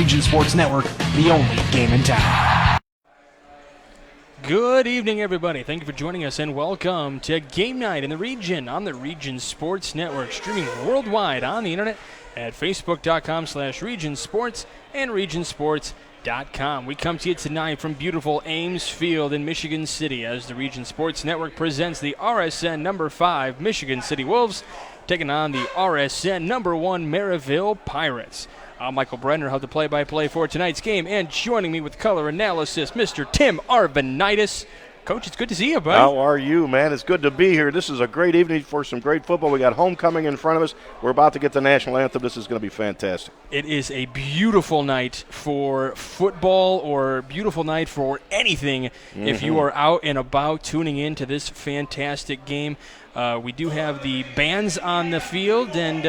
Region Sports Network, the only game in town. Good evening, everybody. Thank you for joining us, and welcome to Game Night in the Region on the Region Sports Network, streaming worldwide on the internet at facebook.com/regionsports and regionsports.com. We come to you tonight from beautiful Ames Field in Michigan City as the Region Sports Network presents the RSN number 5 Michigan City Wolves taking on the RSN number 1 Merrillville Pirates. I'm Michael Brenner, have the play-by-play for tonight's game, and joining me with color analysis, Mr. Tim Arvanitis. Coach, it's good to see you, buddy. How are you, man? It's good to be here. This is a great evening for some great football. We got homecoming in front of us. We're about to get the national anthem. This is going to be fantastic. It is a beautiful night for football, or beautiful night for anything if you are out and about tuning in to this fantastic game. We do have the bands on the field, and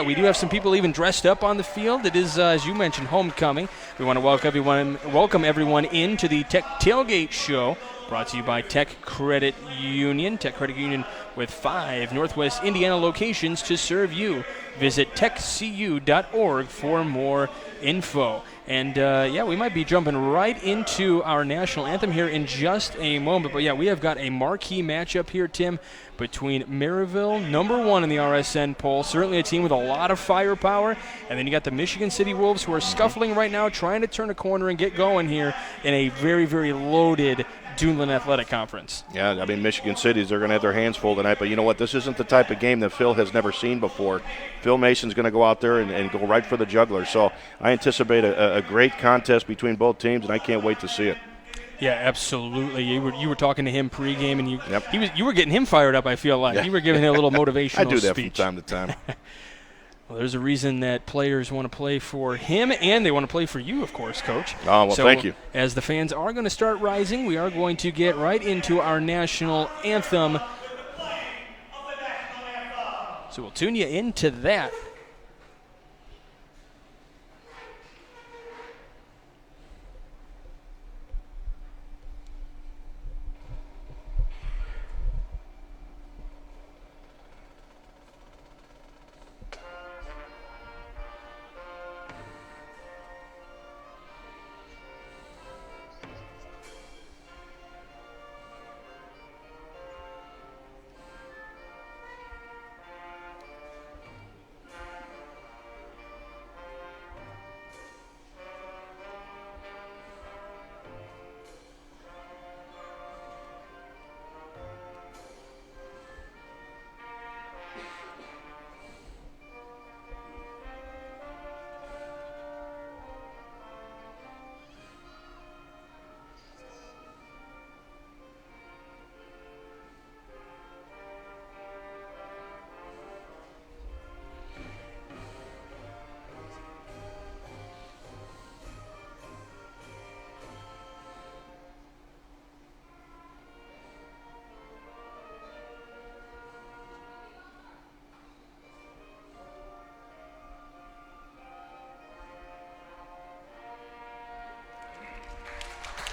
we do have some people even dressed up on the field. It is, as you mentioned, homecoming. We want to welcome everyone into the Tech Tailgate Show, brought to you by Tech Credit Union. Tech Credit Union with 5 Northwest Indiana locations to serve you. Visit techcu.org for more info. And, we might be jumping right into our national anthem here in just a moment. But, we have got a marquee matchup here, Tim, between Maryville, number 1 in the RSN poll, certainly a team with a lot of firepower. And then you got the Michigan City Wolves, who are scuffling right now, trying to turn a corner and get going here in a very, very loaded Duneland Athletic Conference. Yeah, I mean, Michigan City's, they're going to have their hands full tonight. But you know what? This isn't the type of game that Phil has never seen before. Phil Mason's going to go out there and go right for the jugular. So I anticipate a great contest between both teams, and I can't wait to see it. Yeah, absolutely. You were talking to him pregame, and you were getting him fired up, I feel like. Yeah. You were giving him a little motivational speech. I do that from time to time. Well, there's a reason that players want to play for him, and they want to play for you, of course, Coach. Oh, well, thank you. As the fans are going to start rising, we are going to get right into our national anthem. So we'll tune you into that.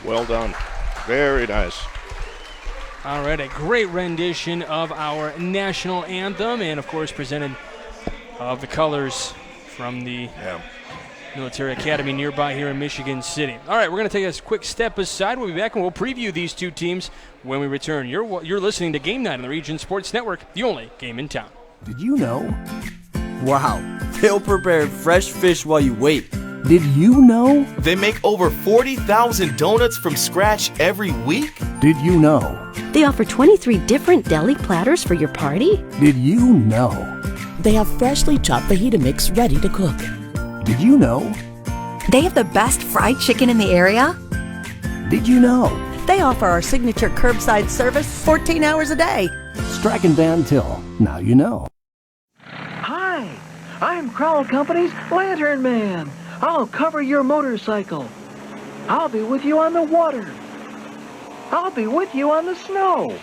Well done. Very nice. All right, a great rendition of our national anthem, and, of course, presented of the colors from the military academy nearby here in Michigan City. All right, we're going to take a quick step aside. We'll be back, and we'll preview these two teams when we return. You're listening to Game Night on the Region Sports Network, the only game in town. Did you know? Wow, they'll prepare fresh fish while you wait. Did you know? They make over 40,000 donuts from scratch every week. Did you know? They offer 23 different deli platters for your party. Did you know? They have freshly chopped fajita mix ready to cook. Did you know? They have the best fried chicken in the area. Did you know? They offer our signature curbside service 14 hours a day. Strachan Van Til. Now you know. Hi, I'm Crowell Company's Lantern Man. I'll cover your motorcycle. I'll be with you on the water. I'll be with you on the snow.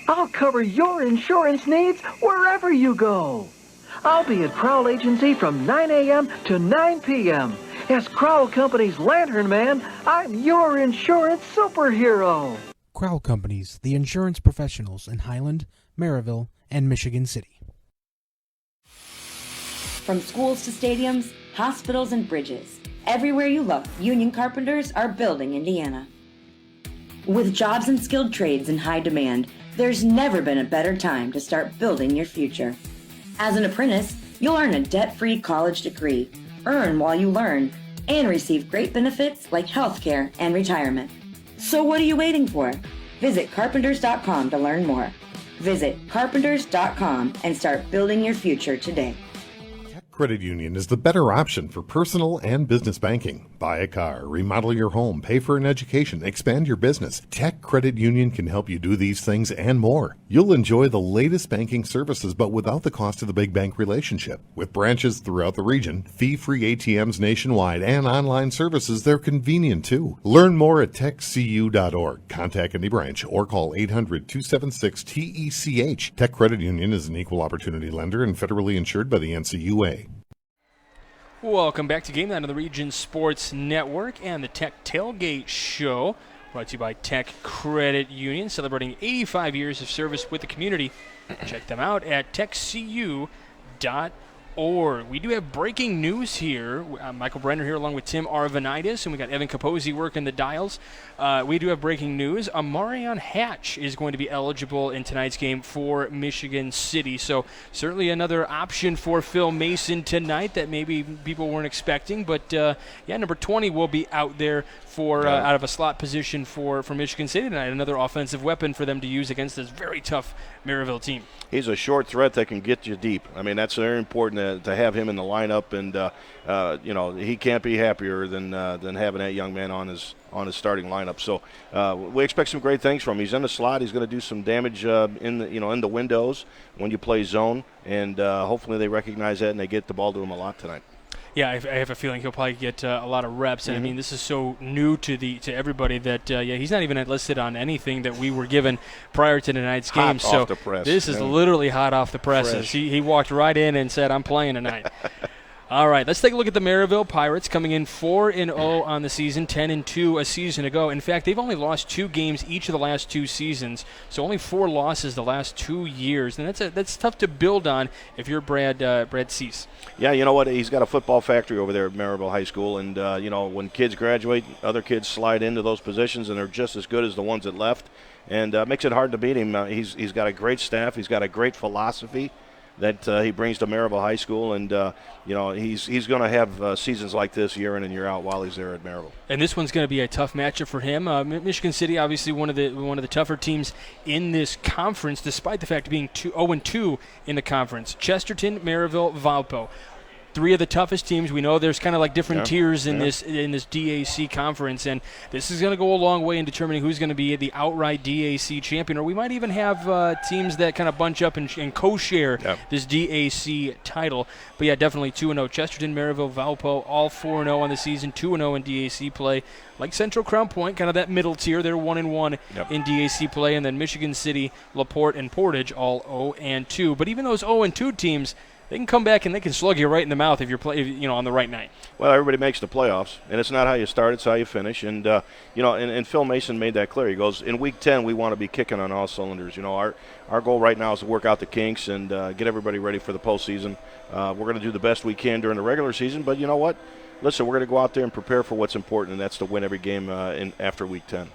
I'll cover your insurance needs wherever you go. I'll be at Crowell Agency from 9 a.m. to 9 p.m. As Crowell Company's Lantern Man, I'm your insurance superhero. Crowell Companies, the insurance professionals in Highland, Maryville, and Michigan City. From schools to stadiums, hospitals, and bridges. Everywhere you look, union carpenters are building Indiana. With jobs and skilled trades in high demand, there's never been a better time to start building your future. As an apprentice, you'll earn a debt-free college degree, earn while you learn, and receive great benefits like healthcare and retirement. So what are you waiting for? Visit carpenters.com to learn more. Visit carpenters.com and start building your future today. Credit Union is the better option for personal and business banking. Buy a car, remodel your home, pay for an education, expand your business. Tech Credit Union can help you do these things and more. You'll enjoy the latest banking services, but without the cost of the big bank relationship. With branches throughout the region, fee-free ATMs nationwide, and online services, they're convenient too. Learn more at techcu.org. Contact any branch or call 800-276-TECH. Tech Credit Union is an equal opportunity lender and federally insured by the NCUA. Welcome back to Game Night on the Region Sports Network and the Tech Tailgate Show, brought to you by Tech Credit Union, celebrating 85 years of service with the community. Check them out at techcu.org. We do have breaking news here. Michael Brenner here along with Tim Arvanitis, and we got Evan Capozzi working the dials. We do have breaking news. Amarion Hatch is going to be eligible in tonight's game for Michigan City. So certainly another option for Phil Mason tonight that maybe people weren't expecting. But, number 20 will be out there for out of a slot position for Michigan City tonight. Another offensive weapon for them to use against this very tough Maryville team. He's a short threat that can get you deep. I mean, that's very important to have him in the lineup, and he can't be happier than having that young man on his starting lineup. So we expect some great things from him. He's in the slot. He's going to do some damage in the windows when you play zone, and hopefully they recognize that and they get the ball to him a lot tonight. Yeah, I have a feeling he'll probably get a lot of reps. And I mean, this is so new to everybody that he's not even listed on anything that we were given prior to tonight's game. Hot off the press. This is literally hot off the presses. He walked right in and said, "I'm playing tonight." All right, let's take a look at the Merrillville Pirates, coming in 4-0 on the season, 10-2 a season ago. In fact, they've only lost 2 games each of the last 2 seasons, so only 4 losses the last 2 years, and that's tough to build on if you're Brad Cease. Yeah, you know what? He's got a football factory over there at Maryville High School, and when kids graduate, other kids slide into those positions, and they're just as good as the ones that left, and makes it hard to beat him. He's got a great staff. He's got a great philosophy that he brings to Maryville High School, and he's going to have seasons like this year in and year out while he's there at Maryville. And this one's going to be a tough matchup for him. Michigan City, obviously one of the tougher teams in this conference, despite the fact of being 0-2 in the conference. Chesterton, Maryville, Valpo. 3 of the toughest teams. We know there's kind of like different tiers in this DAC conference, and this is going to go a long way in determining who's going to be the outright DAC champion. Or we might even have teams that kind of bunch up and co-share this DAC title. But yeah, definitely 2-0. Chesterton, Maryville, Valpo, all 4-0 on the season, 2-0 in DAC play. Like Central Crown Point, kind of that middle tier. They're 1-1 in DAC play, and then Michigan City, LaPorte, and Portage all 0-2. But even those 0-2 teams, they can come back and they can slug you right in the mouth if you're on the right night. Well, everybody makes the playoffs, and it's not how you start; it's how you finish. And and Phil Mason made that clear. He goes, in Week 10, we want to be kicking on all cylinders. Our goal right now is to work out the kinks and get everybody ready for the postseason. We're going to do the best we can during the regular season, but you know what? Listen, we're going to go out there and prepare for what's important, and that's to win every game after Week 10.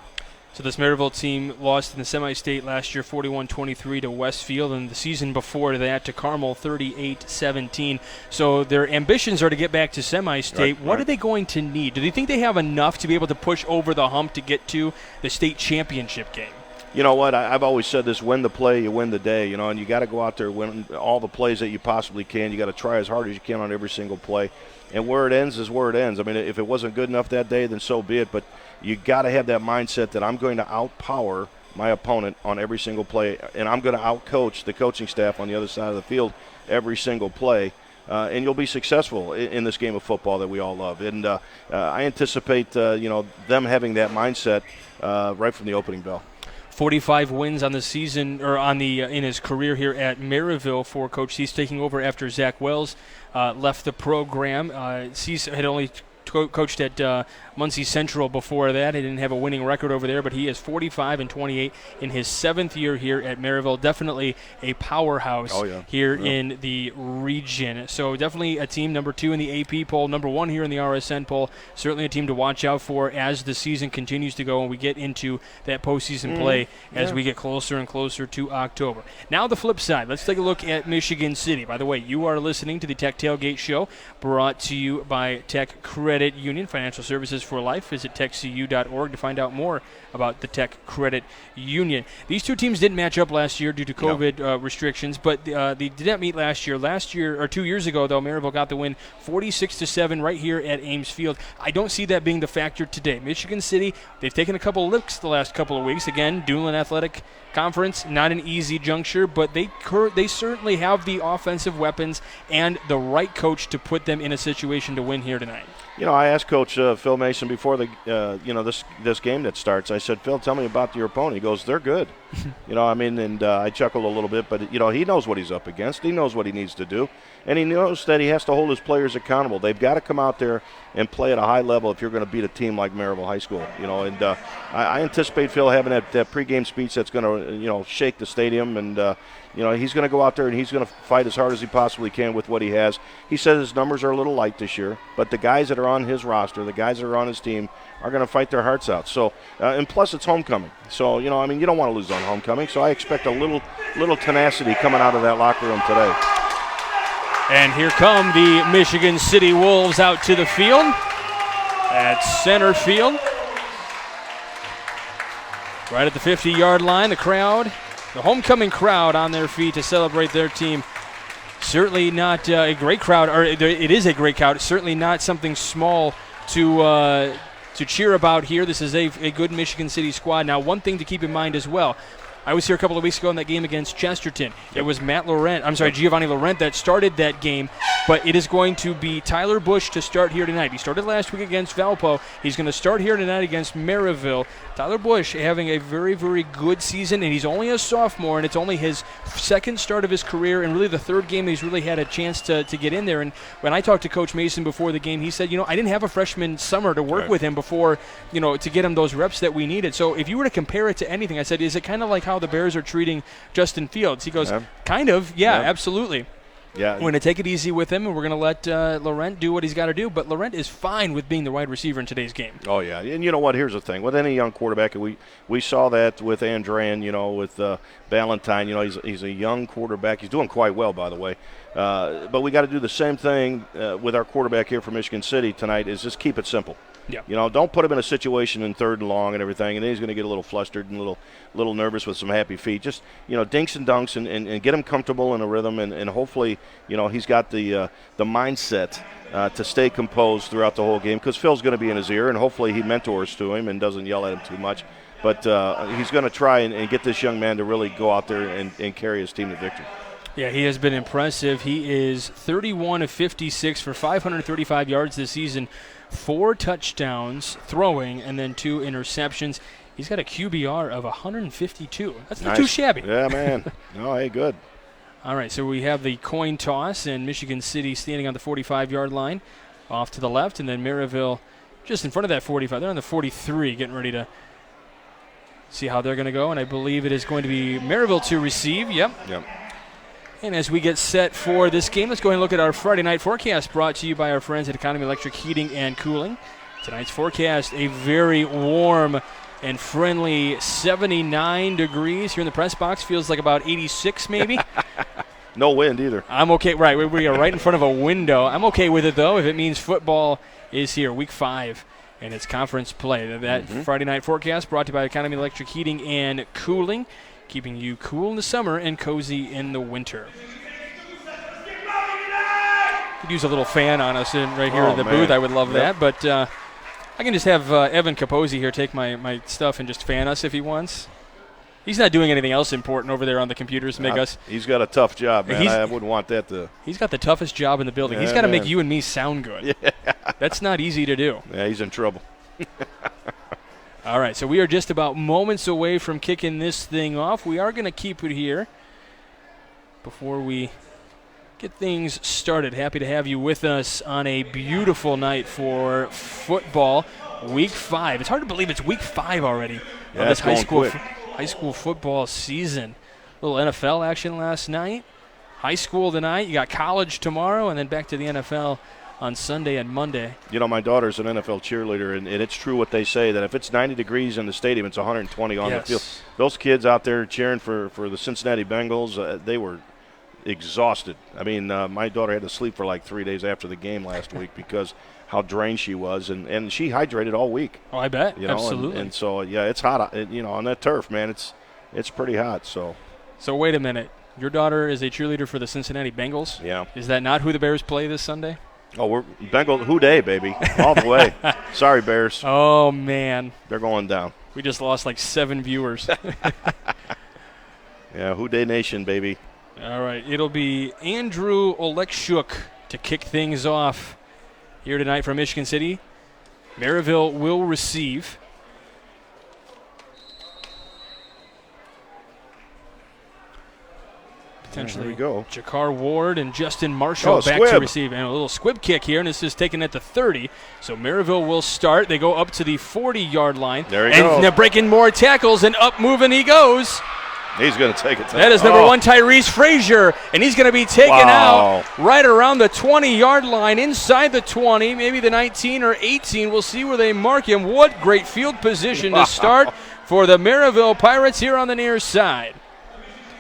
So this Maryville team lost in the semi-state last year 41-23 to Westfield, and the season before that to Carmel 38-17. So their ambitions are to get back to semi-state. What are they going to need? Do they think they have enough to be able to push over the hump to get to the state championship game? You know what? I've always said this: win the play, you win the day. And you got to go out there, win all the plays that you possibly can. You got to try as hard as you can on every single play. And where it ends is where it ends. I mean, if it wasn't good enough that day, then so be it. But you got to have that mindset that I'm going to outpower my opponent on every single play, and I'm going to outcoach the coaching staff on the other side of the field every single play. And you'll be successful in this game of football that we all love. And I anticipate, them having that mindset right from the opening bell. 45 wins on the season, or in his career here at Maryville for Coach Cease, taking over after Zach Wells left the program. Cease had only coached at Muncie Central before that. He didn't have a winning record over there, but he is 45-28 in his 7th year here at Maryville. Definitely a powerhouse here in the region. So definitely a team number 2 in the AP poll, number 1 here in the RSN poll. Certainly a team to watch out for as the season continues to go and we get into that postseason play as we get closer and closer to October. Now the flip side. Let's take a look at Michigan City. By the way, you are listening to the Tech Tailgate Show, brought to you by Tech Credit Union, financial services for life. Visit techcu.org to find out more about the Tech Credit Union. These two teams didn't match up last year due to COVID restrictions, but they did not meet last year. Last year, or 2 years ago, though, Maryville got the win 46-7 right here at Ames Field. I don't see that being the factor today. Michigan City, they've taken a couple of licks the last couple of weeks. Again, Duneland Athletic Conference, not an easy juncture, but they certainly have the offensive weapons and the right coach to put them in a situation to win here tonight. You know, I asked Coach Phil Mason before this game that starts. I said, Phil, tell me about your opponent. He goes, they're good. And I chuckled a little bit, but he knows what he's up against. He knows what he needs to do, and he knows that he has to hold his players accountable. They've got to come out there and play at a high level if you're going to beat a team like Maryville High School. I anticipate Phil having that pregame speech that's going to shake the stadium, and he's going to go out there and he's going to fight as hard as he possibly can with what he has. He says his numbers are a little light this year, but the guys that are on his roster, the guys that are on his team, are going to fight their hearts out. So, and plus it's homecoming. So, you don't want to lose on homecoming. So I expect a little tenacity coming out of that locker room today. And here come the Michigan City Wolves out to the field at center field. Right at the 50-yard line, the homecoming crowd on their feet to celebrate their team. Certainly not a great crowd, or it is a great crowd. It's certainly not something small to cheer about here. This is a good Michigan City squad. Now, one thing to keep in mind as well, I was here a couple of weeks ago in that game against Chesterton. It was Giovanni Laurent that started that game, but it is going to be Tyler Bush to start here tonight. He started last week against Valpo. He's going to start here tonight against Maryville. Tyler Bush having a very, very good season, and he's only a sophomore, and it's only his second start of his career, and really the third game he's really had a chance to get in there. And when I talked to Coach Mason before the game, he said, I didn't have a freshman summer to work with him before, to get him those reps that we needed. So if you were to compare it to anything, I said, is it kind of like how the Bears are treating Justin Fields? He goes, kind of, absolutely. Yeah. We're going to take it easy with him, and we're going to let Laurent do what he's got to do. But Laurent is fine with being the wide receiver in today's game. Oh, yeah. And you know what? Here's the thing. With any young quarterback, we saw that with Andran, with Valentine. He's a young quarterback. He's doing quite well, by the way. But we got to do the same thing with our quarterback here for Michigan City tonight, is just keep it simple. Yeah. Don't put him in a situation in 3rd and long and everything, and then he's going to get a little flustered and a little nervous with some happy feet. Just, dinks and dunks and get him comfortable in a rhythm, and hopefully, he's got the mindset to stay composed throughout the whole game, because Phil's going to be in his ear, and hopefully he mentors to him and doesn't yell at him too much. But he's going to try and get this young man to really go out there and carry his team to victory. Yeah, he has been impressive. He is 31 of 56 for 535 yards this season, 4 touchdowns throwing, and then 2 interceptions. He's got a QBR of 152. That's not too shabby. Yeah, man. No, hey, good. All right, so we have the coin toss, and Michigan City standing on the 45-yard line off to the left, and then Maryville just in front of that 45. They're on the 43, getting ready to see how they're going to go, and I believe it is going to be Maryville to receive. Yep. And as we get set for this game, let's go ahead and look at our Friday night forecast, brought to you by our friends at Economy Electric Heating and Cooling. Tonight's forecast, a very warm and friendly 79 degrees here in the press box. Feels like about 86 maybe. No wind either. I'm okay. Right, we are right in front of a window. I'm okay with it, though, if it means football is here, Week 5, and it's conference play. That Friday night forecast brought to you by Economy Electric Heating and Cooling, keeping you cool in the summer and cozy in the winter. Could use a little fan on us right here in the booth. I would love that, but I can just have Evan Capozzi here take my stuff and just fan us if he wants. He's not doing anything else important over there on the computers to make us. He's got a tough job, man. I wouldn't want that to. He's got the toughest job in the building. He's got to make you and me sound good. Yeah. That's not easy to do. Yeah, he's in trouble. All right, so we are just about moments away from kicking this thing off. We are going to keep it here before we get things started. Happy to have you with us on a beautiful night for football. Week 5. It's hard to believe it's week 5 already of this high school football season. A little NFL action last night. High school tonight. You got college tomorrow, and then back to the NFL on Sunday and Monday. You know, my daughter's an NFL cheerleader, and it's true what they say, that if it's 90 degrees in the stadium, it's 120 on the field. Those kids out there cheering for the Cincinnati Bengals, they were exhausted. I mean, my daughter had to sleep for like 3 days after the game last week because how drained she was, and she hydrated all week. Oh, I bet. You know, absolutely. And so, yeah, it's hot. You know, on that turf, man, it's pretty hot. So wait a minute. Your daughter is a cheerleader for the Cincinnati Bengals? Yeah. Is that not who the Bears play this Sunday? Oh, we're Bengal Houday, baby, all the way. Sorry, Bears. Oh, man. They're going down. We just lost like 7 viewers. Yeah, Houday Nation, baby. All right, it'll be Andrew Olekshuk to kick things off here tonight from Michigan City. Maryville will receive. Potentially there we go. Jakar Ward and Justin Marshall back to receive. And a little squib kick here, and this is taken at the 30. So Maryville will start. They go up to the 40-yard line. There he goes. And they're breaking more tackles, and up moving he goes. He's going to take it. That is number 1, Tyrese Frazier, and he's going to be taken out right around the 20-yard line, inside the 20, maybe the 19 or 18. We'll see where they mark him. What great field position to start for the Merrillville Pirates here on the near side.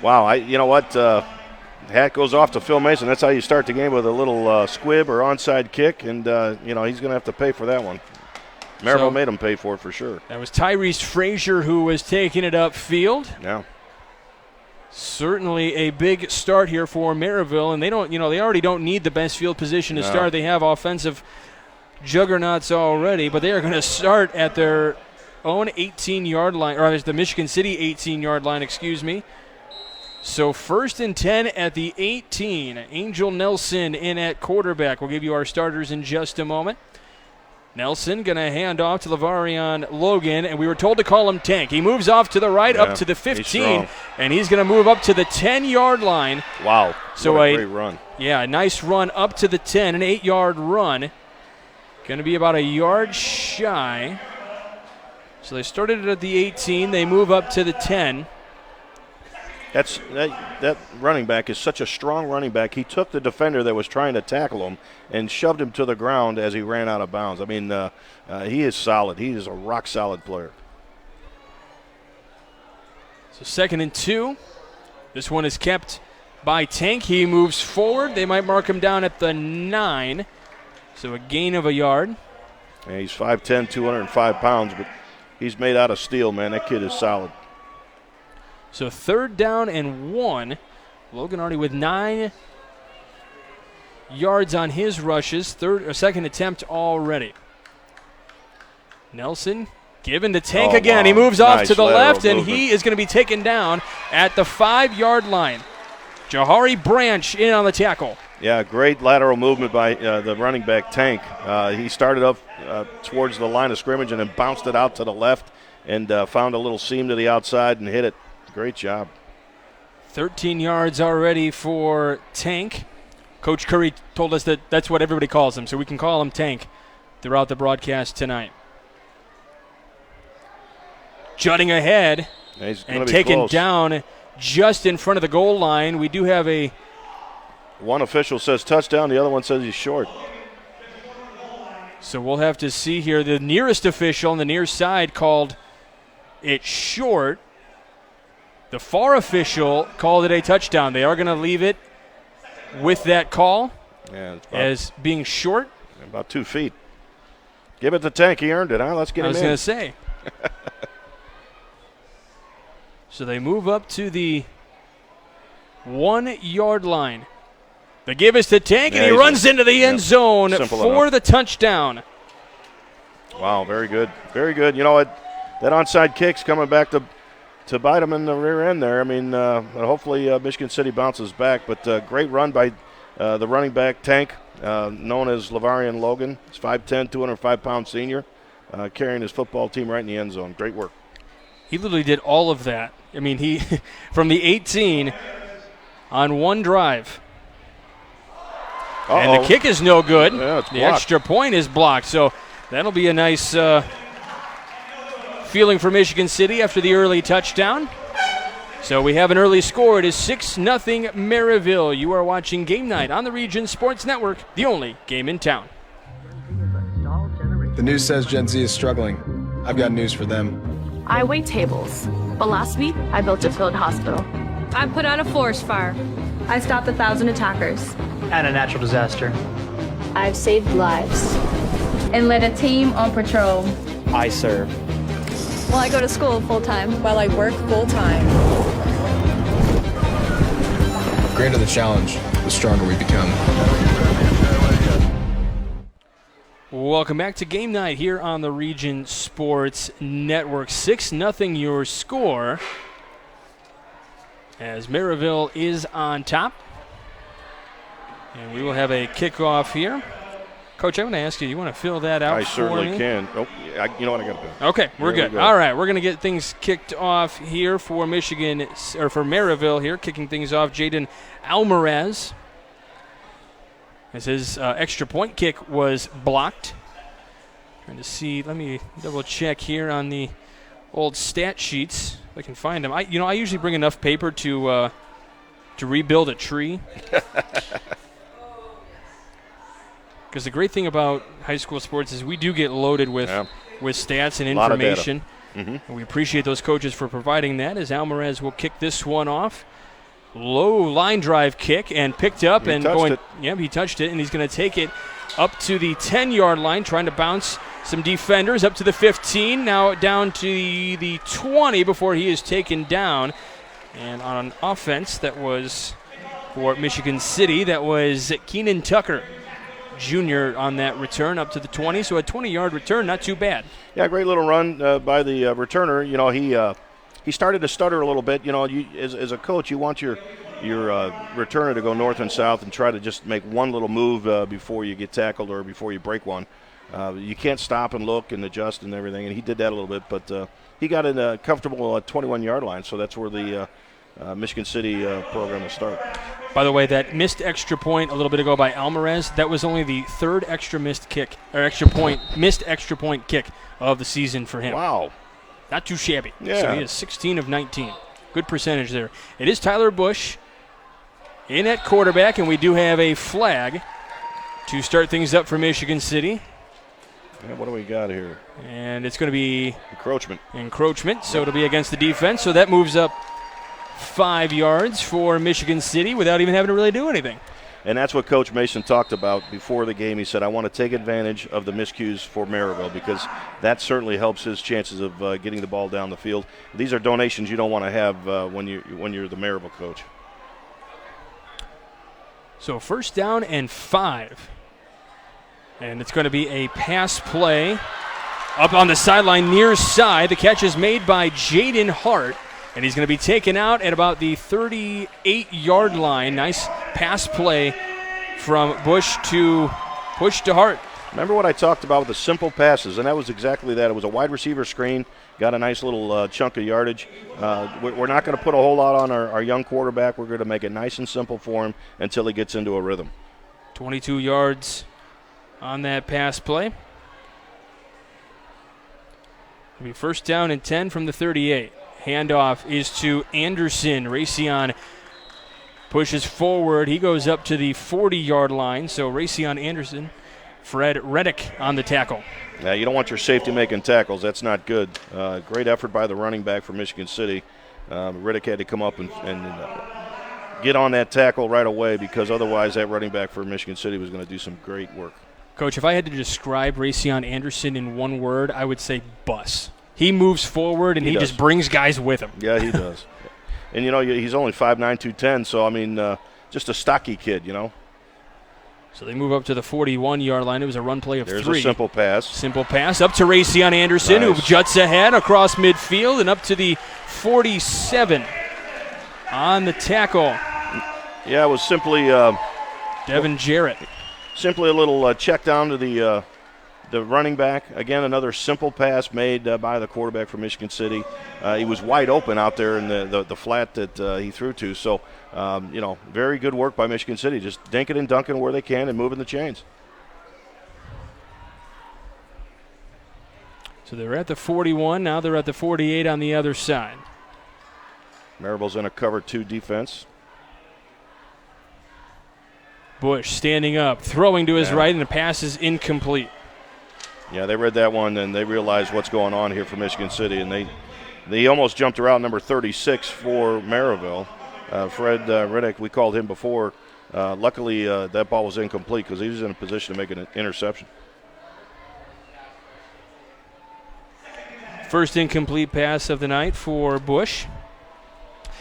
Wow, you know what? Hat goes off to Phil Mason. That's how you start the game, with a little squib or onside kick, and you know, he's going to have to pay for that one. Maryville made him pay for it for sure. That was Tyrese Frazier who was taking it upfield. Yeah. Certainly a big start here for Maryville, and they already don't need the best field position to start. They have offensive juggernauts already, but they are going to start at their own 18-yard line, or the Michigan City 18-yard line, excuse me. So 1st and 10 at the 18. Angel Nelson in at quarterback. We'll give you our starters in just a moment. Nelson going to hand off to Lavarion Logan, and we were told to call him Tank. He moves off to the right, up to the 15, and he's going to move up to the 10-yard line. Wow, so what a great run. Yeah, a nice run up to the 10, an 8-yard run. Going to be about a yard shy. So they started it at the 18. They move up to the 10. That running back is such a strong running back. He took the defender that was trying to tackle him and shoved him to the ground as he ran out of bounds. I mean, he is solid. He is a rock-solid player. So 2nd and 2. This one is kept by Tank. He moves forward. They might mark him down at the 9. So a gain of a yard. Yeah, he's 5'10", 205 pounds, but he's made out of steel, man. That kid is solid. So 3rd down and 1. Logan already with 9 yards on his rushes. 2nd attempt already. Nelson given to Tank again. He moves off to the left, and he is going to be taken down at the 5-yard line. Jahari Branch in on the tackle. Yeah, great lateral movement by the running back, Tank. He started up towards the line of scrimmage and then bounced it out to the left and found a little seam to the outside and hit it. Great job. 13 yards already for Tank. Coach Curry told us that that's what everybody calls him, so we can call him Tank throughout the broadcast tonight. Jutting ahead and taken down just in front of the goal line. We do have one official says touchdown, the other one says he's short. So we'll have to see here. The nearest official on the near side called it short. The far official called it a touchdown. They are going to leave it with that call as being short. About 2 feet. Give it to Tank. He earned it, huh? Let's get him in. I was going to say. So they move up to the 1-yard line. The give is to Tank, and he runs into the end zone for the touchdown. Wow, very good. Very good. You know what? That onside kick's coming back to bite him in the rear end there. I mean, hopefully Michigan City bounces back. But great run by the running back, Tank, known as Lavarion Logan. He's 5'10", 205-pound senior, carrying his football team right in the end zone. Great work. He literally did all of that. I mean, he from the 18 on one drive. And the kick is no good. Yeah, it's the blocked. extra point is blocked. So that'll be a nice feeling for Michigan City after the early touchdown. So we have an early score. It is 6-0 Maryville. You are watching Game Night on the Region Sports Network, the only game in town. The news says Gen Z is struggling. I've got news for them. I wait tables, but last week I built a field hospital. I put out a forest fire. I stopped 1,000 attackers. And a natural disaster. I've saved lives. And led a team on patrol. I serve. Well, I go to school full-time. While I work full-time. The greater the challenge, the stronger we become. Welcome back to Game Night here on the Region Sports Network. 6-0 your score as Maryville is on top. And we will have a kickoff here. Coach, I'm going to ask you want to fill that out I for me? certainly can. Oh, you know what, I got to do. Okay, we're good. All right, we're going to get things kicked off here for Michigan, or for Maryville here, kicking things off. Jaden Alvarez, as his extra point kick was blocked. Trying to see, let me double check here on the old stat sheets if I can find them. I usually bring enough paper to rebuild a tree. Because the great thing about high school sports is we do get loaded with stats and information. And we appreciate those coaches for providing that, as Alvarez will kick this one off. Low line drive kick and picked up and going. Yeah, he touched it, and he's going to take it up to the 10-yard line, trying to bounce some defenders up to the 15, now down to the 20 before he is taken down. And on an offense that was for Michigan City, that was Keenan Tucker Jr. on that return up to the 20, so a 20-yard return, not too bad. Yeah, great little run by the returner. You know, he started to stutter a little bit. You know, as a coach, you want your returner to go north and south and try to just make one little move before you get tackled or before you break one. You can't stop and look and adjust and everything, and he did that a little bit, but he got in a comfortable 21-yard line, so that's where the Michigan City program will start. By the way, that missed extra point a little bit ago by Alvarez, that was only the third missed extra point kick of the season for him. Wow. Not too shabby. Yeah. So he is 16 of 19. Good percentage there. It is Tyler Bush in at quarterback, and we do have a flag to start things up for Michigan City. Yeah, what do we got here? And it's going to be encroachment, so it'll be against the defense, so that moves up 5 yards for Michigan City without even having to really do anything. And that's what Coach Mason talked about before the game. He said, I want to take advantage of the miscues for Maryville because that certainly helps his chances of getting the ball down the field. These are donations you don't want to have when you're the Maryville coach. So 1st down and 5. And it's going to be a pass play up on the sideline near side. The catch is made by Jaden Hart. And he's going to be taken out at about the 38-yard line. Nice pass play from Bush to Hart. Remember what I talked about with the simple passes, and that was exactly that. It was a wide receiver screen, got a nice little chunk of yardage. We're not going to put a whole lot on our young quarterback. We're going to make it nice and simple for him until he gets into a rhythm. 22 yards on that pass play. It'll be 1st down and 10 from the 38. Handoff is to Anderson. Raytheon pushes forward. He goes up to the 40-yard line. So Raytheon Anderson, Fred Reddick on the tackle. Yeah, you don't want your safety making tackles. That's not good. Great effort by the running back for Michigan City. Reddick had to come up and get on that tackle right away because otherwise that running back for Michigan City was going to do some great work. Coach, if I had to describe Raytheon Anderson in one word, I would say bus. He moves forward, and he just brings guys with him. Yeah, he does. And, you know, he's only 5'9", 210, so, I mean, just a stocky kid, you know. So they move up to the 41-yard line. It was a run play of 3. There's a simple pass. Simple pass up to Raytheon Anderson, who juts ahead across midfield and up to the 47 on the tackle. Yeah, it was simply Devin Jarrett. Simply a little check down to the the running back, again, another simple pass made by the quarterback from Michigan City. He was wide open out there in the flat that he threw to. So, very good work by Michigan City, just dinking and dunking where they can and moving the chains. So they're at the 41. Now they're at the 48 on the other side. Maryville's in a cover 2 defense. Bush standing up, throwing to his right, and the pass is incomplete. Yeah, they read that one, and they realized what's going on here for Michigan City, and they almost jumped around number 36 for Maryville. Fred Riddick, we called him before. Luckily, that ball was incomplete because he was in a position to make an interception. First incomplete pass of the night for Bush.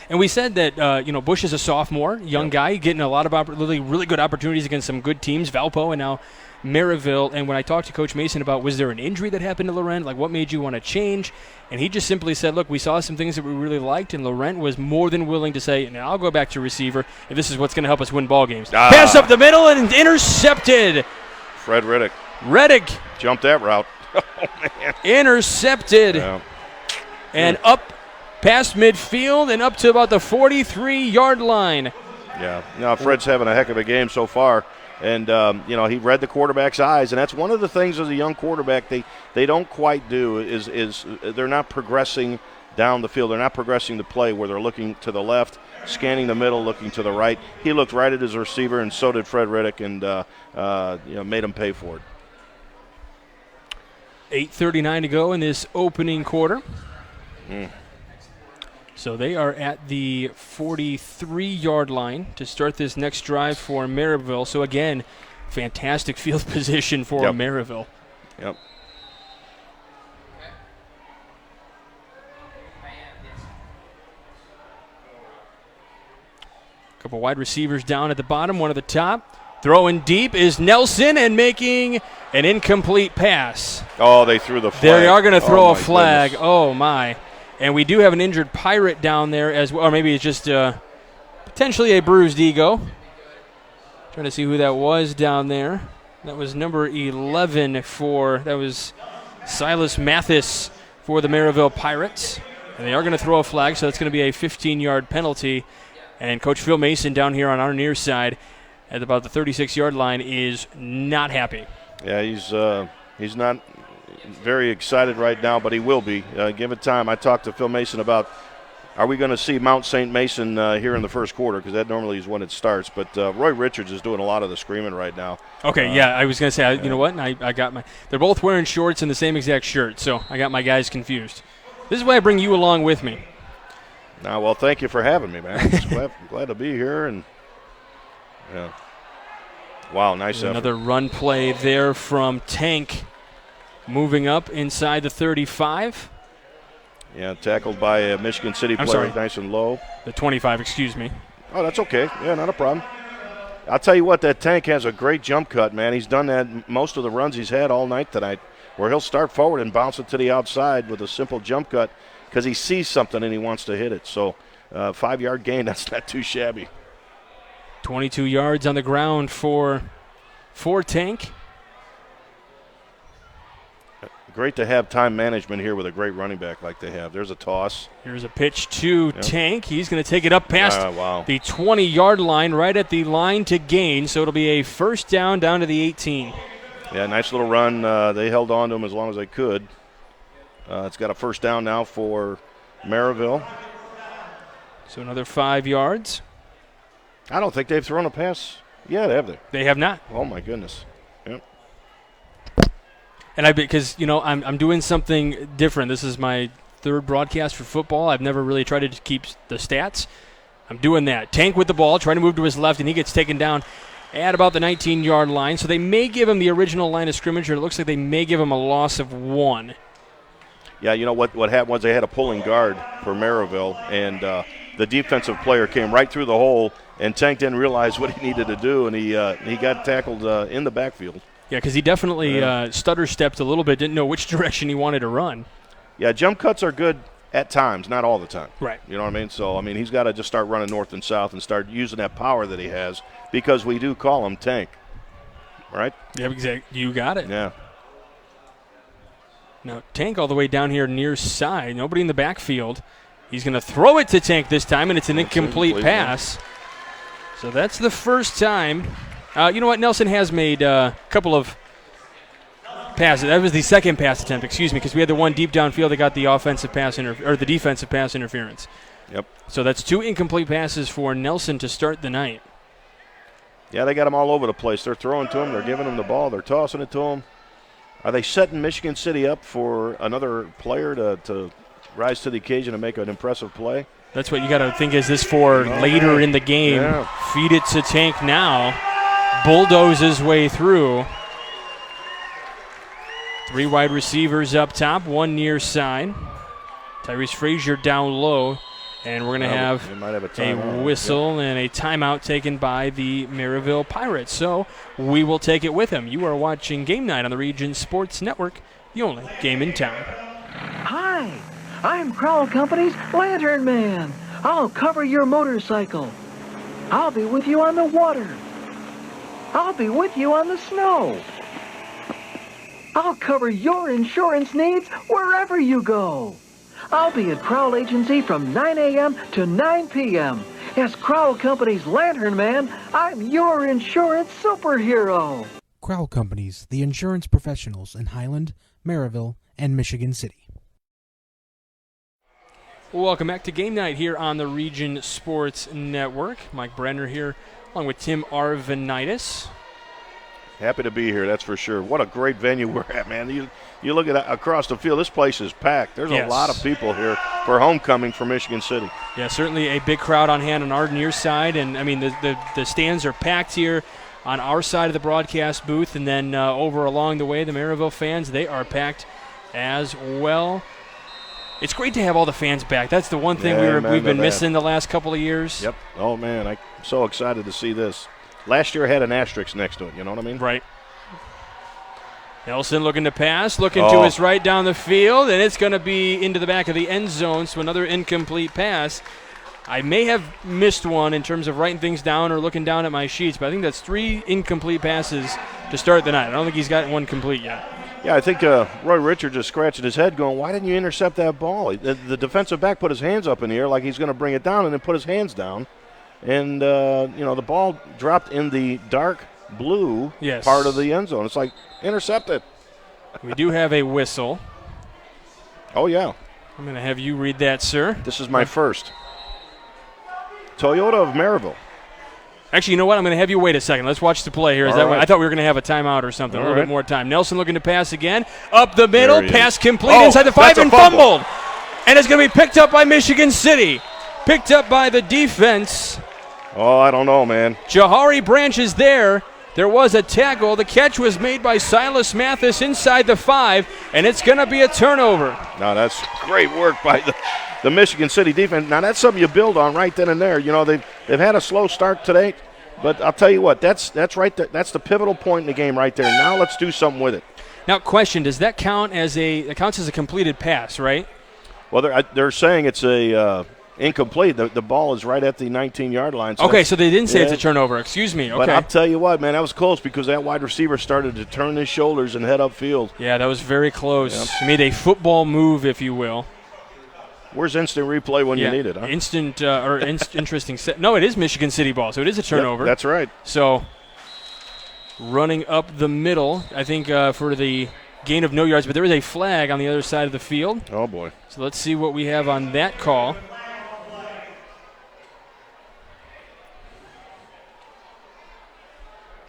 And we said that, Bush is a sophomore, young guy, getting a lot of really good opportunities against some good teams, Valpo and now Maryville. And when I talked to Coach Mason about was there an injury that happened to Laurent, like what made you want to change? And he just simply said, look, we saw some things that we really liked, and Laurent was more than willing to say, now I'll go back to receiver if this is what's going to help us win ball games. Pass up the middle and intercepted. Fred Riddick. Riddick. Jumped that route. Oh, man. Intercepted. Yeah. And up past midfield and up to about the 43-yard line. Yeah. Now, Fred's having a heck of a game so far. And, he read the quarterback's eyes. And that's one of the things as a young quarterback they don't quite do is they're not progressing down the field. They're not progressing the play where they're looking to the left, scanning the middle, looking to the right. He looked right at his receiver, and so did Fred Riddick, and made him pay for it. 8:39 to go in this opening quarter. So they are at the 43-yard line to start this next drive for Maryville. So, again, fantastic field position for Maryville. Yep. A couple wide receivers down at the bottom, one at the top. Throwing deep is Nelson and making an incomplete pass. Oh, they threw the flag. They are going to throw a flag. Goodness. Oh, my. And we do have an injured Pirate down there as well. Or maybe it's just potentially a bruised ego. Trying to see who that was down there. That was number 11 that was Silas Mathis for the Merrillville Pirates. And they are going to throw a flag, so that's going to be a 15-yard penalty. And Coach Phil Mason down here on our near side at about the 36-yard line is not happy. Yeah, he's not very excited right now, but he will be. Give it time. I talked to Phil Mason about are we going to see Mount St. Mason here in the first quarter, because that normally is when it starts. But Roy Richards is doing a lot of the screaming right now. Okay, I was going to say, you know what? I got they're both wearing shorts and the same exact shirt, so I got my guys confused. This is why I bring you along with me. Well, thank you for having me, man. I'm glad to be here. And yeah. Wow, nice effort. Another run play there from Tank, moving up inside the 35. Yeah, tackled by a Michigan City player, nice and low. The 25, excuse me. Oh, that's okay. Yeah, not a problem. I'll tell you what, that Tank has a great jump cut, man. He's done that most of the runs he's had all night tonight, where he'll start forward and bounce it to the outside with a simple jump cut because he sees something and he wants to hit it. So 5-yard gain, that's not too shabby. 22 yards on the ground for Tank. Great to have time management here with a great running back like they have. There's a toss. Here's a pitch to Tank. He's going to take it up past the 20-yard line, right at the line to gain. So it'll be a first down to the 18. Yeah, nice little run. They held on to him as long as they could. It's got a first down now for Maryville. So another 5 yards. I don't think they've thrown a pass yet, have they? They have not. Oh, my goodness. Yep. And because, I'm doing something different. This is my third broadcast for football. I've never really tried to keep the stats. I'm doing that. Tank with the ball, trying to move to his left, and he gets taken down at about the 19-yard line. So they may give him the original line of scrimmage, or it looks like they may give him a loss of 1. Yeah, you know what happened was they had a pulling guard for Maryville, and the defensive player came right through the hole, and Tank didn't realize what he needed to do, and he got tackled in the backfield. Yeah, because he definitely stutter-stepped a little bit, didn't know which direction he wanted to run. Yeah, jump cuts are good at times, not all the time. Right. You know what I mean? So, he's got to just start running north and south and start using that power that he has, because we do call him Tank. Right? Yeah, exactly. You got it. Yeah. Now, Tank all the way down here near side. Nobody in the backfield. He's going to throw it to Tank this time, and it's an incomplete pass. So that's the first time. You know what? Nelson has made a couple of passes. That was the second pass attempt, excuse me, because we had the one deep downfield that got the offensive pass or the defensive pass interference. Yep. So that's 2 incomplete passes for Nelson to start the night. Yeah, they got him all over the place. They're throwing to him. They're giving him the ball. They're tossing it to him. Are they setting Michigan City up for another player to rise to the occasion and make an impressive play? That's what you got to think. Is this for later in the game? Yeah. Feed it to Tank now. Bulldoze his way through. 3 wide receivers up top, 1 near side. Tyrese Frazier down low. And we're going to have a whistle and a timeout taken by the Merrillville Pirates. So we will take it with him. You are watching Game Night on the Region Sports Network, the only game in town. Hi, I'm Crowell Company's Lantern Man. I'll cover your motorcycle. I'll be with you on the water. I'll be with you on the snow. I'll cover your insurance needs wherever you go. I'll be at Crowell Agency from 9 a.m. to 9 p.m. As Crowell Company's Lantern Man, I'm your insurance superhero. Crowell Companies, the insurance professionals in Highland, Maryville, and Michigan City. Welcome back to Game Night here on the Region Sports Network. Mike Brenner here along with Tim Arvanitis. Happy to be here, that's for sure. What a great venue we're at, man. You look at across the field, this place is packed. There's a lot of people here for homecoming for Michigan City. Yeah, certainly a big crowd on hand on our near side. And, I mean, the stands are packed here on our side of the broadcast booth. And then over along the way, the Maryville fans, they are packed as well. It's great to have all the fans back. That's the one thing we've been missing the last couple of years. Yep. Oh, man, I'm so excited to see this. Last year had an asterisk next to it, you know what I mean? Right. Nelson looking to pass, looking to his right down the field, and it's going to be into the back of the end zone, so another incomplete pass. I may have missed one in terms of writing things down or looking down at my sheets, but I think that's 3 incomplete passes to start the night. I don't think he's gotten one complete yet. Yeah, I think Roy Richards just scratching his head going, why didn't you intercept that ball? The defensive back put his hands up in the air like he's going to bring it down and then put his hands down. And, the ball dropped in the dark blue part of the end zone. It's like, intercept it. We do have a whistle. Oh, yeah. I'm going to have you read that, sir. This is my first. Toyota of Maryville. Actually, you know what? I'm going to have you wait a second. Let's watch the play here. I thought we were going to have a timeout or something, a little bit more time. Nelson looking to pass again. Up the middle, pass complete inside the 5 and fumbled. And it's going to be picked up by Michigan City. Picked up by the defense. Oh, I don't know, man. Jahari Branch is there. There was a tackle. The catch was made by Silas Mathis inside the 5, and it's going to be a turnover. Now, that's great work by the Michigan City defense. Now, that's something you build on right then and there. You know, they've had a slow start today, but I'll tell you what, that's right there. That's the pivotal point in the game right there. Now let's do something with it. Now, question, does that count as it counts as a completed pass, right? Well, they're saying it's a incomplete. The ball is right at the 19-yard line. So okay, so they didn't say it's a turnover. Excuse me. Okay. But I'll tell you what, man, that was close because that wide receiver started to turn his shoulders and head upfield. Yeah, that was very close. Yep. He made a football move, if you will. Where's instant replay when you need it? Huh? Interesting set. No, it is Michigan City ball, so it is a turnover. Yep, that's right. So running up the middle, I think for the gain of no yards, but there is a flag on the other side of the field. Oh, boy. So let's see what we have on that call.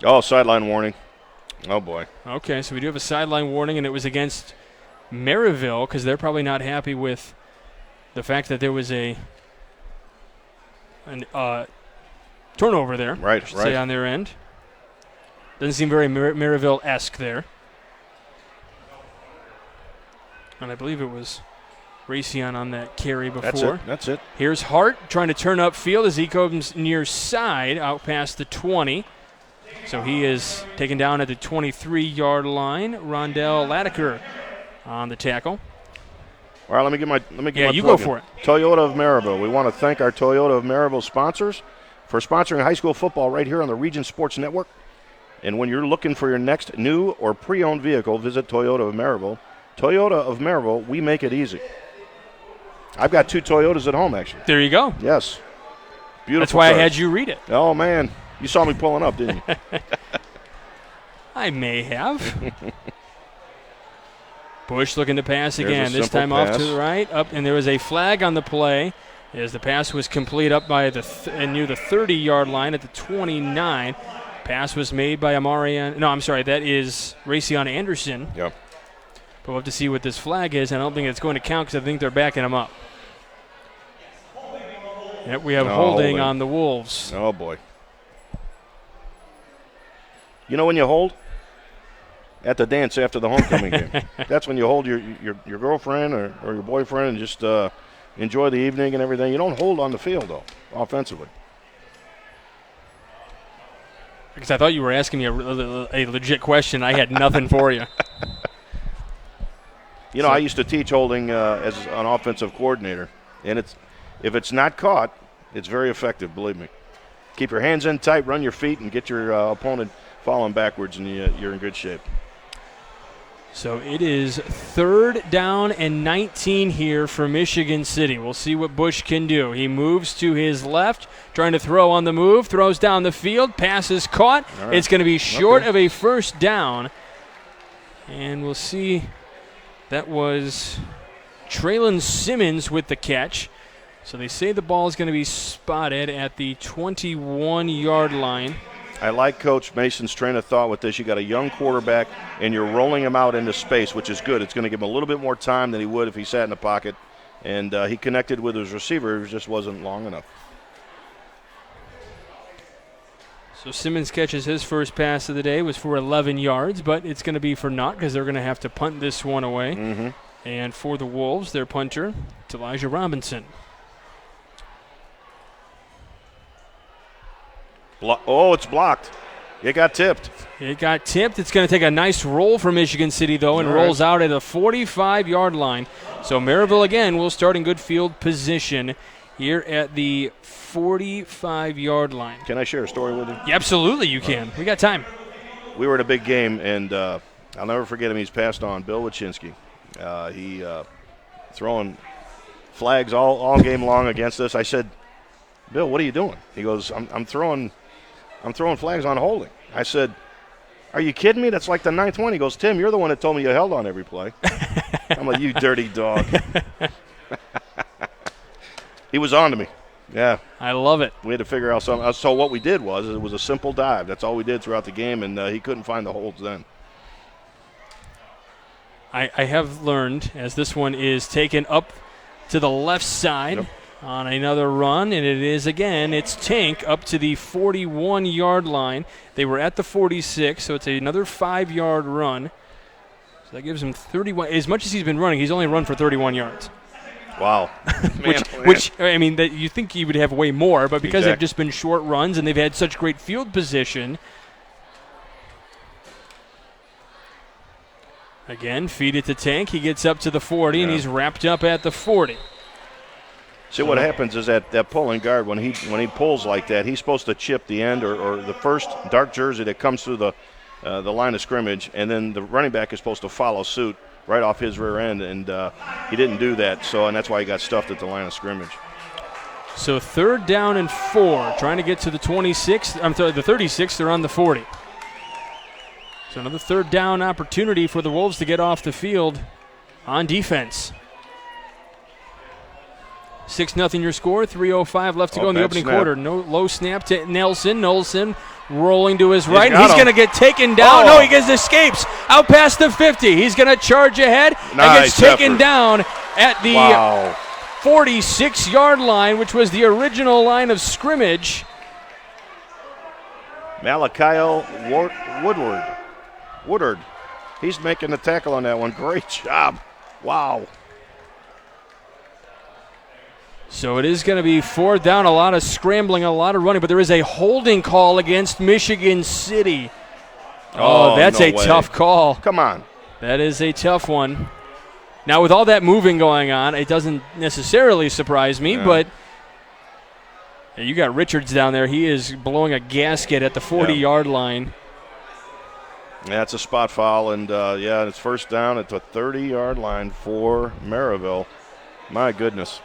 Oh, sideline warning. Oh, boy. Okay, so we do have a sideline warning, and it was against Maryville because they're probably not happy with the fact that there was a turnover there. Right. Say on their end. Doesn't seem very Maryville-esque there. And I believe it was Raytheon on that carry before. That's it. Here's Hart trying to turn upfield as he comes near side, out past the 20. So he is taken down at the 23-yard line. Rondell Latiker on the tackle. All right, let me get my you go for it. Toyota of Maryville. We want to thank our Toyota of Maryville sponsors for sponsoring high school football right here on the Region Sports Network. And when you're looking for your next new or pre-owned vehicle, visit Toyota of Maryville. Toyota of Maryville, we make it easy. I've got 2 Toyotas at home, actually. There you go. Yes. Beautiful. That's why cars. I had you read it. Oh, man. You saw me pulling up, didn't you? I may have. Bush looking to pass again. There's This time pass. off to the right. Up, and there was a flag on the play as the pass was complete up by near the 30-yard line at the 29. Pass was made by that is Raytheon Anderson. Yep. But we'll have to see what this flag is. I don't think it's going to count because I think they're backing him up. Yep, we have holding on the Wolves. Oh, boy. You know when you hold? At the dance after the homecoming game. That's when you hold your girlfriend or your boyfriend and just enjoy the evening and everything. You don't hold on the field, though, offensively. Because I thought you were asking me a legit question. I had nothing for you. You know, I used to teach holding as an offensive coordinator, and if it's not caught, it's very effective, believe me. Keep your hands in tight, run your feet, and get your opponent falling backwards, and you're in good shape. So it is 3rd down and 19 here for Michigan City. We'll see what Bush can do. He moves to his left, trying to throw on the move, throws down the field, pass is caught. Right. It's going to be short of a first down. And we'll see. That was Traylon Simmons with the catch. So they say the ball is going to be spotted at the 21-yard line. I like Coach Mason's train of thought with this. You got a young quarterback, and you're rolling him out into space, which is good. It's going to give him a little bit more time than he would if he sat in the pocket. And he connected with his receiver. It just wasn't long enough. So Simmons catches his first pass of the day. It was for 11 yards, but it's going to be for naught because they're going to have to punt this one away. Mm-hmm. And for the Wolves, their punter, it's Elijah Robinson. It's blocked. It got tipped. It got tipped. It's going to take a nice roll for Michigan City, though, and rolls out at the 45-yard line. So Maryville, again, will start in good field position here at the 45-yard line. Can I share a story with you? Yeah, absolutely, you can. We got time. We were at a big game, and I'll never forget him. He's passed on, Bill Wachinski. He throwing flags all game long against us. I said, Bill, what are you doing? He goes, I'm throwing flags on holding. I said, are you kidding me? That's like the 9th one. He goes, Tim, you're the one that told me you held on every play. I'm like, you dirty dog. He was on to me. Yeah. I love it. We had to figure out something. So what we did was it was a simple dive. That's all we did throughout the game, and he couldn't find the holds then. I have learned, as this one is taken up to the left side on another run, and it is, again, it's Tank up to the 41-yard line. They were at the 46, so it's another 5-yard run. So that gives him 31. As much as he's been running, he's only run for 31 yards. Wow. Which I mean, that you think he would have way more, but because they've just been short runs and they've had such great field position. Again, feed it to Tank. He gets up to the 40, and he's wrapped up at the 40. See, what happens is that pulling guard, when he pulls like that, he's supposed to chip the end or the first dark jersey that comes through the line of scrimmage, and then the running back is supposed to follow suit right off his rear end, and he didn't do that, and that's why he got stuffed at the line of scrimmage. So 3rd down and 4, trying to get to the 26. I'm sorry, the 36. They're on the 40. So another 3rd down opportunity for the Wolves to get off the field on defense. 6-0 your score, 3:05 left to go in the opening quarter. No low snap to Nelson. Nelson rolling to his right. He's going to get taken down. No, he escapes out past the 50. He's going to charge ahead and gets taken down at the 46-yard line, which was the original line of scrimmage. Malachi Woodward. He's making the tackle on that one. Great job. Wow. So it is going to be 4th down, a lot of scrambling, a lot of running, but there is a holding call against Michigan City. Oh, that's a tough call. Come on. That is a tough one. Now, with all that moving going on, it doesn't necessarily surprise me, but you got Richards down there. He is blowing a gasket at the 40-yard line. Yeah, it's a spot foul, and it's first down at the 30-yard line for Maryville. My goodness.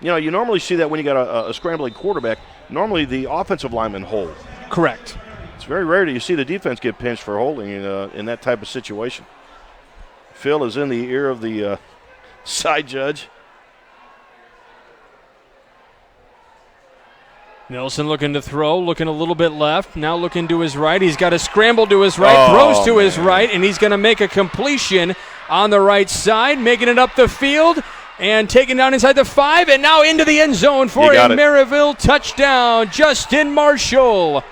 You know, you normally see that when you got a scrambling quarterback. Normally the offensive linemen hold. Correct. It's very rare that you see the defense get pinched for holding in that type of situation. Phil is in the ear of the side judge. Nelson looking to throw, looking a little bit left, now looking to his right. He's got a scramble to his right, throws to his right, and he's going to make a completion on the right side, making it up the field and taking down inside the 5, and now into the end zone for a Maryville touchdown. Justin Marshall.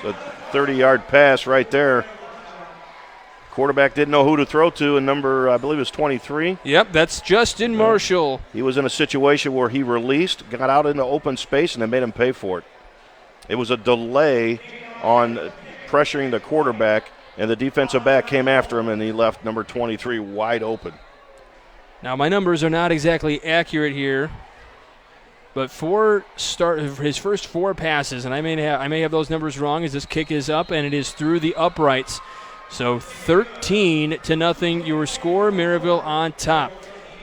A 30-yard pass right there. Quarterback didn't know who to throw to, and number, I believe, it was 23. Yep, that's Justin Marshall. He was in a situation where he released, got out into open space, and they made him pay for it. It was a delay on pressuring the quarterback, and the defensive back came after him, and he left number 23 wide open. Now, my numbers are not exactly accurate here, but his first 4 passes, and I may have those numbers wrong as this kick is up, and it is through the uprights. So 13-0 your score, Maryville on top.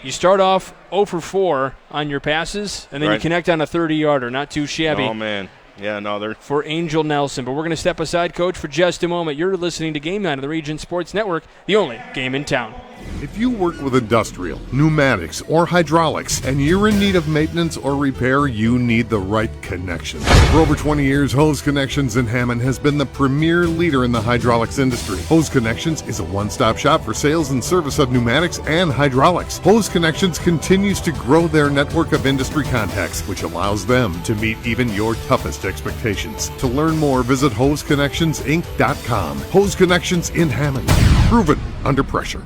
You start off 0 for 4 on your passes, and then you connect on a 30-yarder. Not too shabby. Oh, man. Yeah, no, they're for Angel Nelson. But we're going to step aside, Coach, for just a moment. You're listening to Game Night of the Region Sports Network, the only game in town. If you work with industrial, pneumatics, or hydraulics, and you're in need of maintenance or repair, you need the right connection. For over 20 years, Hose Connections in Hammond has been the premier leader in the hydraulics industry. Hose Connections is a one-stop shop for sales and service of pneumatics and hydraulics. Hose Connections continues to grow their network of industry contacts, which allows them to meet even your toughest expectations. To learn more, visit HoseConnectionsInc.com. Hose Connections in Hammond. Proven under pressure.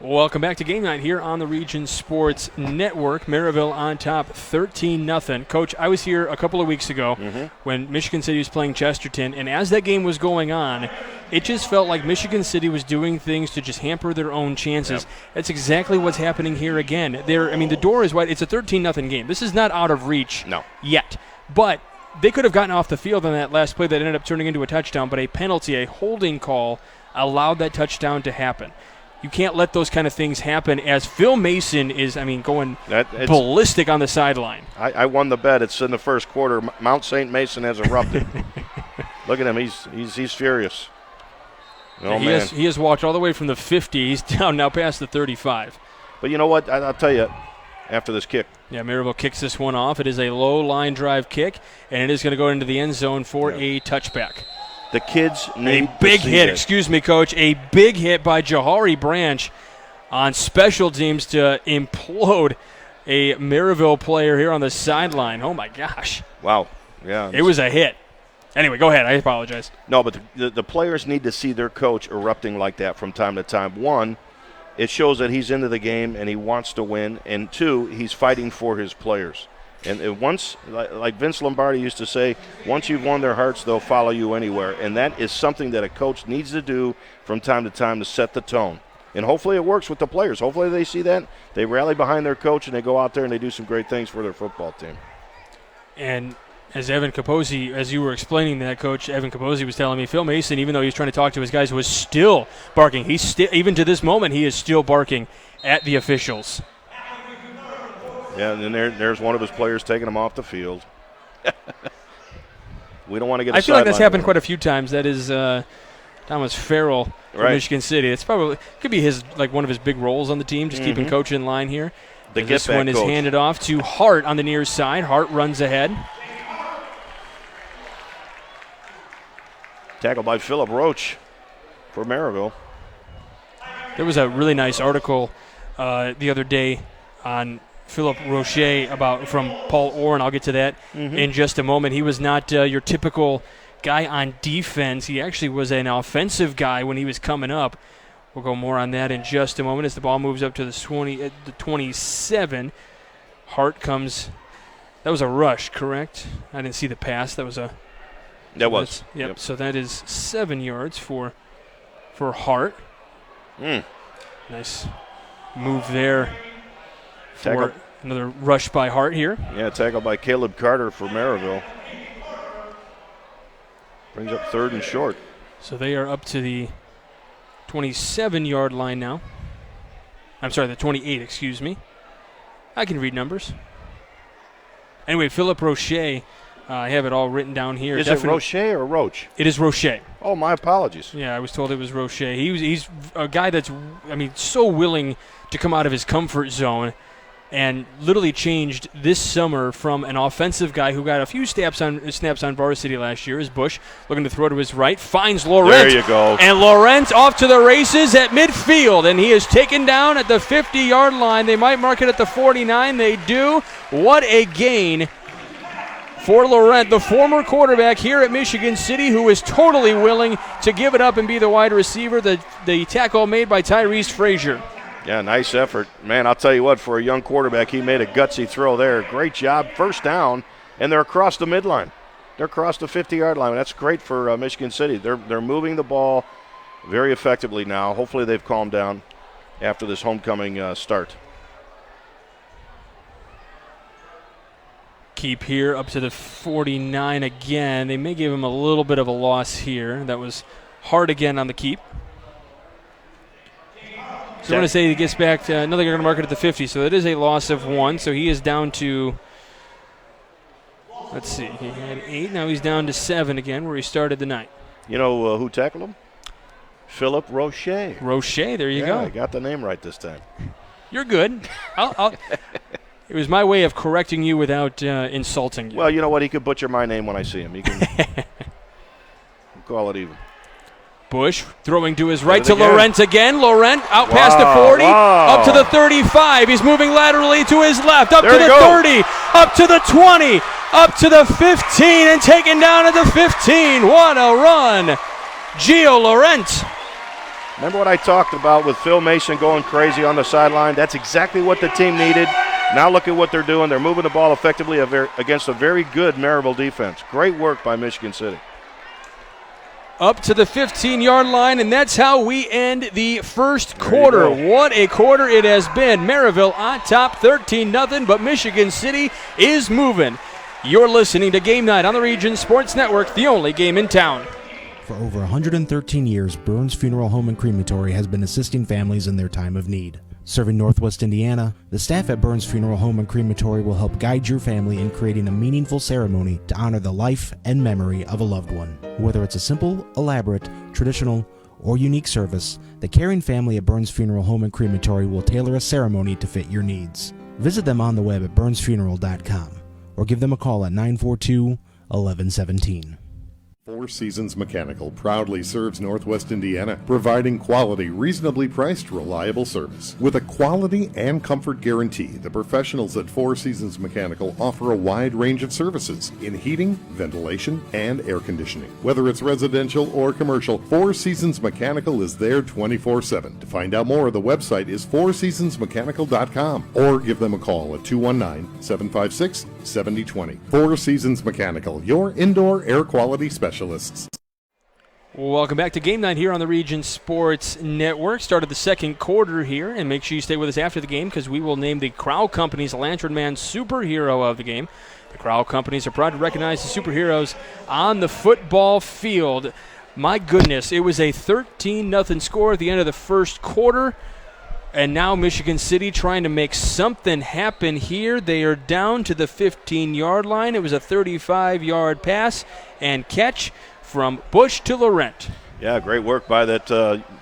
Welcome back to Game Night here on the Region Sports Network. Maryville on top 13-0. Coach, I was here a couple of weeks ago when Michigan City was playing Chesterton, and as that game was going on, it just felt like Michigan City was doing things to just hamper their own chances. Yep. That's exactly what's happening here again. The door is wide. It's a 13-0 game. This is not out of reach yet. But they could have gotten off the field on that last play that ended up turning into a touchdown, but a penalty, a holding call, allowed that touchdown to happen. You can't let those kind of things happen as Phil Mason is, going ballistic on the sideline. I won the bet. It's in the first quarter. Mount St. Mason has erupted. Look at him. He's furious. Oh, man. He has walked all the way from the 50. He's down now past the 35. But you know what? I'll tell you, after this kick. Yeah, Maryville kicks this one off. It is a low line drive kick, and it is going to go into the end zone for a touchback. The kids need a big hit. Excuse me, Coach. A big hit by Jahari Branch on special teams to implode a Maryville player here on the sideline. Oh, my gosh. Wow. Yeah. It was a hit. Anyway, go ahead. I apologize. No, but the players need to see their coach erupting like that from time to time. One, it shows that he's into the game and he wants to win. And two, he's fighting for his players. And once, like Vince Lombardi used to say, once you've won their hearts, they'll follow you anywhere. And that is something that a coach needs to do from time to time to set the tone. And hopefully it works with the players. Hopefully they see that. They rally behind their coach and they go out there and they do some great things for their football team. And as Evan Capozzi, as you were explaining that, Coach, Evan Capozzi was telling me, Phil Mason, even though he was trying to talk to his guys, was still barking. Even to this moment, he is still barking at the officials. Yeah, and then there's one of his players taking him off the field. We don't want to get. I feel like that's happened quite a few times. That is Thomas Farrell from Michigan City. It's could be one of his big roles on the team, just keeping Coach in line here. This one is handed off to Hart on the near side. Hart runs ahead. Tackled by Philip Roach for Maryville. There was a really nice article the other day on Philip Roche from Paul Orr, and I'll get to that in just a moment. He was not your typical guy on defense. He actually was an offensive guy when he was coming up. We'll go more on that in just a moment as the ball moves up to the 27. Hart comes. That was a rush, correct? I didn't see the pass. That was a. That was. Yep. So that is 7 yards for Hart. Nice move there. Another rush by Hart here. Yeah, tackled by Caleb Carter for Maryville. Brings up 3rd and short. So they are up to the 27-yard line now. I'm sorry, the 28, excuse me. I can read numbers. Anyway, Philip Roche, I have it all written down here. Is it Roche or Roach? It is Roche. Oh, my apologies. Yeah, I was told it was Roche. He's a guy that's, so willing to come out of his comfort zone and literally changed this summer from an offensive guy who got a few snaps on varsity last year, is Bush, looking to throw to his right, finds Laurent. There you go. And Laurent off to the races at midfield, and he is taken down at the 50-yard line. They might mark it at the 49. They do. What a gain for Laurent, the former quarterback here at Michigan City, who is totally willing to give it up and be the wide receiver. The tackle made by Tyrese Frazier. Yeah, nice effort. Man, I'll tell you what, for a young quarterback, he made a gutsy throw there. Great job. First down, and they're across the midline. They're across the 50-yard line. That's great for Michigan City. They're moving the ball very effectively now. Hopefully they've calmed down after this homecoming start. Keep here up to the 49 again. They may give him a little bit of a loss here. That was hard again on the keep. So I'm going to say he gets back to, no, they're going to mark it at the 50, so that is a loss of 1. So he is down to, let's see, he had 8, now he's down to 7 again, where he started the night. You know who tackled him? Philip Roche. Roche, there you go. I got the name right this time. You're good. It was my way of correcting you without insulting you. Well, you know what? He could butcher my name when I see him. He can call it even. Bush throwing to his right to Laurent again. Laurent out past the 40, up to the 35. He's moving laterally to his left, up to the 30, up to the 20, up to the 15, and taken down at the 15. What a run. Gio Laurent. Remember what I talked about with Phil Mason going crazy on the sideline? That's exactly what the team needed. Now look at what they're doing. They're moving the ball effectively against a very good Maryville defense. Great work by Michigan City. Up to the 15-yard line, and that's how we end the first quarter. What a quarter it has been. Maryville on top 13-0, but Michigan City is moving. You're listening to Game Night on the Region Sports Network, the only game in town. For over 113 years, Burns Funeral Home and Crematory has been assisting families in their time of need. Serving Northwest Indiana, the staff at Burns Funeral Home and Crematory will help guide your family in creating a meaningful ceremony to honor the life and memory of a loved one. Whether it's a simple, elaborate, traditional, or unique service, the caring family at Burns Funeral Home and Crematory will tailor a ceremony to fit your needs. Visit them on the web at burnsfuneral.com or give them a call at 942-1117. Four Seasons Mechanical proudly serves Northwest Indiana, providing quality, reasonably priced, reliable service. With a quality and comfort guarantee, the professionals at Four Seasons Mechanical offer a wide range of services in heating, ventilation, and air conditioning. Whether it's residential or commercial, Four Seasons Mechanical is there 24/7. To find out more, the website is fourseasonsmechanical.com or give them a call at 219-756-7020. Four Seasons Mechanical, your indoor air quality specialist. Welcome back to Game Night here on the Region Sports Network. Started the second quarter here, and make sure you stay with us after the game because we will name the Crowell Companies Lantern Man Superhero of the game. The Crowell Companies are proud to recognize the superheroes on the football field. My goodness, it was a 13-0 score at the end of the first quarter, and now Michigan City trying to make something happen here. They are down to the 15-yard line. It was a 35-yard pass and catch from Bush to Laurent. Yeah, great work by that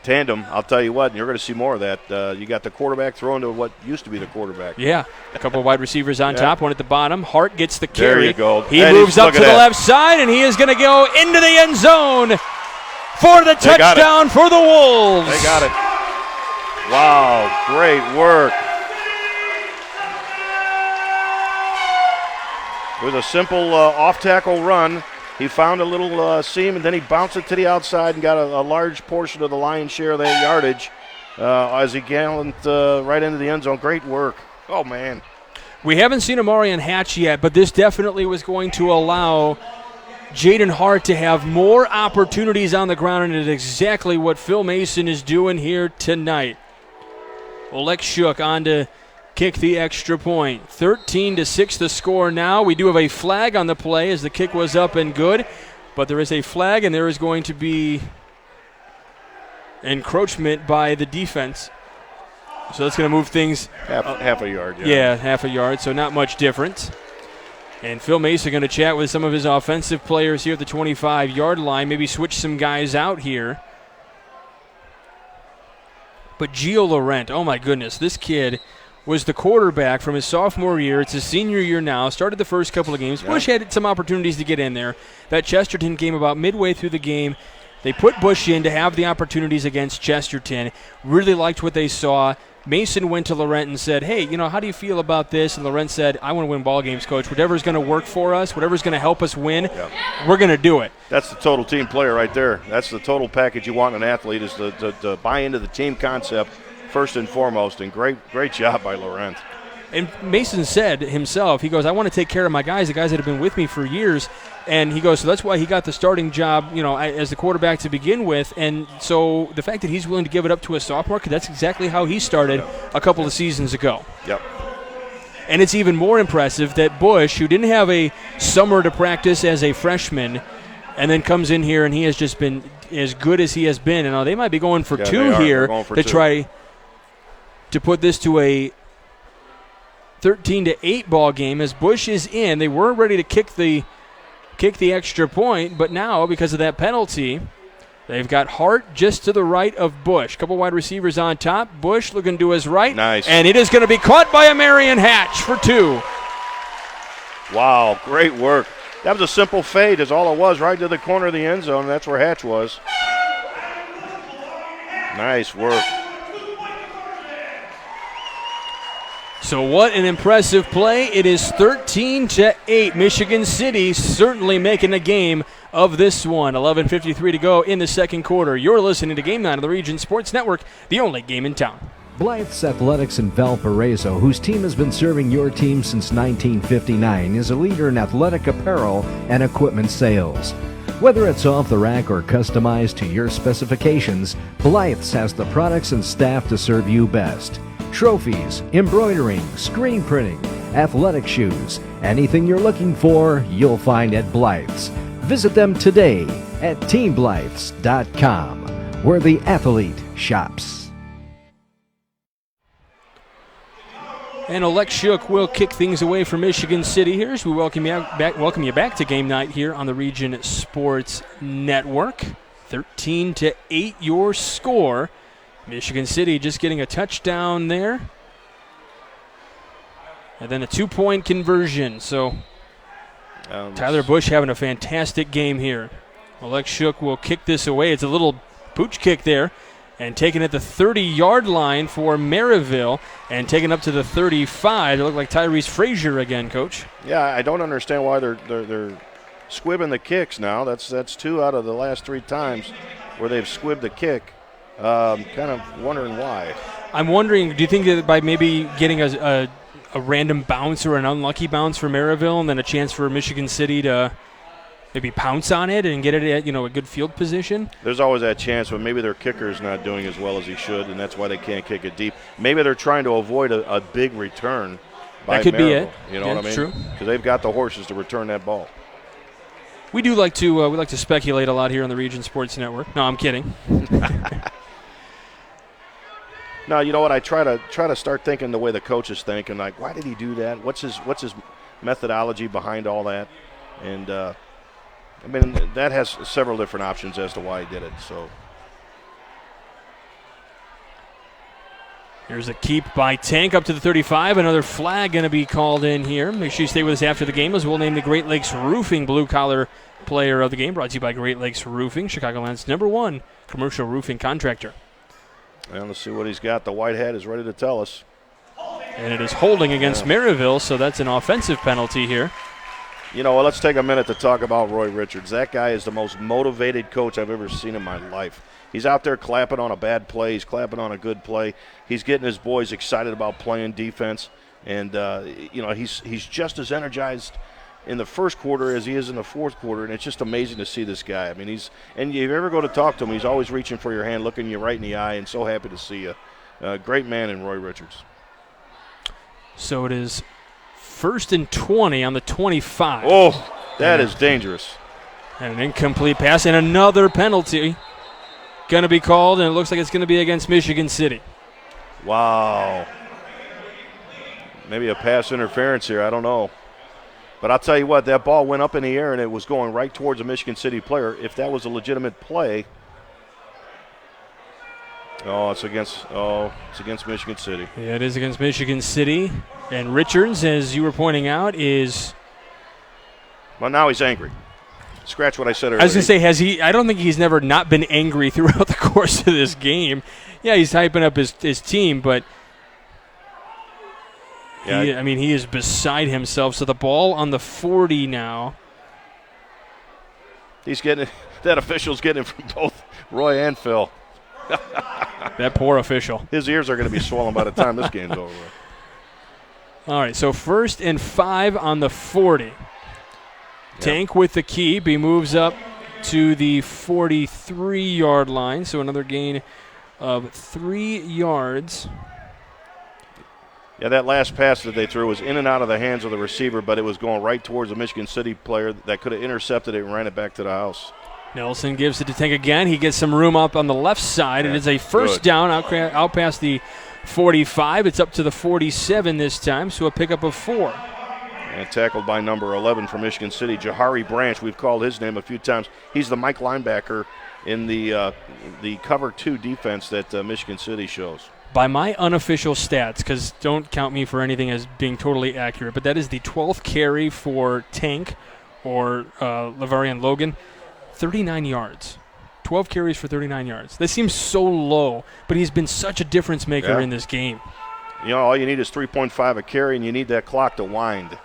tandem. I'll tell you what, and you're going to see more of that. You got the quarterback throwing to what used to be the quarterback. Yeah, a couple of wide receivers on top, one at the bottom. Hart gets the carry. There you go. He moves up to the left side, and he is going to go into the end zone for the touchdown for the Wolves. They got it. Wow, great work. It was a simple off-tackle run. He found a little seam, and then he bounced it to the outside and got a large portion of the lion's share of that yardage as he galloped right into the end zone. Great work. Oh, man. We haven't seen Amarian Hatch yet, but this definitely was going to allow Jaden Hart to have more opportunities on the ground, and it's exactly what Phil Mason is doing here tonight. Oleg Shook on to kick the extra point. 13-6 the score now. We do have a flag on the play as the kick was up and good, but there is a flag and there is going to be encroachment by the defense. So that's going to move things half a yard. Yeah, half a yard, so not much difference. And Phil Mason going to chat with some of his offensive players here at the 25-yard line, maybe switch some guys out here. But Gio Laurent, oh my goodness, this kid was the quarterback from his sophomore year. It's his senior year now. Started the first couple of games. Bush had some opportunities to get in there. That Chesterton game, about midway through the game, they put Bush in to have the opportunities against Chesterton. Really liked what they saw. Mason went to Laurent and said, hey, how do you feel about this? And Laurent said, I want to win ball games, Coach. Whatever's going to work for us, whatever's going to help us win, we're going to do it. That's the total team player right there. That's the total package you want in an athlete, is to buy into the team concept first and foremost. And great job by Laurent. And Mason said himself, he goes, I want to take care of my guys, the guys that have been with me for years. And he goes, so that's why he got the starting job, as the quarterback to begin with. And so the fact that he's willing to give it up to a sophomore, that's exactly how he started a couple of seasons ago. Yep. And it's even more impressive that Bush, who didn't have a summer to practice as a freshman, and then comes in here and he has just been as good as he has been. And they might be going for two here to try to put this to a 13-8 ball game as Bush is in. They were ready to kick the extra point, but now because of that penalty, they've got Hart just to the right of Bush. Couple wide receivers on top. Bush looking to his right. Nice. And it is going to be caught by a Marion Hatch for 2. Wow, great work. That was a simple fade is all it was, right to the corner of the end zone. That's where Hatch was. Nice work. So what an impressive play. It is 13-8. Michigan City certainly making a game of this one. 11:53 to go in the second quarter. You're listening to Game 9 of the Region Sports Network, the only game in town. Blythe's Athletics in Valparaiso, whose team has been serving your team since 1959, is a leader in athletic apparel and equipment sales. Whether it's off the rack or customized to your specifications, Blythe's has the products and staff to serve you best. Trophies, embroidering, screen printing, athletic shoes, anything you're looking for, you'll find at Blythe's. Visit them today at teamblythes.com, where the athlete shops. And Alex Shook will kick things away from Michigan City here as we welcome you back to game night here on the Region Sports Network. 13-8 your score. Michigan City just getting a touchdown there. And then a 2-point conversion. So Tyler Bush having a fantastic game here. Alex Shook will kick this away. It's a little pooch kick there. And taking it the 30-yard line for Maryville and taking up to the 35. It looked like Tyrese Frazier again, Coach. Yeah, I don't understand why they're squibbing the kicks now. That's 2 out of the last 3 times where they've squibbed the kick. Kind of wondering why. I'm wondering, do you think that by maybe getting a random bounce or an unlucky bounce for Maryville and then a chance for Michigan City to maybe pounce on it and get it at a good field position? There's always that chance, but maybe their kicker's not doing as well as he should, and that's why they can't kick it deep. Maybe they're trying to avoid a big return by That could Maryville, be it. You know what I mean? True. Because they've got the horses to return that ball. We do like to we like to speculate a lot here on the Region Sports Network. No, I'm kidding. No, you know what? I try to start thinking the way the coaches think, and like, why did he do that? What's his methodology behind all that? And I mean, that has several different options as to why he did it. So here's a keep by Tank up to the 35. Another flag going to be called in here. Make sure you stay with us after the game as we'll name the Great Lakes Roofing blue-collar player of the game. Brought to you by Great Lakes Roofing, Chicagoland's #1 commercial roofing contractor. And let's see what he's got. The white hat is ready to tell us. And it is holding against Maryville, so that's an offensive penalty here. You know what, let's take a minute to talk about Roy Richards. That guy is the most motivated coach I've ever seen in my life. He's out there clapping on a bad play. He's clapping on a good play. He's getting his boys excited about playing defense. And, he's just as energized in the first quarter as he is in the fourth quarter, and it's just amazing to see this guy. I mean, and if you ever go to talk to him, he's always reaching for your hand, looking you right in the eye, and so happy to see you. Great man in Roy Richards. So it is 1st and 20 on the 25. Oh, that is dangerous. And an incomplete pass and another penalty going to be called, and it looks like it's going to be against Michigan City. Wow. Maybe a pass interference here. I don't know. But I'll tell you what, that ball went up in the air, and it was going right towards a Michigan City player. If that was a legitimate play. It's against Michigan City. Yeah, it is against Michigan City. And Richards, as you were pointing out, is... Well, now he's angry. Scratch what I said earlier. I was going to say, has he? I don't think he's never not been angry throughout the course of this game. Yeah, he's hyping up his team, but he is beside himself. So the ball on the 40 now. He's getting it. That official's getting it from both Roy and Phil. That poor official. His ears are going to be swollen by the time this game's over. All right, so 1st and 5 on the 40. Tank with the keep. He moves up to the 43-yard line, so another gain of 3 yards. Yeah, that last pass that they threw was in and out of the hands of the receiver, but it was going right towards a Michigan City player that could have intercepted it and ran it back to the house. Nelson gives it to Tank again. He gets some room up on the left side. Yeah, it is a first down out past the 45. It's up to the 47 this time, so a pickup of 4. And tackled by number 11 from Michigan City, Jahari Branch. We've called his name a few times. He's the Mike linebacker in the cover 2 defense that Michigan City shows. By my unofficial stats, because don't count me for anything as being totally accurate, but that is the 12th carry for Tank or Lavarian Logan, 39 yards. 12 carries for 39 yards. That seems so low, but he's been such a difference maker in this game. You know, all you need is 3.5 a carry, and you need that clock to wind.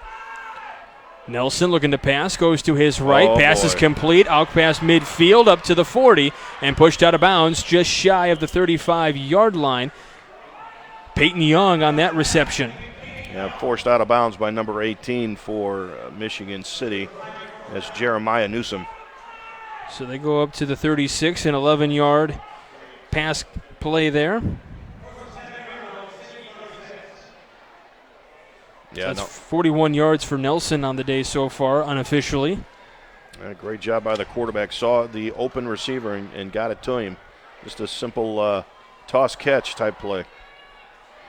Nelson looking to pass, goes to his right. Pass is complete, out past midfield, up to the 40, and pushed out of bounds just shy of the 35-yard line. Peyton Young on that reception. Yeah, forced out of bounds by number 18 for Michigan City. That's Jeremiah Newsom. So they go up to the 36, an 11-yard pass play there. Yeah, that's 41 yards for Nelson on the day so far, unofficially. Great job by the quarterback. Saw the open receiver and got it to him. Just a simple toss-catch type play.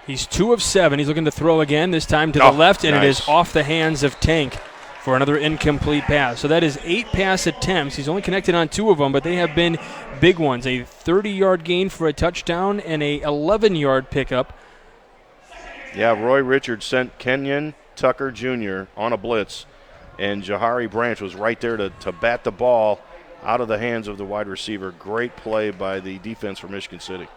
He's 2 of 7. He's looking to throw again, this time to the left, and it is off the hands of Tank for another incomplete pass. So that is 8 pass attempts. He's only connected on 2 of them, but they have been big ones. A 30-yard gain for a touchdown and a 11-yard pickup. Yeah, Roy Richards sent Kenyon Tucker Jr. on a blitz, and Jahari Branch was right there to bat the ball out of the hands of the wide receiver. Great play by the defense for Michigan City.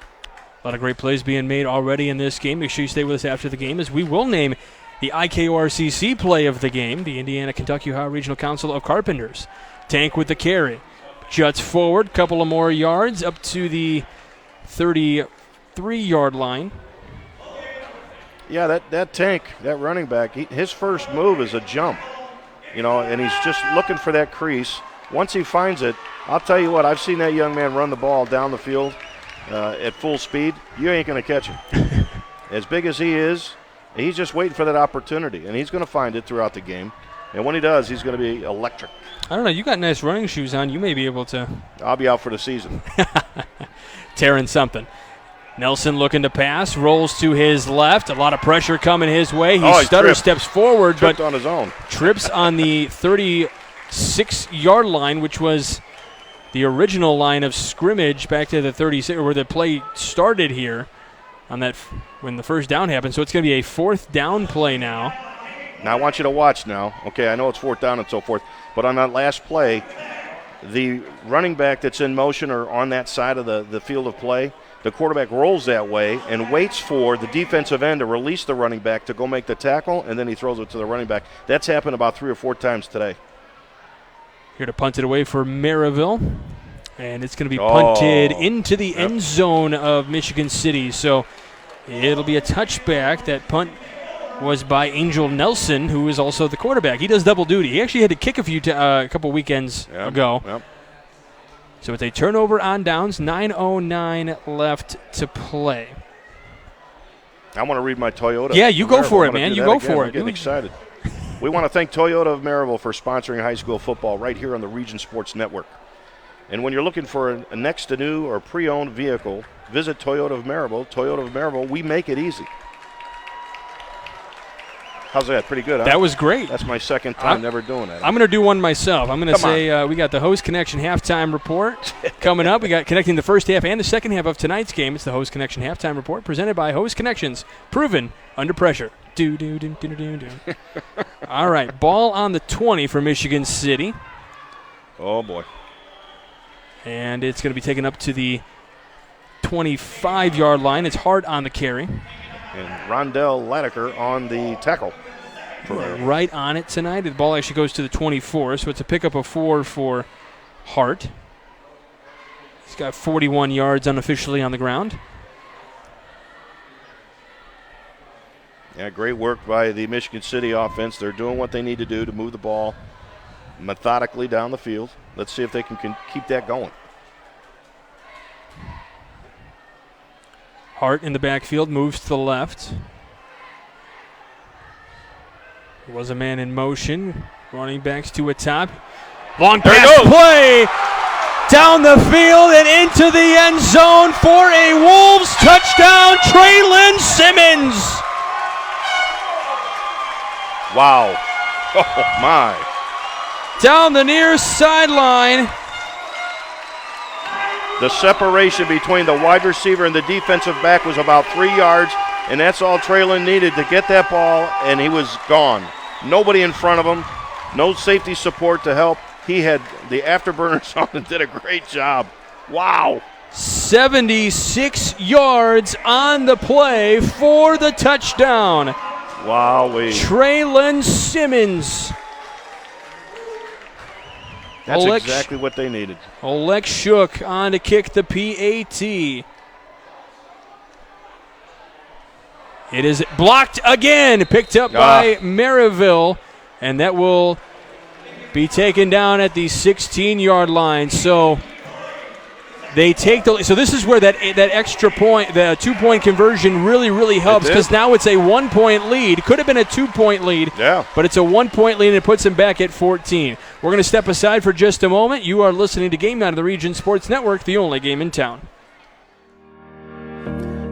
A lot of great plays being made already in this game. Make sure you stay with us after the game, as we will name the IKORCC play of the game, the Indiana-Kentucky Ohio Regional Council of Carpenters. Tank with the carry. Juts forward, couple of more yards, up to the 33-yard line. Yeah, that Tank, that running back, his first move is a jump, and he's just looking for that crease. Once he finds it, I'll tell you what, I've seen that young man run the ball down the field at full speed. You ain't going to catch him. As big as he is, he's just waiting for that opportunity, and he's going to find it throughout the game. And when he does, he's going to be electric. I don't know. You got nice running shoes on. You may be able to. I'll be out for the season. Tearing something. Nelson looking to pass, rolls to his left. A lot of pressure coming his way. He steps forward, tripped but on his own. Trips on the 36-yard line, which was the original line of scrimmage back to the 36, where the play started here on that when the first down happened. So it's going to be a 4th down play now. Now I want you to watch now. Okay, I know it's 4th down and so forth, but on that last play, the running back that's in motion or on that side of the field of play, the quarterback rolls that way and waits for the defensive end to release the running back to go make the tackle, and then he throws it to the running back. That's happened about 3 or 4 times today. Here to punt it away for Maryville, and it's going to be punted into the end zone of Michigan City. So it'll be a touchback. That punt was by Angel Nelson, who is also the quarterback. He does double duty. He actually had to kick a couple weekends ago. Yep. So it's a turnover on downs, 9:09 left to play. I want to read my Toyota. Yeah, you go for it, man. You go for it. I'm getting excited. We want to thank Toyota of Maryville for sponsoring high school football right here on the Region Sports Network. And when you're looking for a next to new or pre-owned vehicle, visit Toyota of Maryville. Toyota of Maryville, we make it easy. How's that? Pretty good, huh? That was great. That's my second time never doing that. I'm going to do one myself. I'm going to say we got the Host Connection halftime report coming up. We got connecting the first half and the second half of tonight's game. It's the Host Connection halftime report presented by Host Connections, proven under pressure. All right, ball on the 20 for Michigan City. Oh, boy. And it's going to be taken up to the 25-yard line. It's Hart on the carry. And Rondell Latiker on the tackle. Right on it tonight. The ball actually goes to the 24, so it's a pickup of 4 for Hart. He's got 41 yards unofficially on the ground. Yeah, great work by the Michigan City offense. They're doing what they need to do to move the ball methodically down the field. Let's see if they can keep that going. Hart in the backfield moves to the left. There was a man in motion. Running backs to a top. Long pass play down the field and into the end zone for a Wolves touchdown. Traylon Simmons. Wow. Oh, my. Down the near sideline. The separation between the wide receiver and the defensive back was about 3 yards, and that's all Traylon needed to get that ball, and he was gone. Nobody in front of him, no safety support to help. He had the afterburners on and did a great job. Wow. 76 yards on the play for the touchdown. Wowee. Traylon Simmons. That's exactly what they needed. Oleg Shook on to kick the PAT. It is blocked again, picked up by Maryville, and that will be taken down at the 16-yard line. So they take the. So this is where that extra point, the 2-point conversion, really helps, because now it's a 1-point lead. Could have been a 2-point lead, but it's a 1-point lead, and it puts them back at 14. We're going to step aside for just a moment. You are listening to Game Night of the Region Sports Network, the only game in town.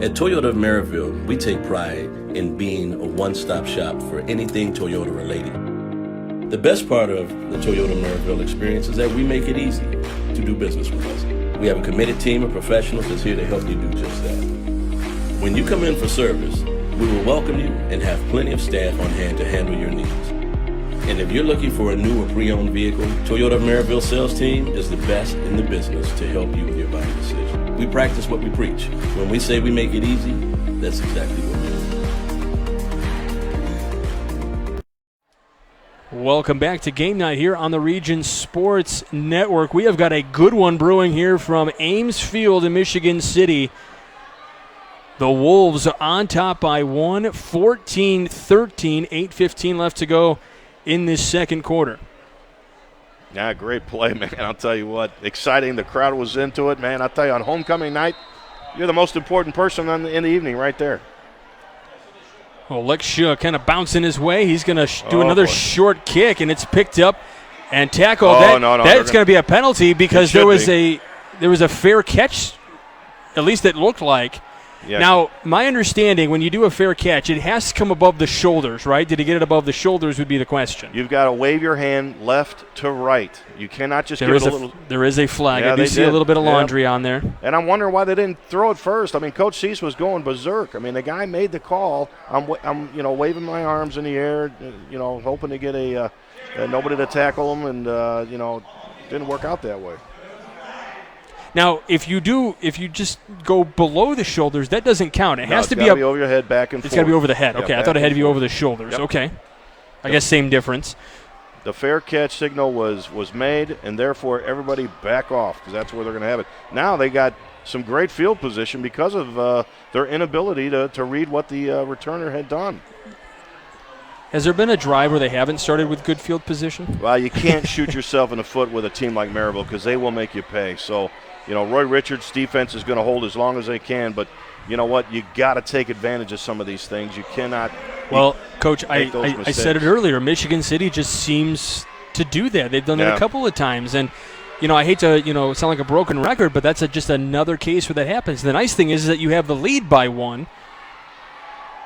At Toyota of Maryville, we take pride in being a one-stop shop for anything Toyota related. The best part of the Toyota Maryville experience is that we make it easy to do business with us. We have a committed team of professionals that's here to help you do just that. When you come in for service, we will welcome you and have plenty of staff on hand to handle your needs. And if you're looking for a new or pre-owned vehicle, Toyota Merrillville sales team is the best in the business to help you with your buying decision. We practice what we preach. When we say we make it easy, that's exactly what we do. Welcome back to Game Night here on the Region Sports Network. We have got a good one brewing here from Ames Field in Michigan City. The Wolves are on top by 1, 14-13, 8:15 left to go in this second quarter. Yeah, great play, man. I'll tell you what, exciting. The crowd was into it, man. I'll tell you, on homecoming night, you're the most important person in the evening right there. Well, Lex Shook kind of bouncing his way. He's going to do another short kick, and it's picked up and tackled. That's going to be a penalty because there was a fair catch, at least it looked like. Yes. Now, my understanding, when you do a fair catch, it has to come above the shoulders, right? Did he get it above the shoulders would be the question. You've got to wave your hand left to right. You cannot just give it a little. There is a flag. I do see a little bit of laundry on there. And I'm wondering why they didn't throw it first. I mean, Coach Cease was going berserk. I mean, the guy made the call. I'm waving my arms in the air, hoping to get nobody to tackle him, and didn't work out that way. Now, if you just go below the shoulders, that doesn't count. It has to be over your head, back and forth. It's got to be over the head. Okay, I thought it had to be over the shoulders. Yep. Okay. I guess same difference. The fair catch signal was made, and therefore everybody back off, because that's where they're going to have it. Now they got some great field position because of their inability to read what the returner had done. Has there been a drive where they haven't started with good field position? Well, you can't shoot yourself in the foot with a team like Maryville because they will make you pay. So, Roy Richards' defense is going to hold as long as they can, but you know what? You got to take advantage of some of these things. You cannot. Well, Coach, I said it earlier. Michigan City just seems to do that. They've done it a couple of times, and I hate to sound like a broken record, but that's just another case where that happens. The nice thing is that you have the lead by 1.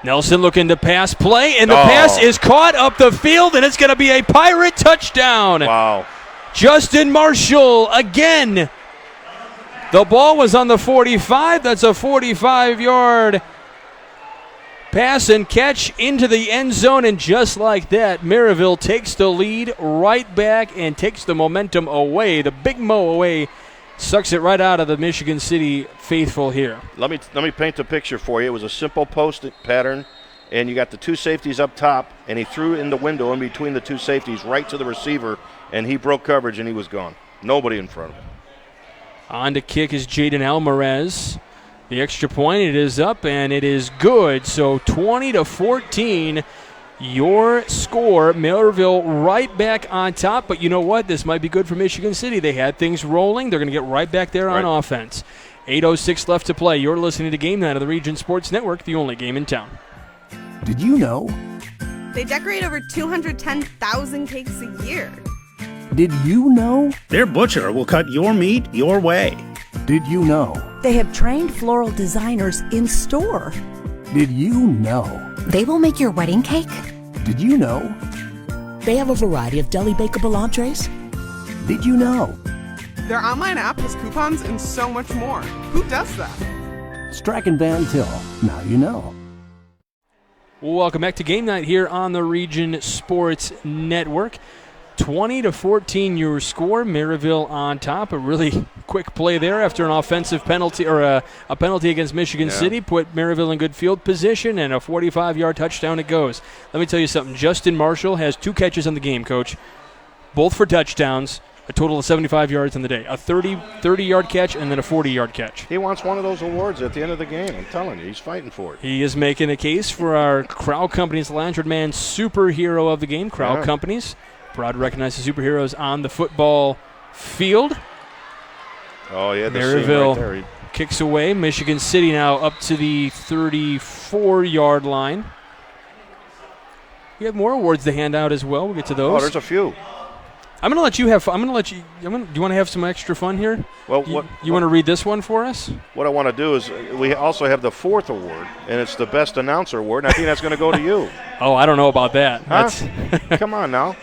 Nelson looking to pass play, and the pass is caught up the field, and it's going to be a Pirate touchdown. Wow. Justin Marshall again. The ball was on the 45. That's a 45-yard pass and catch into the end zone, and just like that, Maryville takes the lead right back and takes the momentum away. The Big Mo away sucks it right out of the Michigan City faithful here. Let me paint the picture for you. It was a simple post pattern, and you got the 2 safeties up top, and he threw in the window in between the 2 safeties right to the receiver, and he broke coverage, and he was gone. Nobody in front of him. On to kick is Jaden Alvarez. The extra point, it is up, and it is good. So 20-14, your score. Maryville right back on top. But you know what? This might be good for Michigan City. They had things rolling. They're going to get right back there on offense. 8:06 left to play. You're listening to Game Night of the Region Sports Network, the only game in town. Did you know? They decorate over 210,000 cakes a year. Did you know? Their butcher will cut your meat your way. Did you know? They have trained floral designers in store. Did you know? They will make your wedding cake. Did you know? They have a variety of deli bakeable entrees. Did you know? Their online app has coupons and so much more. Who does that? Strachan Van Til. Now you know. Welcome back to Game Night here on the Region Sports Network. 20-14 your score. Maryville on top. A really quick play there after an offensive penalty or a penalty against Michigan City put Maryville in good field position, and a 45-yard touchdown it goes. Let me tell you something. Justin Marshall has 2 catches on the game, Coach, both for touchdowns, a total of 75 yards on the day. A 30-yard catch and then a 40-yard catch. He wants one of those awards at the end of the game. I'm telling you, he's fighting for it. He is making a case for our Crowd Companies Lantern Man superhero of the game. Crowd Companies. Proud to recognize the superheroes on the football field. Oh, yeah, Maryville right there. kicks away. Michigan City now up to the 34-yard line. We have more awards to hand out as well. We'll get to those. Oh, there's a few. I'm going to let you have fun. Do you want to have some extra fun here? Well, you want to read this one for us? What I want to do is we also have the 4th award, and it's the Best Announcer Award, and I think that's going to go to you. Oh, I don't know about that. Huh? Come on now.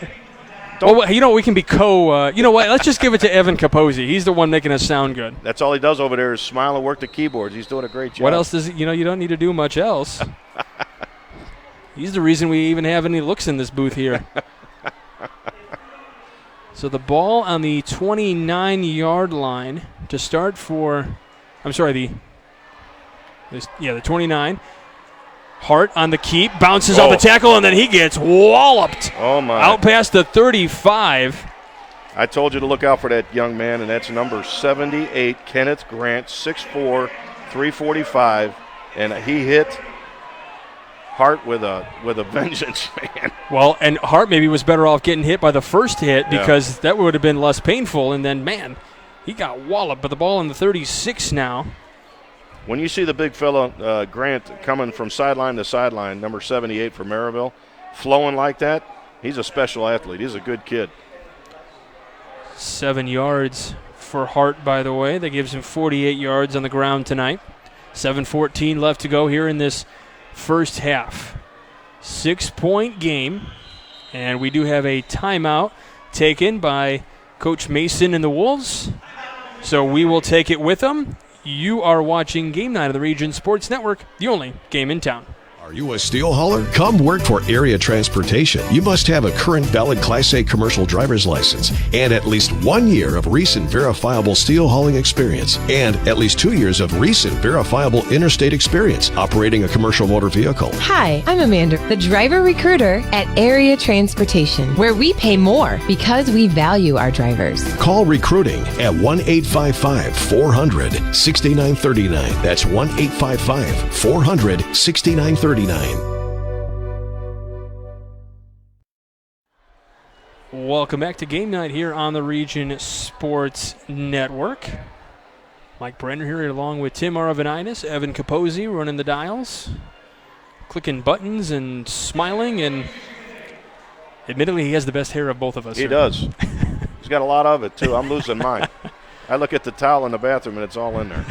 Well, we can be you know what? Let's just give it to Evan Capozzi. He's the one making us sound good. That's all he does over there is smile and work the keyboards. He's doing a great job. What else does you don't need to do much else. He's the reason we even have any looks in this booth here. So the ball on the 29-yard line to start for, the 29. Hart on the keep, bounces off the tackle, and then he gets walloped. Oh, my. Out past the 35. I told you to look out for that young man, and that's number 78, Kenneth Grant, 6'4", 345, and he hit Hart with a vengeance, man. Well, and Hart maybe was better off getting hit by the first hit because that would have been less painful, and then, man, he got walloped. But the ball on the 36 now. When you see the big fella, Grant, coming from sideline to sideline, number 78 for Maryville, flowing like that, he's a special athlete. He's a good kid. 7 yards for Hart, by the way. That gives him 48 yards on the ground tonight. 7:14 left to go here in this first half. 6-point game, and we do have a timeout taken by Coach Mason and the Wolves, so we will take it with them. You are watching Game Night of the Region Sports Network, the only game in town. Are you a steel hauler? Come work for Area Transportation. You must have a current valid Class A commercial driver's license and at least 1 year of recent verifiable steel hauling experience and at least 2 years of recent verifiable interstate experience operating a commercial motor vehicle. Hi, I'm Amanda, the driver recruiter at Area Transportation, where we pay more because we value our drivers. Call recruiting at 1-855-400-6939. That's 1-855-400-6939. Welcome back to Game Night here on the Region Sports Network. Mike Brenner here along with Tim Aravanitis, Evan Capozzi running the dials, clicking buttons and smiling, and admittedly he has the best hair of both of us. He does. He's got a lot of it, too. I'm losing mine. I look at the towel in the bathroom, and it's all in there.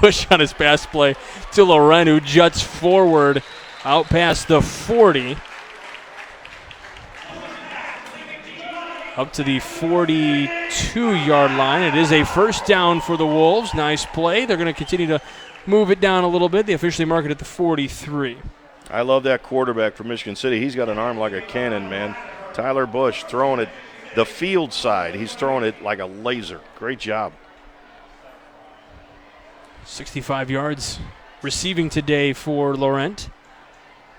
Bush on his pass play to Loren, who juts forward out past the 40. Up to the 42-yard line. It is a first down for the Wolves. Nice play. They're going to continue to move it down a little bit. They officially mark it at the 43. I love that quarterback from Michigan City. He's got an arm like a cannon, man. Tyler Bush throwing it the field side. He's throwing it like a laser. Great job. 65 yards receiving today for Laurent.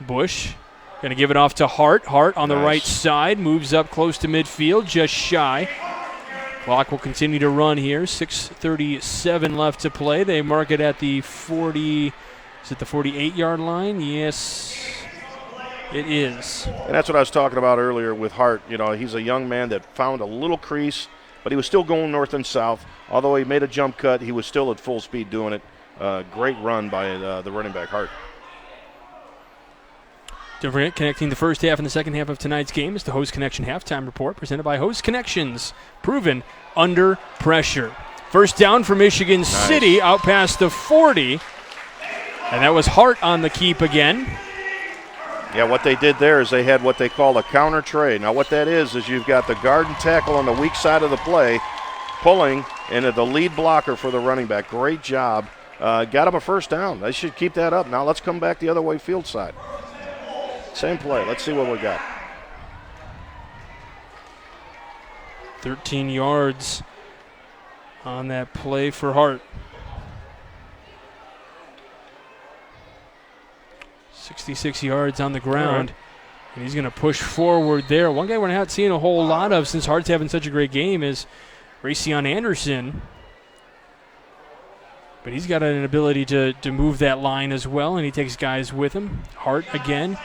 Bush going to give it off to Hart. Hart on the right side, moves up close to midfield, just shy. Clock will continue to run here. 6:37 left to play. They mark it at the 40. Is it the 48-yard line? Yes, it is. And that's what I was talking about earlier with Hart. You know, he's a young man that found a little crease, but he was still going north and south. Although he made a jump cut, he was still at full speed doing it. Great run by the running back, Hart. Don't forget, connecting the first half and the second half of tonight's game is the Host Connection Halftime Report presented by Host Connections, proven under pressure. First down for Michigan City out past the 40, and that was Hart on the keep again. Yeah, what they did there is they had what they call a counter trade. Now what that is you've got the guard and tackle on the weak side of the play pulling into the lead blocker for the running back. Great job. Got him a first down. They should keep that up. Now let's come back the other way field side. Same play. Let's see what we got. 13 yards on that play for Hart. 66 yards on the ground. Right. And he's going to push forward there. One guy we're not seeing a whole lot of since Hart's having such a great game is Raytheon Anderson. But he's got an ability to move that line as well, and he takes guys with him. Hart again.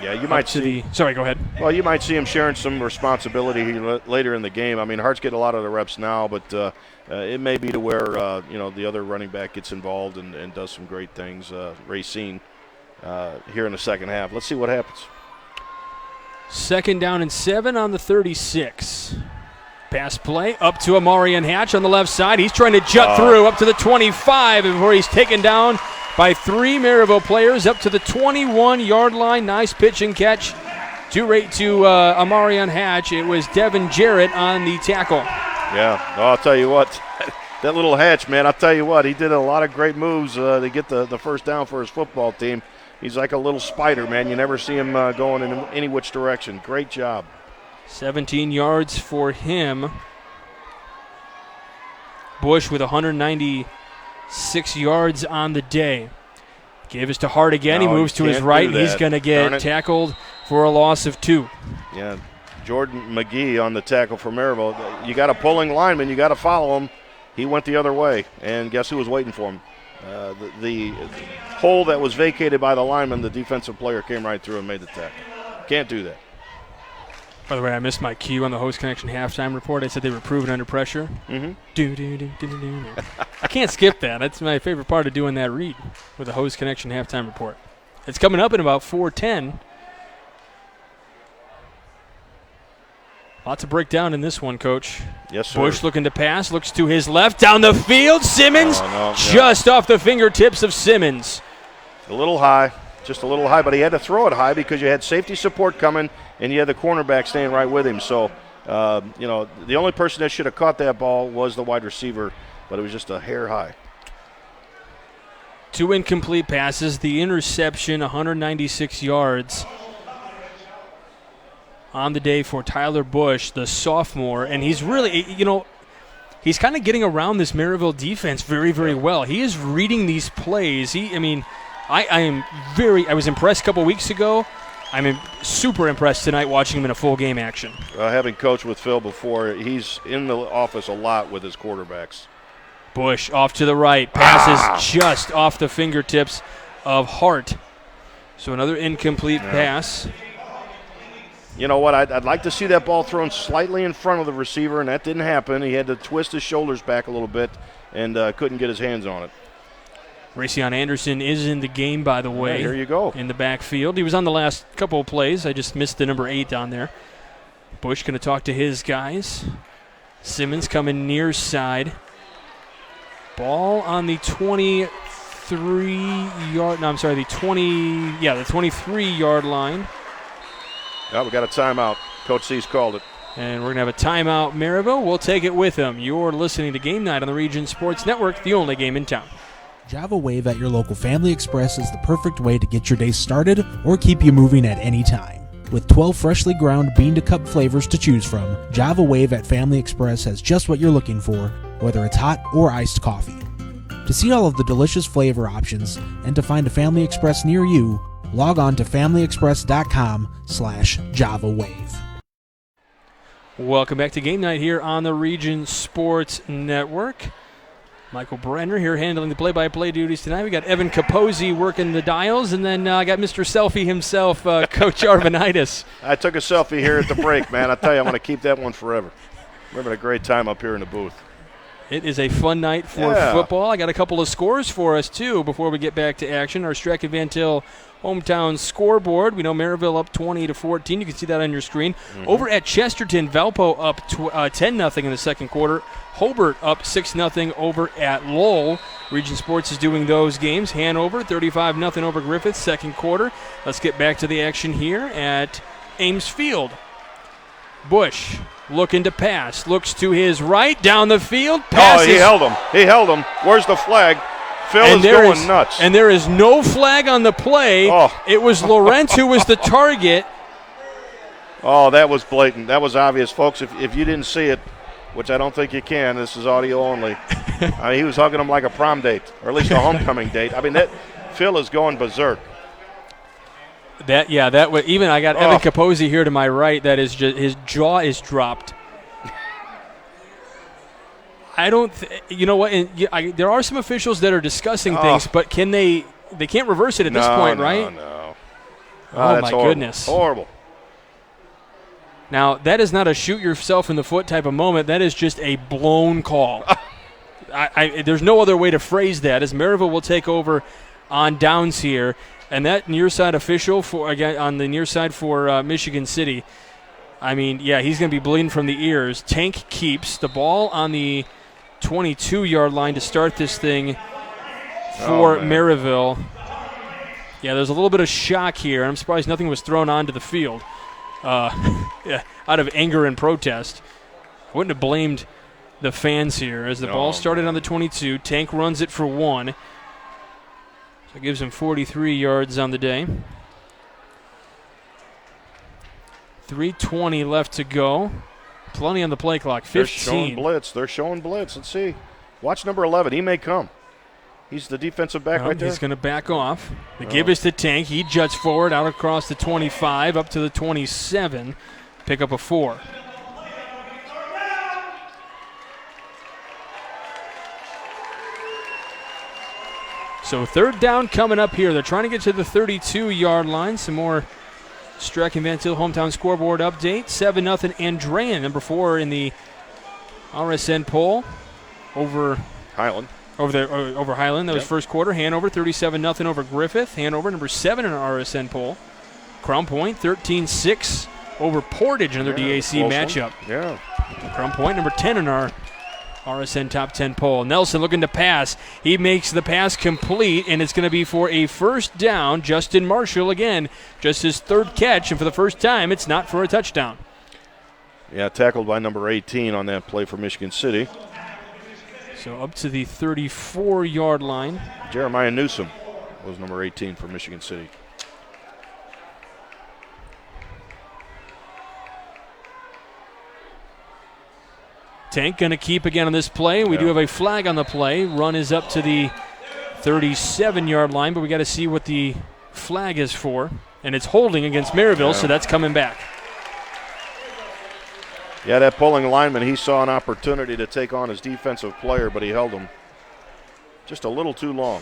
Yeah, you might see. Sorry, go ahead. Well, you might see him sharing some responsibility later in the game. I mean, Hart's getting a lot of the reps now, but it may be to where the other running back gets involved and does some great things. Racine here in the second half. Let's see what happens. 2nd down and 7 on the 36. Pass play up to Amarian Hatch on the left side. He's trying to jut through up to the 25 before he's taken down by 3 Maryville players up to the 21-yard line. Nice pitch and catch to Amarian Hatch. It was Devin Jarrett on the tackle. Yeah, I'll tell you what, that little Hatch, man, I'll tell you what, he did a lot of great moves to get the first down for his football team. He's like a little spider, man. You never see him going in any which direction. Great job. 17 yards for him. Bush with 196 yards on the day. Give us to Hart again. He moves to his right. He's going to get tackled for a loss of 2. Yeah, Jordan McGee on the tackle for Maryville. You got a pulling lineman. You got to follow him. He went the other way, and guess who was waiting for him? The hole that was vacated by the lineman, the defensive player came right through and made the tackle. Can't do that. By the way, I missed my cue on the Host Connection halftime report. I said they were proven under pressure. Mm-hmm. I can't skip that. That's my favorite part of doing that read with the Host Connection halftime report. It's coming up in about 4:10. Lots to break down in this one, Coach. Yes, sir. Bush looking to pass, looks to his left, down the field. Simmons just off the fingertips of Simmons. A little high, just a little high, but he had to throw it high because you had safety support coming and you had the cornerback staying right with him. So, the only person that should have caught that ball was the wide receiver, but it was just a hair high. 2 incomplete passes, the interception, 196 yards on the day for Tyler Bush, the sophomore. And he's really, he's kind of getting around this Maryville defense very, very well. He is reading these plays. I was impressed a couple weeks ago. I'm super impressed tonight watching him in a full game action. Having coached with Phil before, he's in the office a lot with his quarterbacks. Bush off to the right. Passes just off the fingertips of Hart. So another incomplete pass. You know what? I'd like to see that ball thrown slightly in front of the receiver, and that didn't happen. He had to twist his shoulders back a little bit and couldn't get his hands on it. Raytheon Anderson is in the game, by the way. Yeah, here you go. In the backfield. He was on the last couple of plays. I just missed the number 8 down there. Bush going to talk to his guys. Simmons coming near side. Ball on the 23-yard line. Oh, we got a timeout. Coach C's called it. And we're going to have a timeout, Maryville. We'll take it with them. You're listening to Game Night on the Region Sports Network, the only game in town. Java Wave at your local Family Express is the perfect way to get your day started or keep you moving at any time. With 12 freshly ground bean-to-cup flavors to choose from, Java Wave at Family Express has just what you're looking for, whether it's hot or iced coffee. To see all of the delicious flavor options and to find a Family Express near you, log on to familyexpress.com/JavaWave. Welcome back to Game Night here on the Region Sports Network. Michael Brenner here handling the play-by-play duties tonight. We got Evan Capozzi working the dials, and then I got Mr. Selfie himself, Coach Arvanitis. I took a selfie here at the break, man. I tell you, I'm going to keep that one forever. We're having a great time up here in the booth. It is a fun night for football. I got a couple of scores for us, too, before we get back to action. Our Streck and Van Til hometown scoreboard. We know Maryville up 20-14. You can see that on your screen. Over at Chesterton, Valpo up 10-0 in the second quarter. Hobart up 6-0 over at Lowell. Region Sports is doing those games. Hanover 35-0 over Griffith, second quarter. Let's get back to the action here at Ames Field. Bush looking to pass. Looks to his right, down the field. Passes. Oh, he held him. He held him. Where's the flag? Phil is going nuts. And there is no flag on the play. Oh. It was Laurent who was the target. Oh, that was blatant. That was obvious. Folks, if you didn't see it, which I don't think you can, this is audio only. He was hugging him like a prom date, or at least a homecoming date. I mean, that Phil is going berserk. That was, even I got Evan Capozzi here to my right. That is just, his jaw is dropped. I don't. You know what? There are some officials that are discussing things, but can they? They can't reverse it at this point, right? No. Oh my goodness! Horrible. Now that is not a shoot yourself in the foot type of moment. That is just a blown call. There's no other way to phrase that. As Maryville will take over on downs here. And that near side official on the near side for Michigan City, I mean, yeah, he's going to be bleeding from the ears. Tank keeps the ball on the 22-yard line to start this thing for Maryville. Yeah, there's a little bit of shock here. I'm surprised nothing was thrown onto the field out of anger and protest. I wouldn't have blamed the fans here as the ball started on the 22. Tank runs it for 1. So it gives him 43 yards on the day. 3:20 left to go. Plenty on the play clock. 15. They're showing blitz. Let's see. Watch number 11. He may come. He's the defensive back right there. He's going to back off. The give is to Tank. He juts forward out across the 25 up to the 27. Pick up a 4. So third down coming up here. They're trying to get to the 32-yard line. Some more Streck and Van Til hometown scoreboard update. 7-0 Andrean, number 4 in the RSN poll over Highland. Over Highland. That was first quarter. Hanover 37-0 over Griffith. Hanover number 7 in our RSN poll. Crown Point 13-6 over Portage, another DAC matchup. Yeah. Crown Point number 10 in our RSN Top 10 poll. Nelson looking to pass. He makes the pass complete, and it's going to be for a first down. Justin Marshall again, just his third catch, and for the first time, it's not for a touchdown. Yeah, tackled by number 18 on that play for Michigan City. So up to the 34-yard line. Jeremiah Newsom was number 18 for Michigan City. Tank going to keep again on this play. We do have a flag on the play. Run is up to the 37-yard line, but we got to see what the flag is for. And it's holding against Maryville, so that's coming back. Yeah, that pulling lineman, he saw an opportunity to take on his defensive player, but he held him just a little too long.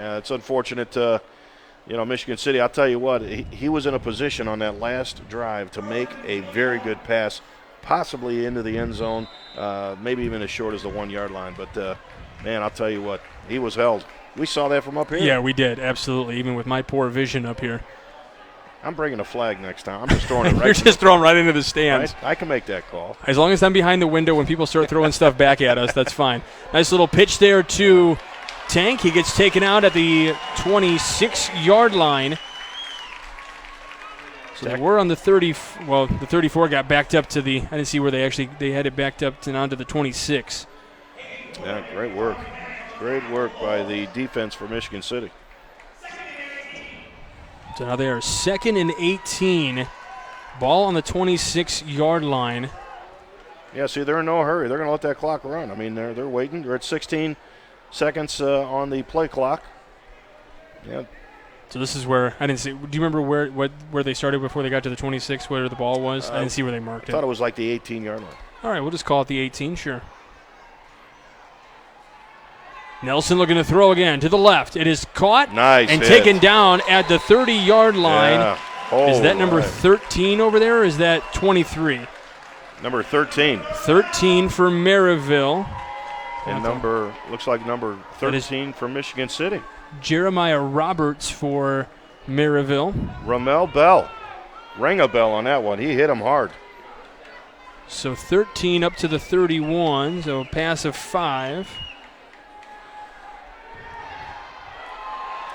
Yeah, it's unfortunate. Michigan City, I'll tell you what, he was in a position on that last drive to make a very good pass, possibly into the end zone, maybe even as short as the 1 yard line. But, man, I'll tell you what, he was held. We saw that from up here. Yeah, we did, absolutely, even with my poor vision up here. I'm bringing a flag next time. I'm just throwing it right. You're just throwing right into the stands. Right? I can make that call. As long as I'm behind the window when people start throwing stuff back at us, that's fine. Nice little pitch there to Tank. He gets taken out at the 26-yard line. So they were on the 30. Well, the 34 got backed up to the. I didn't see where they had it backed up to onto the 26. Yeah, great work. Great work by the defense for Michigan City. So now they are 2nd and 18. Ball on the 26-yard line. Yeah, see, they're in no hurry. They're going to let that clock run. I mean, they're waiting. They're at 16 seconds on the play clock. Yeah. So this is where I didn't see. Do you remember where they started before they got to the 26? Where the ball was? I didn't see where they marked it. I thought it was like the 18-yard line. All right, we'll just call it the 18. Sure. Nelson looking to throw again to the left. It is caught and hit. Taken down at the 30-yard line. Yeah. Is that number 13 over there, or is that 23? Number 13. 13 for Maryville. And looks like number 13 for Michigan City. Jeremiah Roberts for Maryville. Ramel Bell. Rang a bell on that one. He hit him hard. So 13 up to the 31, so a pass of 5.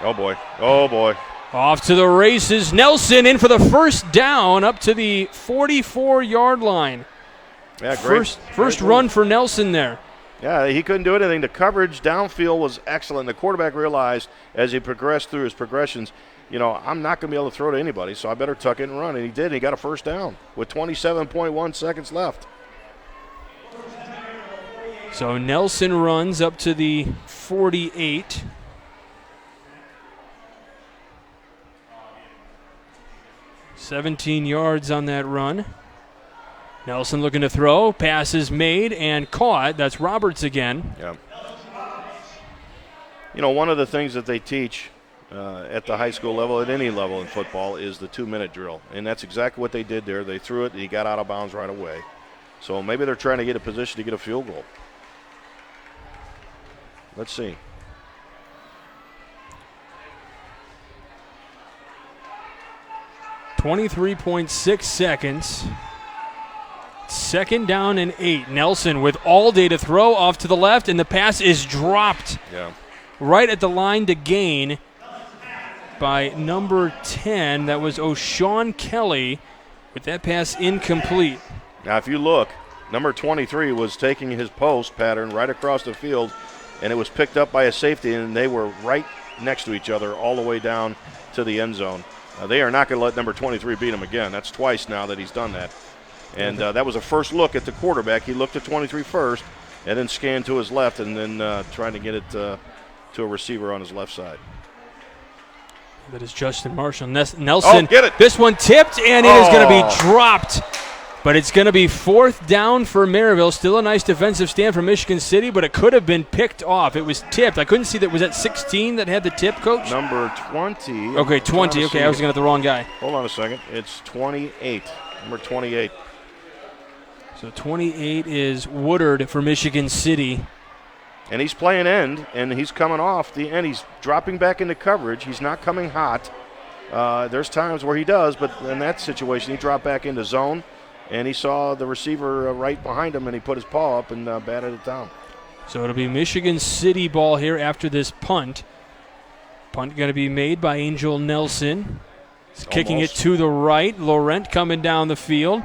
Oh, boy. Oh, boy. Off to the races. Nelson in for the first down up to the 44-yard line. Yeah, great. First run for Nelson there. Yeah, he couldn't do anything. The coverage downfield was excellent. The quarterback realized as he progressed through his progressions, I'm not going to be able to throw to anybody, so I better tuck it and run. And he did. He got a first down with 27.1 seconds left. So Nelson runs up to the 48. $17 yards on that run. Nelson looking to throw. Pass is made and caught. That's Roberts again. Yeah. One of the things that they teach at the high school level, at any level in football, is the 2-minute drill. And that's exactly what they did there. They threw it, and he got out of bounds right away. So maybe they're trying to get a position to get a field goal. Let's see. .6 seconds. 2nd down and 8. Nelson with all day to throw off to the left, and the pass is dropped. Yeah. Right at the line to gain by number 10. That was O'Shawn Kelly with that pass incomplete. Now, if you look, number 23 was taking his post pattern right across the field, and it was picked up by a safety, and they were right next to each other all the way down to the end zone. They are not going to let number 23 beat him again. That's twice now that he's done that. And that was a first look at the quarterback. He looked at 23 first and then scanned to his left and then trying to get it to a receiver on his left side. That is Justin Marshall. Nelson. Oh, get it. This one tipped, and it is going to be dropped. But it's going to be 4th down for Maryville. Still a nice defensive stand for Michigan City, but it could have been picked off. It was tipped. I couldn't see that. Was that 16 that had the tip, Coach? Number 20. Okay, 20. Okay, I was looking at the wrong guy. Hold on a second. It's 28. Number 28. So 28 is Woodard for Michigan City. And he's playing end, and he's coming off the end. He's dropping back into coverage. He's not coming hot. There's times where he does, but in that situation, he dropped back into zone. And he saw the receiver right behind him, and he put his paw up and batted it down. So it'll be Michigan City ball here after this punt. Punt going to be made by Angel Nelson. He's kicking it to the right. Laurent coming down the field.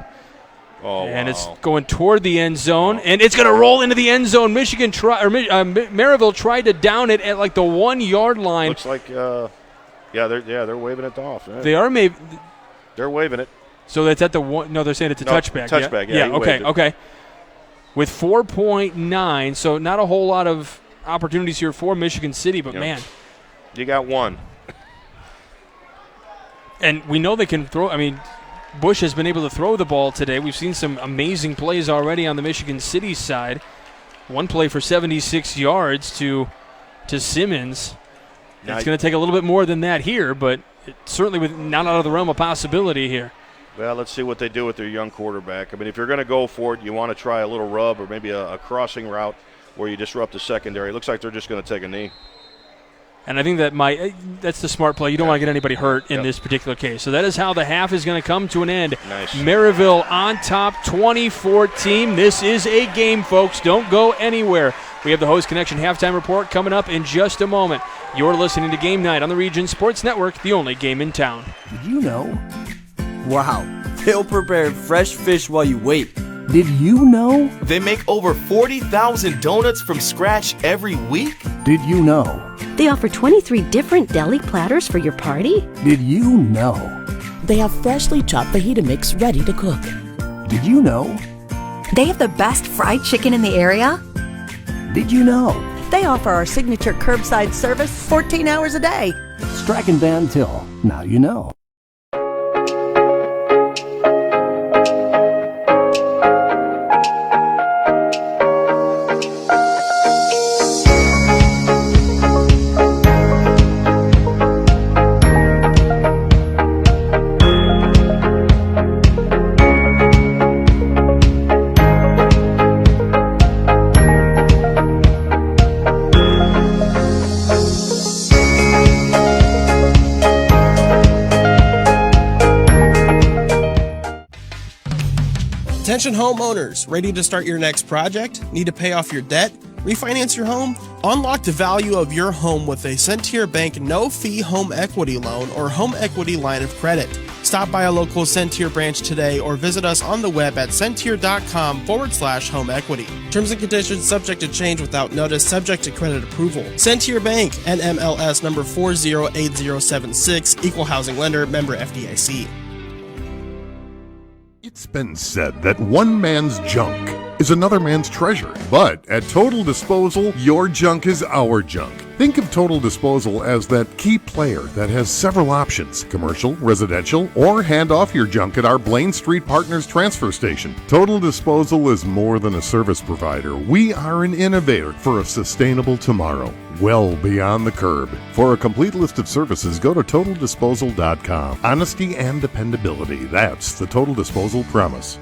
Oh, and it's going toward the end zone, and it's going to roll into the end zone. Maryville tried to down it at like the 1 yard line. Looks like, they're waving it off. Right? They are maybe. They're waving it. So that's at the one. No, they're saying it's a touchback. Touchback, yeah. Okay. With 4.9, so not a whole lot of opportunities here for Michigan City, but man. You got one. And we know they can throw. I mean, Bush has been able to throw the ball today. We've seen some amazing plays already on the Michigan City side. One play for 76 yards to Simmons. It's going to take a little bit more than that here, but certainly not out of the realm of possibility here. Well, let's see what they do with their young quarterback. I mean, if you're going to go for it, you want to try a little rub or maybe a crossing route where you disrupt the secondary. It looks like they're just going to take a knee. And I think that's the smart play. You don't want to get anybody hurt in this particular case. So that is how the half is going to come to an end. Nice. Maryville on top, 24-14. This is a game, folks. Don't go anywhere. We have the Host Connection halftime report coming up in just a moment. You're listening to Game Night on the Region Sports Network, the only game in town. Did you know? Wow, they'll prepare fresh fish while you wait. Did you know? They make over 40,000 donuts from scratch every week. Did you know? They offer 23 different deli platters for your party. Did you know? They have freshly chopped fajita mix ready to cook. Did you know? They have the best fried chicken in the area. Did you know? They offer our signature curbside service 14 hours a day. Strachan Van Til. Now you know. Attention homeowners, ready to start your next project? Need to pay off your debt? Refinance your home? Unlock the value of your home with a Centier Bank no-fee home equity loan or home equity line of credit. Stop by a local Centier branch today or visit us on the web at centier.com/home equity. Terms and conditions subject to change without notice, subject to credit approval. Centier Bank, NMLS number 408076, equal housing lender, member FDIC. It's been said that one man's junk is another man's treasure. But at Total Disposal, your junk is our junk. Think of Total Disposal as that key player that has several options: commercial, residential, or hand off your junk at our Blaine Street Partners transfer station. Total Disposal is more than a service provider. We are an innovator for a sustainable tomorrow, well beyond the curb. For a complete list of services, go to TotalDisposal.com. Honesty and dependability. That's the Total Disposal promise.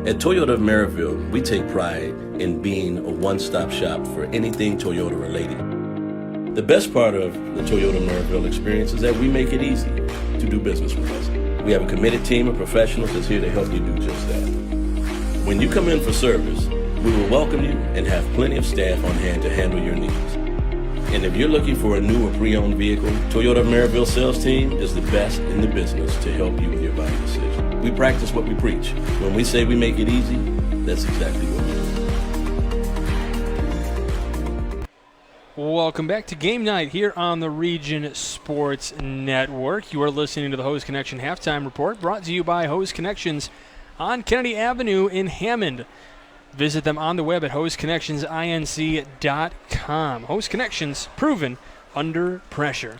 At Toyota of Maryville, we take pride in being a one-stop shop for anything Toyota related. The best part of the Toyota Merrillville experience is that we make it easy to do business with us. We have a committed team of professionals that's here to help you do just that. When you come in for service, we will welcome you and have plenty of staff on hand to handle your needs. And if you're looking for a new or pre-owned vehicle, Toyota Merrillville sales team is the best in the business to help you with your buying decision. We practice what we preach. When we say we make it easy, that's exactly what we do. Welcome back to Game Night here on the Region Sports Network. You are listening to the Hose Connection Halftime Report, brought to you by Hose Connections on Kennedy Avenue in Hammond. Visit them on the web at hoseconnectionsinc.com. Hose Connections, proven under pressure.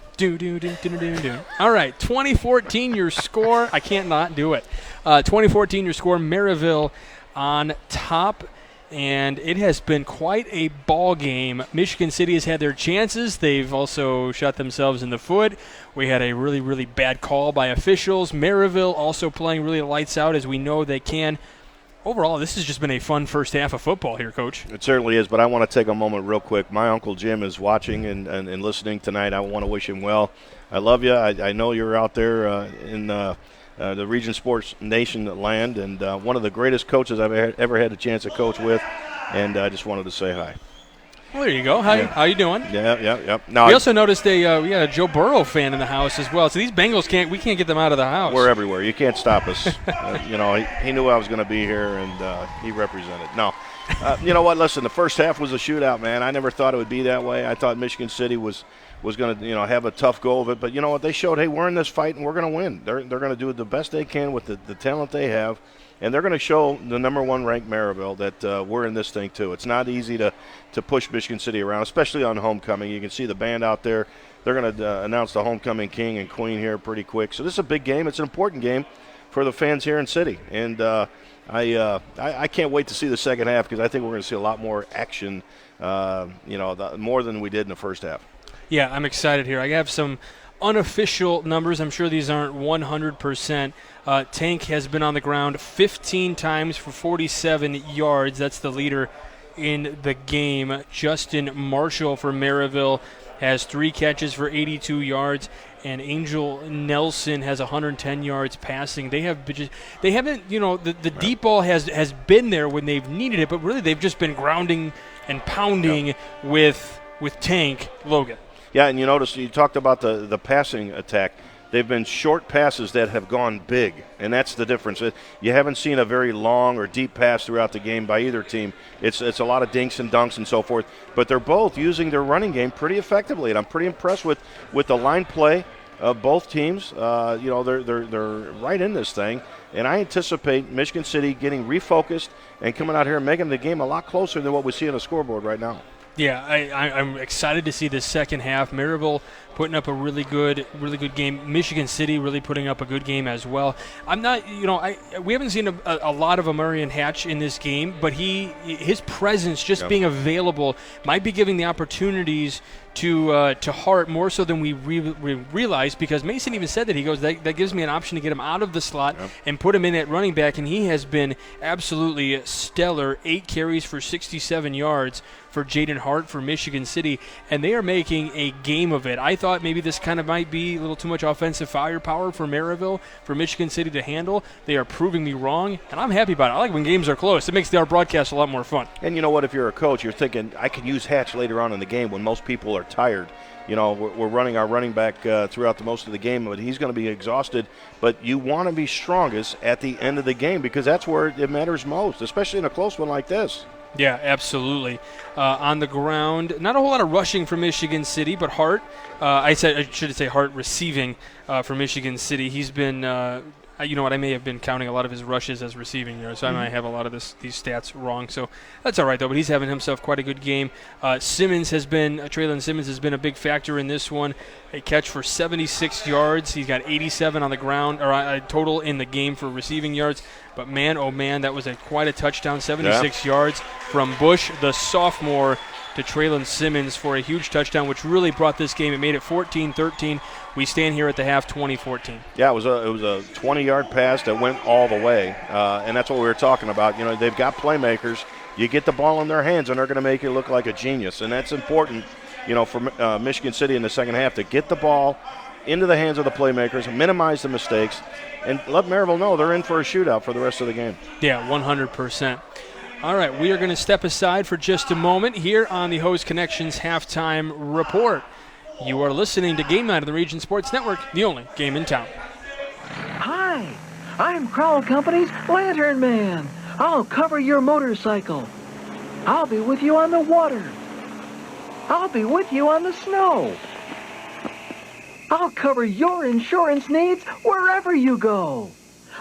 All right, 2014 your score. I can't not do it. 2014 your score, Maryville on top. And it has been quite a ball game. Michigan City has had their chances. They've also shot themselves in the foot. We had a really, really bad call by officials. Maryville also playing really lights out, as we know they can. Overall, this has just been a fun first half of football here, Coach. It certainly is, but I want to take a moment real quick. My Uncle Jim is watching and listening tonight. I want to wish him well. I love you. I know you're out there in the Region Sports Nation land, and one of the greatest coaches I've ever had a chance to coach with, and I just wanted to say hi. Well, there you go. How you doing? Yeah. Now, we also noticed we had a Joe Burrow fan in the house as well. So these Bengals we can't get them out of the house. We're everywhere. You can't stop us. He knew I was going to be here, and he represented. No, You know what? Listen, the first half was a shootout, man. I never thought it would be that way. I thought Michigan City was going to, have a tough go of it. But you know what? They showed, hey, we're in this fight and we're going to win. They're going to do the best they can with the talent they have. And they're going to show the number 1 ranked Maryville that we're in this thing too. It's not easy to push Michigan City around, especially on homecoming. You can see the band out there. They're going to announce the homecoming king and queen here pretty quick. So this is a big game. It's an important game for the fans here in City. And I can't wait to see the second half because I think we're going to see a lot more action, more than we did in the first half. Yeah, I'm excited here. I have some unofficial numbers. I'm sure these aren't 100%. Tank has been on the ground 15 times for 47 yards. That's the leader in the game. Justin Marshall for Merrillville has 3 catches for 82 yards, and Angel Nelson has 110 yards passing. They haven't, the deep ball has been there when they've needed it, but really they've just been grounding and pounding with Tank Logan. Yeah, and you notice you talked about the passing attack. They've been short passes that have gone big, and that's the difference. You haven't seen a very long or deep pass throughout the game by either team. It's a lot of dinks and dunks and so forth, but they're both using their running game pretty effectively, and I'm pretty impressed with the line play of both teams. They're right in this thing, and I anticipate Michigan City getting refocused and coming out here and making the game a lot closer than what we see on the scoreboard right now. Yeah, I'm excited to see the second half. Maryville putting up a really good game. Michigan City really putting up a good game as well. I'm not, we haven't seen a lot of Amarian Hatch in this game, but his presence, just being available, might be giving the opportunities to Hart more so than we realized, because Mason even said that. He goes, that gives me an option to get him out of the slot and put him in at running back, and he has been absolutely stellar. 8 carries for 67 yards for Jaden Hart for Michigan City, and they are making a game of it. I thought maybe this kind of might be a little too much offensive firepower for Maryville, for Michigan City to handle. They are proving me wrong, and I'm happy about it. I like when games are close. It makes our broadcast a lot more fun. And you know what? If you're a coach, you're thinking, I can use Hatch later on in the game when most people are tired. We're running our running back throughout the most of the game, but he's going to be exhausted. But you want to be strongest at the end of the game because that's where it matters most, especially in a close one like this. Yeah, absolutely. On the ground, not a whole lot of rushing from Michigan City, but Hart. I should say Hart receiving for Michigan City. He's been, you know what, I may have been counting a lot of his rushes as receiving yards, so I might have a lot of these stats wrong. So that's all right, though, but he's having himself quite a good game. Traylon Simmons has been a big factor in this one. A catch for 76 yards. He's got 87 on the ground, or total in the game for receiving yards. But man, oh man, that was quite a touchdown. 76 yards from Bush, the sophomore, to Traylon Simmons for a huge touchdown, which really brought this game. It made it 14-13. We stand here at the half, 20-14. Yeah, it was a 20-yard pass that went all the way, and that's what we were talking about. They've got playmakers. You get the ball in their hands, and they're going to make you look like a genius, and that's important. For Michigan City in the second half to get the ball into the hands of the playmakers, minimize the mistakes, and let Maryville know they're in for a shootout for the rest of the game. Yeah, 100%. All right, we are going to step aside for just a moment here on the Hose Connections Halftime Report. You are listening to Game Night of the Region Sports Network, the only game in town. Hi, I'm Crowell Company's Lantern Man. I'll cover your motorcycle. I'll be with you on the water. I'll be with you on the snow. I'll cover your insurance needs wherever you go.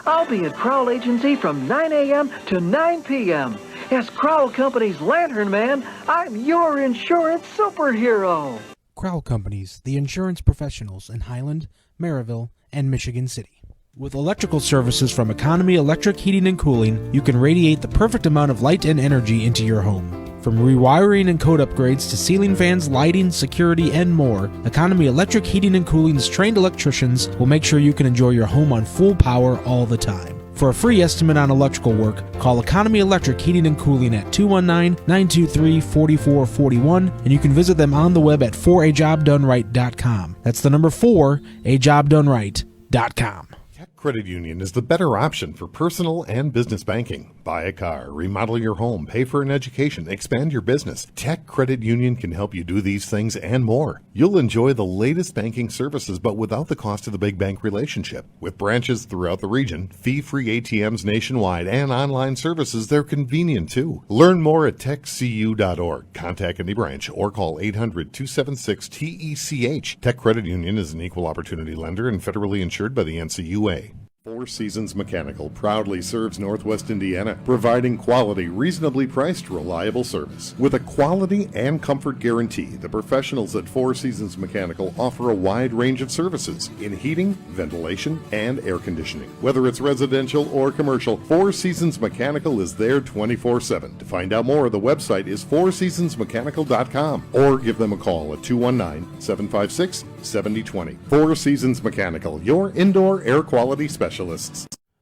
I'll be at Crowell Agency from 9 a.m. to 9 p.m. As Crowell Company's Lantern Man, I'm your insurance superhero. Crowell Companies, the insurance professionals in Highland, Maryville, and Michigan City. With electrical services from Economy Electric Heating and Cooling, you can radiate the perfect amount of light and energy into your home. From rewiring and code upgrades to ceiling fans, lighting, security, and more, Economy Electric Heating and Cooling's trained electricians will make sure you can enjoy your home on full power all the time. For a free estimate on electrical work, call Economy Electric Heating and Cooling at 219-923-4441, and you can visit them on the web at 4ajobdoneright.com. That's the number 4ajobdoneright.com. Credit Union is the better option for personal and business banking. Buy a car, remodel your home, pay for an education, expand your business. Tech Credit Union can help you do these things and more. You'll enjoy the latest banking services, but without the cost of the big bank relationship. With branches throughout the region, fee-free ATMs nationwide, and online services, they're convenient too. Learn more at techcu.org. Contact any branch or call 800-276-TECH. Tech Credit Union is an equal opportunity lender and federally insured by the NCUA. Four Seasons Mechanical proudly serves Northwest Indiana, providing quality, reasonably priced, reliable service. With a quality and comfort guarantee, the professionals at Four Seasons Mechanical offer a wide range of services in heating, ventilation, and air conditioning. Whether it's residential or commercial, Four Seasons Mechanical is there 24/7. To find out more, the website is fourseasonsmechanical.com or give them a call at 219-756-7020. Four Seasons Mechanical, your indoor air quality specialist.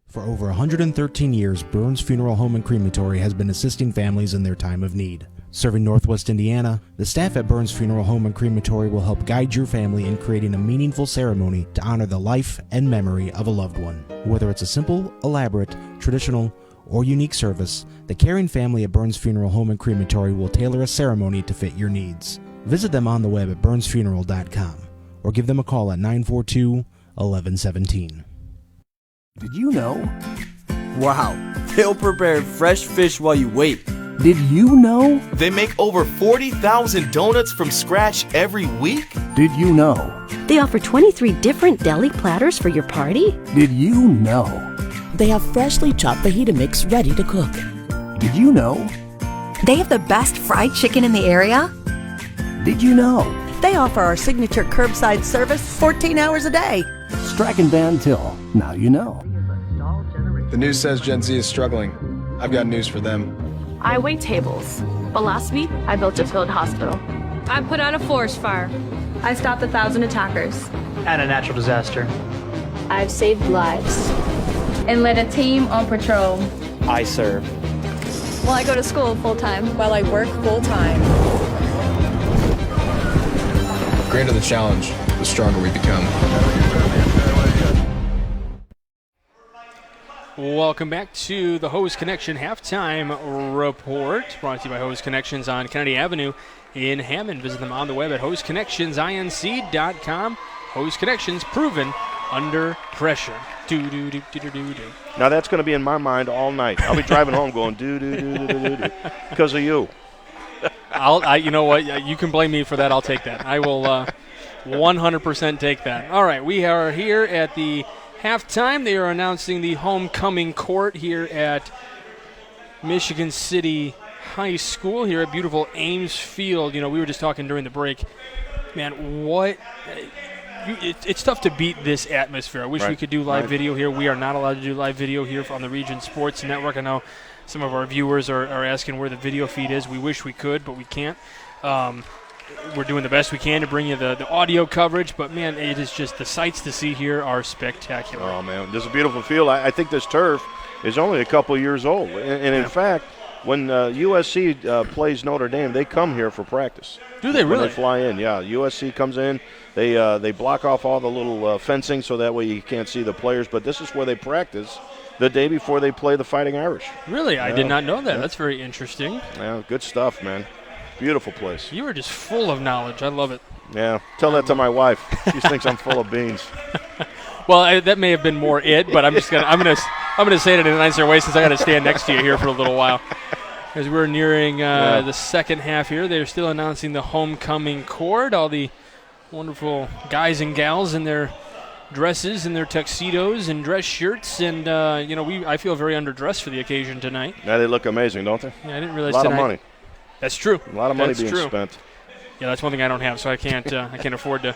For over 113 years, Burns Funeral Home and Crematory has been assisting families in their time of need. Serving Northwest Indiana, the staff at Burns Funeral Home and Crematory will help guide your family in creating a meaningful ceremony to honor the life and memory of a loved one. Whether it's a simple, elaborate, traditional, or unique service, the caring family at Burns Funeral Home and Crematory will tailor a ceremony to fit your needs. Visit them on the web at burnsfuneral.com or give them a call at 942-1117. Did you know? Wow, they'll prepare fresh fish while you wait. Did you know? They make over 40,000 donuts from scratch every week? Did you know? They offer 23 different deli platters for your party? Did you know? They have freshly chopped fajita mix ready to cook. Did you know? They have the best fried chicken in the area? Did you know? They offer our signature curbside service 14 hours a day. Strack and Van Til. Now you know. The news says Gen Z is struggling. I've got news for them. I wait tables, but last week I built a field hospital. I put out a forest fire. I stopped 1,000 attackers. And a natural disaster. I've saved lives and led a team on patrol. I serve. While I go to school full-time. While I work full-time. The greater the challenge, the stronger we become. Welcome back to the Hose Connection Halftime Report, brought to you by Hose Connections on Kennedy Avenue in Hammond. Visit them on the web at hoseconnectionsinc.com. Hose Connections, proven under pressure. Now that's going to be in my mind all night. I'll be driving home going do because of you. You know what? You can blame me for that. I'll take that. I will 100% take that. All right, we are here at the halftime. They are announcing the homecoming court here at Michigan City High School here at beautiful Ames Field. You know, we were just talking during the break. Man, it's tough to beat this atmosphere. I wish we could do live video here. We are not allowed to do live video here on the Region Sports Network. I know some of our viewers are asking where the video feed is. We wish we could, but we can't. We're doing the best we can to bring you the audio coverage, but, man, it is just the sights to see here are spectacular. Oh, man, this is a beautiful field. I think this turf is only a couple years old. And in fact, when USC plays Notre Dame, they come here for practice. Do they really? When they fly in, yeah. USC comes in. They block off all the little fencing so that way you can't see the players, but this is where they practice the day before they play the Fighting Irish. Really? I did not know that. That's very interesting. Yeah, good stuff, man. Beautiful place. You are just full of knowledge. I love it. Yeah, tell that to my wife. She thinks I'm full of beans. Well, that may have been more it, but I'm gonna say it in a nicer way since I got to stand next to you here for a little while. As we're nearing the second half here, they're still announcing the homecoming court. All the wonderful guys and gals in their dresses and their tuxedos and dress shirts, and I feel very underdressed for the occasion tonight. Yeah, they look amazing, don't they? Yeah, I didn't realize a lot tonight. of money. That's true. A lot of money being spent. Yeah, that's one thing I don't have, so I can't afford to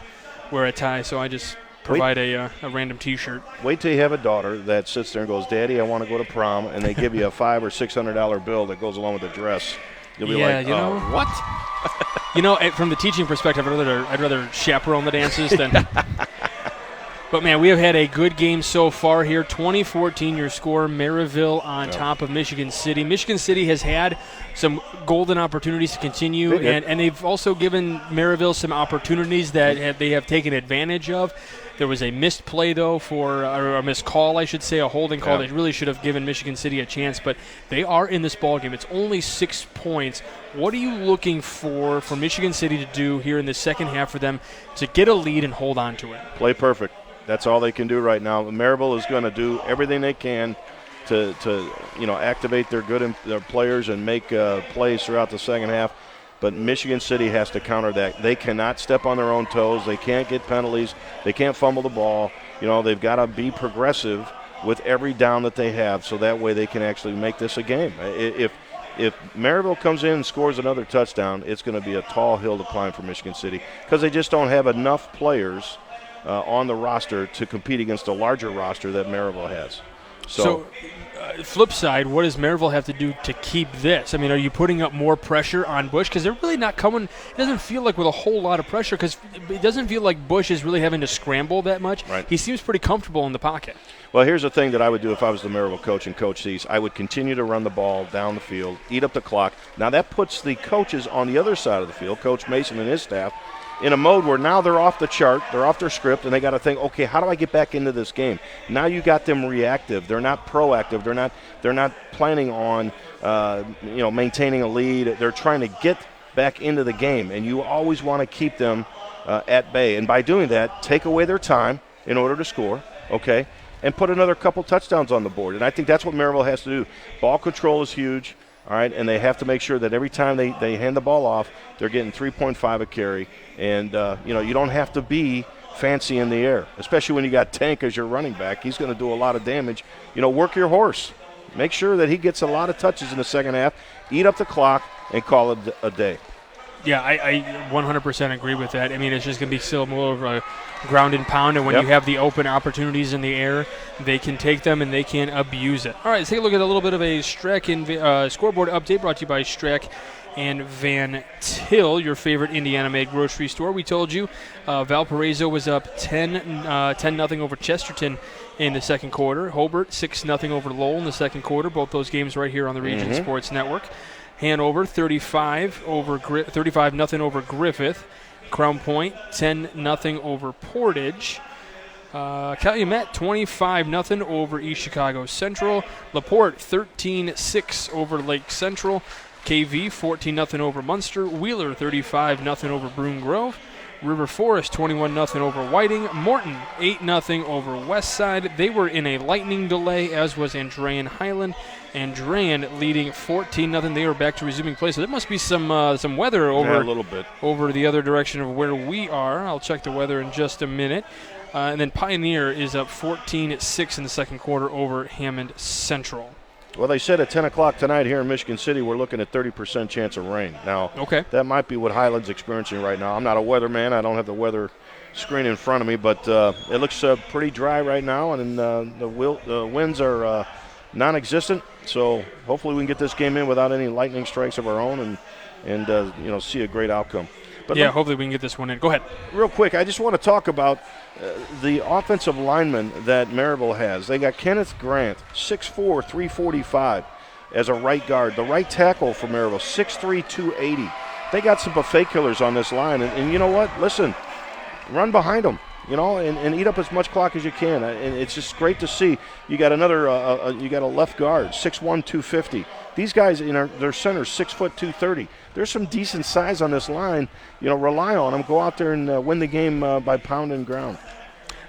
wear a tie, so I just provide a random T-shirt. Wait till you have a daughter that sits there and goes, "Daddy, I want to go to prom," and they give you a $500 or $600 bill that goes along with the dress. You'll be like, what? From the teaching perspective, I'd rather chaperone the dances than But, man, we have had a good game so far here. 2014 your score, Maryville on top of Michigan City. Michigan City has had some golden opportunities to continue, and they've also given Maryville some opportunities that they have taken advantage of. There was a missed play, though, or a missed call, I should say, a holding call that really should have given Michigan City a chance. But they are in this ballgame. It's only 6 points. What are you looking for Michigan City to do here in the second half for them to get a lead and hold on to it? Play perfect. That's all they can do right now. Maryville is going to do everything they can to activate their their players and make plays throughout the second half. But Michigan City has to counter that. They cannot step on their own toes. They can't get penalties. They can't fumble the ball. They've got to be progressive with every down that they have, so that way they can actually make this a game. If Maryville comes in and scores another touchdown, it's going to be a tall hill to climb for Michigan City because they just don't have enough players on the roster to compete against a larger roster that Maryville has. So flip side, what does Maryville have to do to keep this? I mean, are you putting up more pressure on Bush? Because they're really not coming – it doesn't feel like with a whole lot of pressure because it doesn't feel like Bush is really having to scramble that much. Right. He seems pretty comfortable in the pocket. Well, here's the thing that I would do if I was the Maryville coach and coach these. I would continue to run the ball down the field, eat up the clock. Now that puts the coaches on the other side of the field, Coach Mason and his staff, in a mode where now they're off the chart, they're off their script, and they got to think, okay, how do I get back into this game? Now you got them reactive. They're not proactive. They're not planning on maintaining a lead. They're trying to get back into the game, and you always want to keep them at bay. And by doing that, take away their time in order to score, okay, and put another couple touchdowns on the board. And I think that's what Maryville has to do. Ball control is huge. All right, and they have to make sure that every time they hand the ball off, they're getting 3.5 a carry. And, you don't have to be fancy in the air, especially when you got Tank as your running back. He's going to do a lot of damage. Work your horse. Make sure that he gets a lot of touches in the second half, eat up the clock, and call it a day. Yeah, I 100% agree with that. I mean, it's just going to be still more of a ground and pound, and when you have the open opportunities in the air, they can take them and they can abuse it. All right, let's take a look at a little bit of a Streck and Scoreboard update brought to you by Streck and Van Til, your favorite Indiana-made grocery store. We told you Valparaiso was up 10-0 over Chesterton in the second quarter. Hobart 6-0 over Lowell in the second quarter. Both those games right here on the Region Sports Network. Hanover 35-0 over Griffith. Crown Point 10-0 over Portage. Calumet 25-0 over East Chicago Central. LaPorte 13-6 over Lake Central. KV 14-0 over Munster. Wheeler 35-0 over Broome Grove. River Forest 21-0 over Whiting. Morton 8-0 over Westside. They were in a lightning delay, as was Andrean Highland. Andrean leading 14-0. They are back to resuming play. So there must be some weather over a little bit over the other direction of where we are. I'll check the weather in just a minute. And then Pioneer is up 14-6 in the second quarter over Hammond Central. Well, they said at 10 o'clock tonight here in Michigan City, we're looking at 30% chance of rain. Now, that might be what Highland's experiencing right now. I'm not a weatherman. I don't have the weather screen in front of me, but it looks pretty dry right now, and the winds are non-existent. So hopefully we can get this game in without any lightning strikes of our own and see a great outcome. But hopefully we can get this one in. Go ahead. Real quick, I just want to talk about the offensive lineman that Maryville has. They got Kenneth Grant, 6'4", 345, as a right guard. The right tackle for Maryville, 6'3", 280. They got some buffet killers on this line. And you know what? Listen, run behind them, and eat up as much clock as you can. And it's just great to see. You got you got a left guard, 6'1", 250. These guys, their center's 6 foot 230. There's some decent size on this line. Rely on them. Go out there and win the game by pounding ground.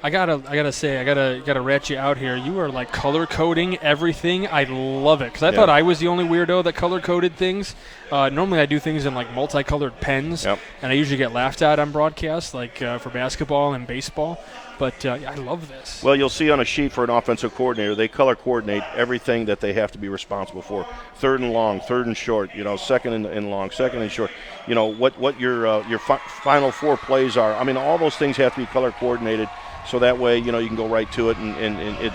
I gotta say, I gotta rat you out here. You are like color coding everything. I love it because I thought I was the only weirdo that color coded things. Normally I do things in like multicolored pens, and I usually get laughed at on broadcast, like for basketball and baseball. But I love this. Well, you'll see on a sheet for an offensive coordinator, they color coordinate everything that they have to be responsible for. Third and long, third and short, second and long, second and short. What your final four plays are. I mean, all those things have to be color coordinated, so that way, you can go right to it and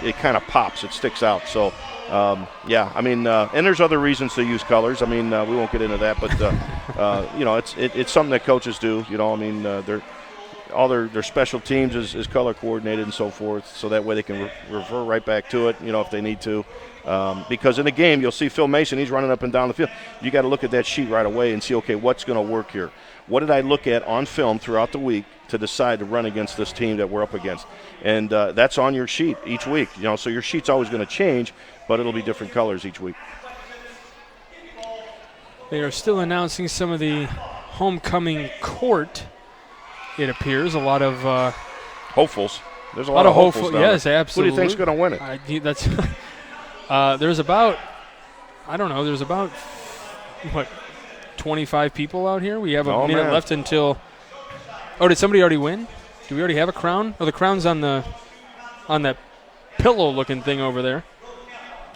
it kind of pops, it sticks out. So, and there's other reasons to use colors. I mean, we won't get into that, but, it's something that coaches do. all their special teams is color coordinated and so forth, so that way they can revert right back to it, if they need to. Because in the game, you'll see Phil Mason, he's running up and down the field. You got to look at that sheet right away and see, okay, what's going to work here? What did I look at on film throughout the week to decide to run against this team that we're up against? And that's on your sheet each week. So your sheet's always going to change, but it'll be different colors each week. They are still announcing some of the homecoming court, it appears. A lot of hopefuls. There's a lot of hopefuls. Yes, absolutely. Who do you think's going to win it? That's there's about 25 people out here. We have a minute left until. Oh, did somebody already win? Do we already have a crown? Oh, the crown's on that pillow-looking thing over there.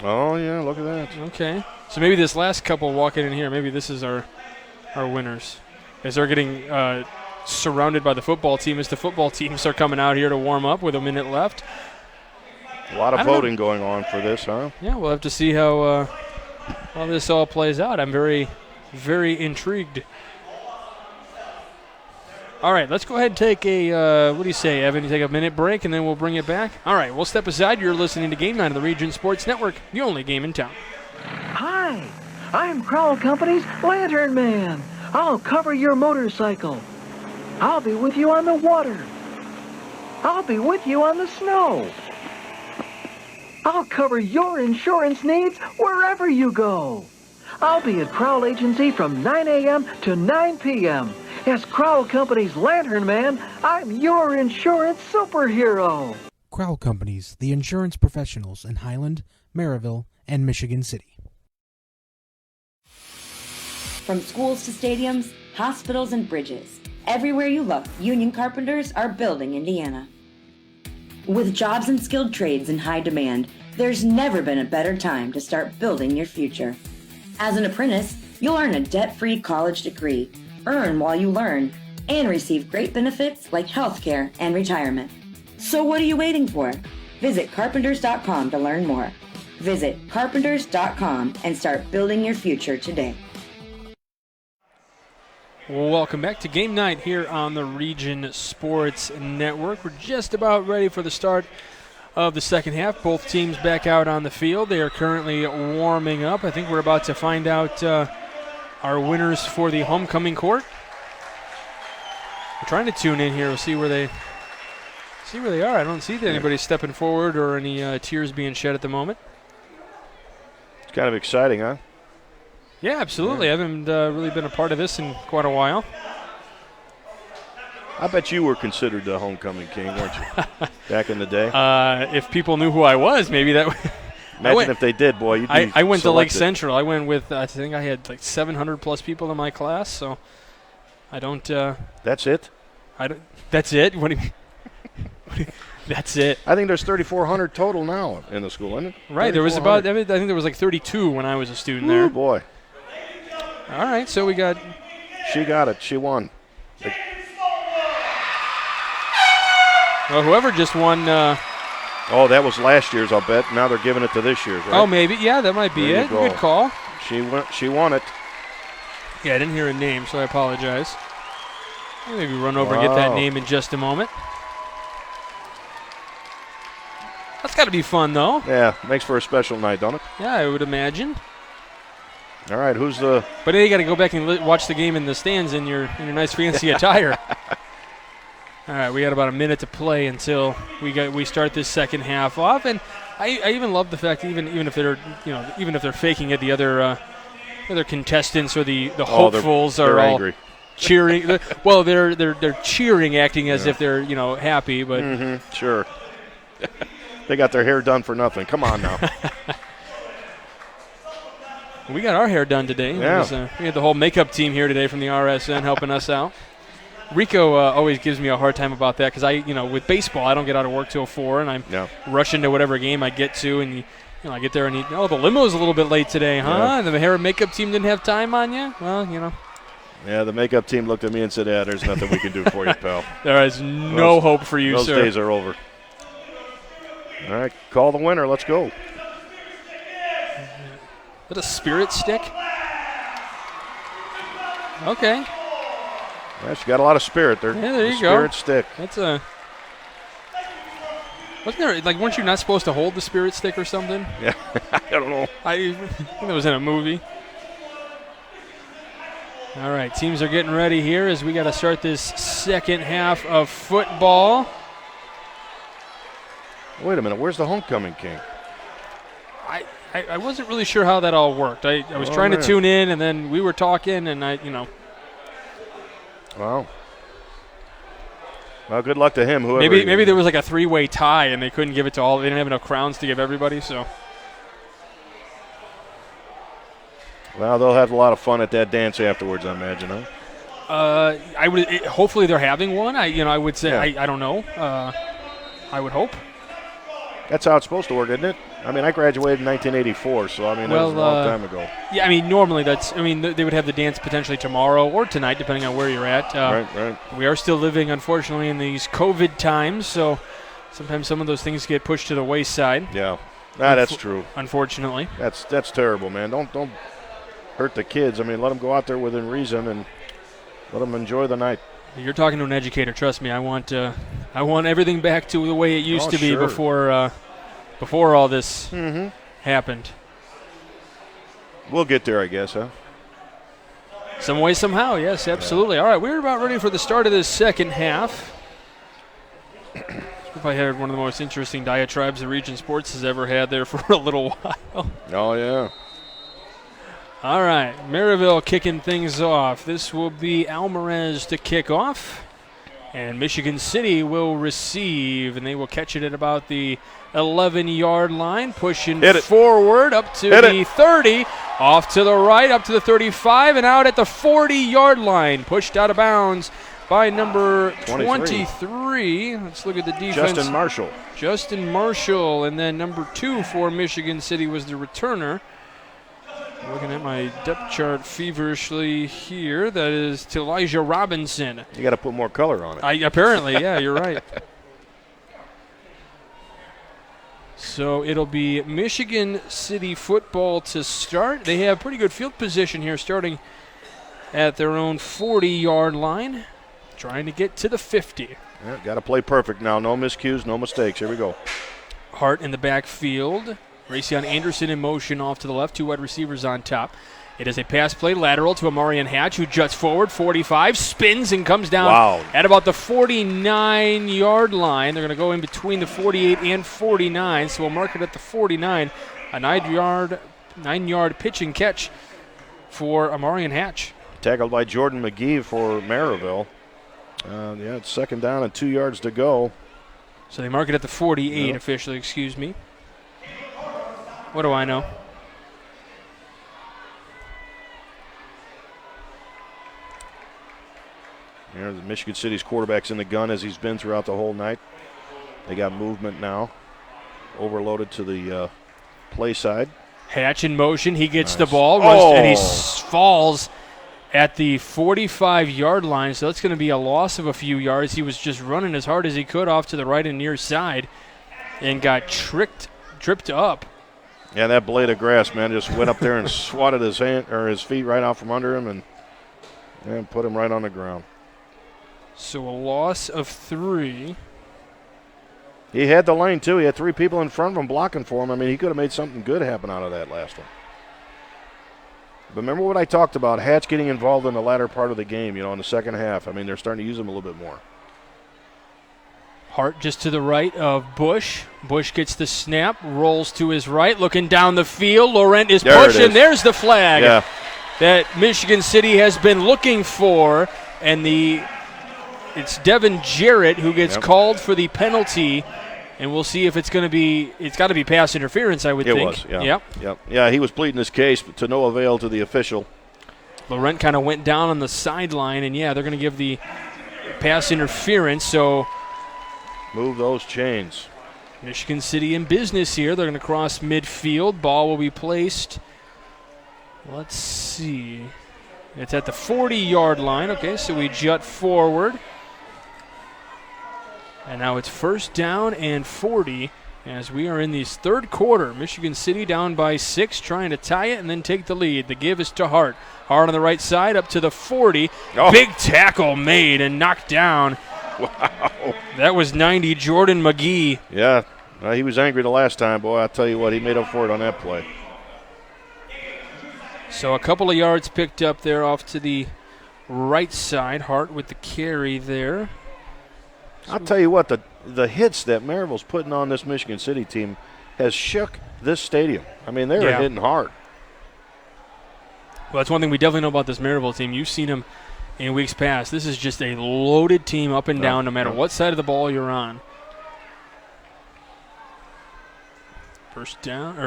Oh yeah, look at that. Okay, so maybe this last couple walking in here, maybe this is our winners, as they're getting surrounded by the football team as the football teams start coming out here to warm up with a minute left. A lot of voting going on for this, huh? Yeah, we'll have to see how this all plays out. I'm very, very intrigued. All right, let's go ahead and take what do you say, Evan? You take a minute break, and then we'll bring it back? All right, we'll step aside. You're listening to Game Night on the Region Sports Network, the only game in town. Hi, I'm Crowell Company's Lantern Man. I'll cover your motorcycle. I'll be with you on the water. I'll be with you on the snow. I'll cover your insurance needs wherever you go. I'll be at Crowell Agency from 9 a.m. to 9 p.m. As Crowell Company's Lantern Man, I'm your insurance superhero. Crowell Companies, the insurance professionals in Highland, Maryville, and Michigan City. From schools to stadiums, hospitals and bridges, everywhere you look, union carpenters are building Indiana. With jobs and skilled trades in high demand, there's never been a better time to start building your future. As an apprentice, you'll earn a debt-free college degree, earn while you learn, and receive great benefits like healthcare and retirement. So what are you waiting for? Visit carpenters.com to learn more. Visit carpenters.com and start building your future today. Welcome back to Game Night here on the Region Sports Network. We're just about ready for the start of the second half. Both teams back out on the field. They are currently warming up. I think we're about to find out our winners for the homecoming court. We're trying to tune in here. We'll see where they are. I don't see anybody stepping forward or any tears being shed at the moment. It's kind of exciting, huh? Yeah, absolutely. I haven't really been a part of this in quite a while. I bet you were considered the homecoming king, weren't you, back in the day? If people knew who I was, maybe that would. Imagine if they did, boy. You'd be I went selected. to Lake Central. I went with, I think I had like 700-plus people in my class, so I don't. That's it? That's it? What do you That's it. I think there's 3,400 total now in the school, isn't it? Right. There was about, I think there was like 32 when I was a student there. Oh, boy. All right, so we got. She got it. She won. Well, whoever just won. Oh, that was last year's, I'll bet. Now they're giving it to this year's, right? Oh, maybe. Yeah, that might be it. Good call. She won it. Yeah, I didn't hear a name, so I apologize. I'll maybe run over and get that name in just a moment. That's got to be fun, though. Yeah, makes for a special night, don't it? Yeah, I would imagine. All right, who's the? But then you got to go back and watch the game in the stands in your nice fancy attire. All right, we got about a minute to play until we start this second half off, and I even love the fact that even if they're faking it, the other contestants or the hopefuls they're are all angry. cheering. Well, they're cheering, acting as if they're happy, but sure. They got their hair done for nothing. Come on now. We got our hair done today. Yeah. We had the whole makeup team here today from the RSN helping us out. Rico always gives me a hard time about that because with baseball, I don't get out of work till 4, and I'm rushing to whatever game I get to, and I get there and the limo's a little bit late today, huh? Yeah. The hair and makeup team didn't have time on you? Well, Yeah, the makeup team looked at me and said, "Yeah, there's nothing we can do for you, pal. There is no hope for you, sir. Those days are over." All right, call the winner. Let's go. Is that a spirit stick? Okay. Well, she got a lot of spirit there. Yeah, there you go. Spirit stick. That's a. Wasn't there, like, weren't you not supposed to hold the spirit stick or something? Yeah, I don't know. I think it was in a movie. All right, teams are getting ready here as we got to start this second half of football. Wait a minute, where's the homecoming king? I wasn't really sure how that all worked. I was trying to tune in, and then we were talking, and Wow. Well, good luck to him. Whoever. Maybe there was like a three-way tie, and they couldn't give it to all. They didn't have enough crowns to give everybody, so. Well, they'll have a lot of fun at that dance afterwards, I imagine, huh? Hopefully they're having one. I would say Yeah. I don't know. I would hope. That's how it's supposed to work, isn't it? I mean, I graduated in 1984, so I mean, that was a long time ago. Yeah, I mean, normally they would have the dance potentially tomorrow or tonight, depending on where you're at. Right. We are still living, unfortunately, in these COVID times, so sometimes some of those things get pushed to the wayside. Yeah, that's true. Unfortunately, that's terrible, man. Don't hurt the kids. I mean, let them go out there within reason and let them enjoy the night. You're talking to an educator. Trust me. I want everything back to the way it used to be before all this happened. We'll get there, I guess, huh? Some way, somehow. Yes, absolutely. Yeah. All right, we're about ready for the start of this second half. If I had one of the most interesting diatribes the Region Sports has ever had there for a little while. Oh, yeah. All right, Maryville kicking things off. This will be Alvarez to kick off, and Michigan City will receive, and they will catch it at about the 11-yard line, pushing forward up to the 30, off to the right, up to the 35, and out at the 40-yard line, pushed out of bounds by number 23. Let's look at the defense. Justin Marshall, and then number 2 for Michigan City was the returner. Looking at my depth chart feverishly here. That is to Elijah Robinson. You got to put more color on it. Apparently, yeah, you're right. So it'll be Michigan City football to start. They have pretty good field position here, starting at their own 40-yard line, trying to get to the 50. Yeah, got to play perfect now. No miscues, no mistakes. Here we go. Hart in the backfield. Raytheon Anderson in motion off to the left, 2 wide receivers on top. It is a pass play lateral to Amarian Hatch, who juts forward, 45, spins and comes down at about the 49-yard line. They're going to go in between the 48 and 49, so we'll mark it at the 49. A 9-yard pitch and catch for Amarian Hatch. Tackled by Jordan McGee for Maryville. It's second down and 2 yards to go. So they mark it at the 48 officially, excuse me. What do I know? The Michigan City's quarterback's in the gun as he's been throughout the whole night. They got movement now. Overloaded to the play side. Hatch in motion. He gets the ball, and he falls at the 45-yard line. So that's going to be a loss of a few yards. He was just running as hard as he could off to the right and near side and got tripped up. Yeah, that blade of grass, man, just went up there and swatted his feet right out from under him and put him right on the ground. So a loss of 3. He had the lane, too. He had 3 people in front of him blocking for him. I mean, he could have made something good happen out of that last one. But remember what I talked about, Hatch getting involved in the latter part of the game, in the second half. I mean, they're starting to use him a little bit more. Hart just to the right of Bush. Bush gets the snap, rolls to his right, looking down the field. Laurent is pushing. There's the flag that Michigan City has been looking for. And it's Devin Jarrett who gets called for the penalty. And we'll see if it's got to be pass interference, I would think. It was, yeah. Yep. Yeah, he was pleading his case, but to no avail to the official. Laurent kind of went down on the sideline, and they're going to give the pass interference, so move those chains. Michigan City in business here. They're going to cross midfield. Ball will be placed. Let's see. It's at the 40-yard line. Okay, so we jut forward. And now it's first down and 40 as we are in the third quarter. Michigan City down by 6, trying to tie it and then take the lead. The give is to Hart. Hart on the right side up to the 40. Oh. Big tackle made and knocked down. Wow. That was 90, Jordan McGee. Yeah, he was angry the last time. Boy, I'll tell you what, he made up for it on that play. So a couple of yards picked up there off to the right side. Hart with the carry there. I'll tell you what, the hits that Maryville's putting on this Michigan City team has shook this stadium. I mean, they're hitting hard. Well, that's one thing we definitely know about this Maryville team. You've seen them in weeks past. This is just a loaded team up and down no matter what side of the ball you're on.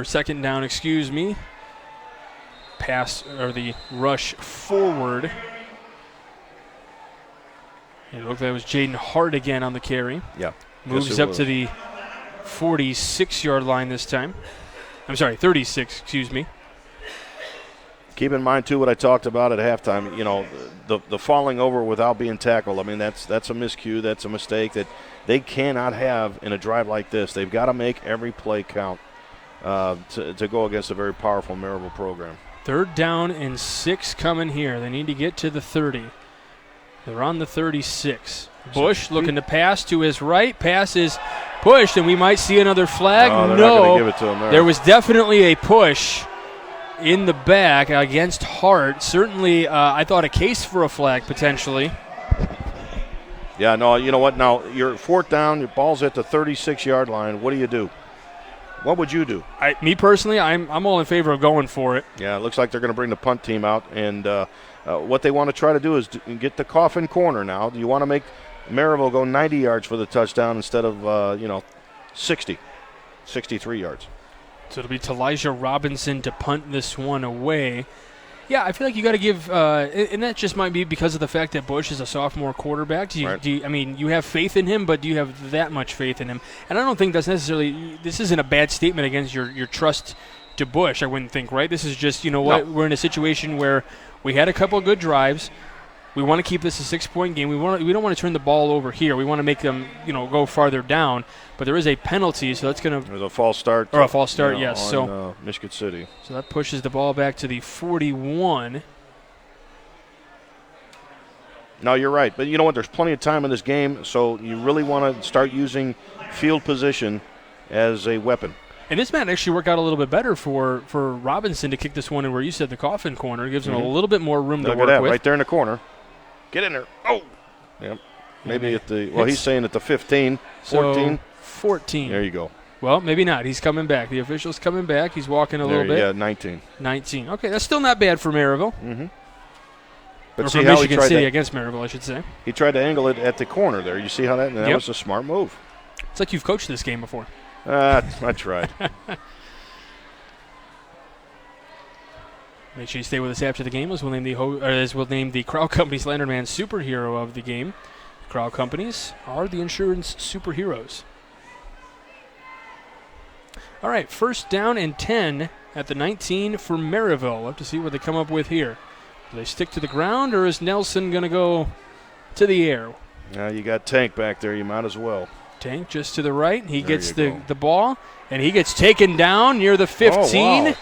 Second down, excuse me. Pass or the rush forward. It looked like it was Jaden Hart again on the carry. Yeah. Moves up to the 46-yard line this time. I'm sorry, 36, excuse me. Keep in mind, too, what I talked about at halftime. You know, the falling over without being tackled. I mean, that's a miscue. That's a mistake that they cannot have in a drive like this. They've got to make every play count to go against a very powerful Maryville program. 3rd down and 6 coming here. They need to get to the 30. They're on the 36. Bush looking to pass to his right. Pass is pushed, and we might see another flag. No, they're not gonna give it to him there was definitely a push in the back against Hart. Certainly, I thought a case for a flag potentially. Yeah, no, you know what? Now, you're 4th down, your ball's at the 36-yard line. What do you do? What would you do? Me personally, I'm all in favor of going for it. Yeah, it looks like they're going to bring the punt team out, and what they want to try to do is get the coffin corner now. You want to make Maryville go 90 yards for the touchdown instead of 63 yards. So it'll be Talijah Robinson to punt this one away. Yeah, I feel like you got to give, and that just might be because of the fact that Bush is a sophomore quarterback. You have faith in him, but do you have that much faith in him? And I don't think that's necessarily, this isn't a bad statement against your trust to Bush, I wouldn't think, right? This is just, what, we're in a situation where we had a couple of good drives. We want to keep this a 6-point game. We don't want to turn the ball over here. We want to make them, go farther down. But there is a penalty, so that's going to. There's a false start. Or a false start, yes. On Michigan City. So that pushes the ball back to the 41. No, you're right. But you know what? There's plenty of time in this game, so you really want to start using field position as a weapon. And this might actually work out a little bit better for Robinson to kick this one in where you said the coffin corner. It gives him a little bit more room to work with. Right there in the corner. Get in there. Oh! Yep. Maybe at the, he's saying at the 15, 14. So 14. There you go. Well, maybe not. He's coming back. The official's coming back. He's walking a little bit. Yeah, 19. 19. Okay, that's still not bad for Maryville. Mm-hmm. But or for Michigan City against Maryville, I should say. He tried to angle it at the corner there. You see how that was a smart move. It's like you've coached this game before. I tried. Make sure you stay with us after the game as we'll name the Crowell Companies Lantern Man superhero of the game. Crowell Companies are the insurance superheroes. All right, 1st down and 10 at the 19 for Maryville. We'll have to see what they come up with here. Do they stick to the ground, or is Nelson going to go to the air? Now you got Tank back there. You might as well. Tank just to the right. He gets the ball, and he gets taken down near the 15. Oh, wow.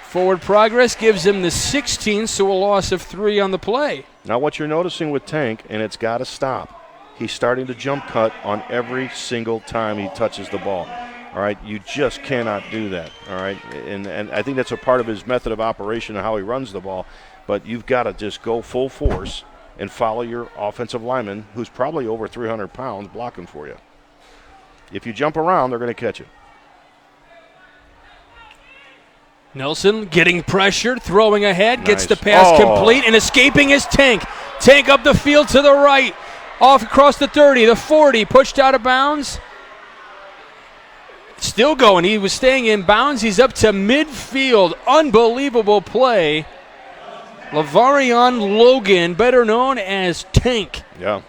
Forward progress gives him the 16, so a loss of 3 on the play. Now what you're noticing with Tank, and it's got to stop, he's starting to jump cut on every single time he touches the ball. All right, you just cannot do that. All right, and I think that's a part of his method of operation and how he runs the ball. But you've got to just go full force and follow your offensive lineman, who's probably over 300 pounds, blocking for you. If you jump around, they're going to catch you. Nelson getting pressured, throwing ahead, gets the pass complete, and escaping is Tank. Tank up the field to the right, off across the 30, the 40, pushed out of bounds. Still going. He was staying in bounds. He's up to midfield. Unbelievable play. Lavarion Logan, better known as Tank. Yeah.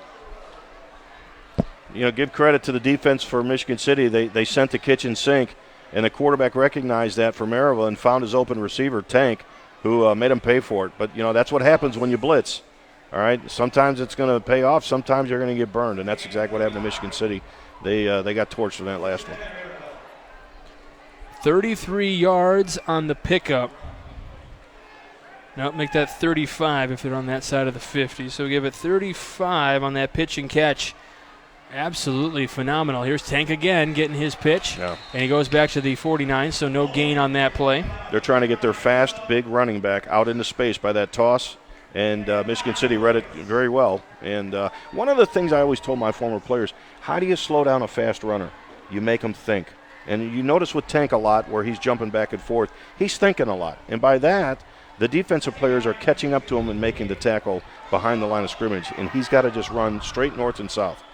Give credit to the defense for Michigan City. They sent the kitchen sink, and the quarterback recognized that for Maryville and found his open receiver, Tank, who made him pay for it. But, that's what happens when you blitz. All right? Sometimes it's going to pay off. Sometimes you're going to get burned, and that's exactly what happened to Michigan City. They got torched in that last one. 33 yards on the pickup. Nope, make that 35 if they're on that side of the 50. So give it 35 on that pitch and catch. Absolutely phenomenal. Here's Tank again getting his pitch, and he goes back to the 49, so no gain on that play. They're trying to get their fast, big running back out into space by that toss, and Michigan City read it very well. And one of the things I always told my former players, how do you slow down a fast runner? You make them think. And you notice with Tank a lot where he's jumping back and forth, he's thinking a lot. And by that, the defensive players are catching up to him and making the tackle behind the line of scrimmage, and he's got to just run straight north and south.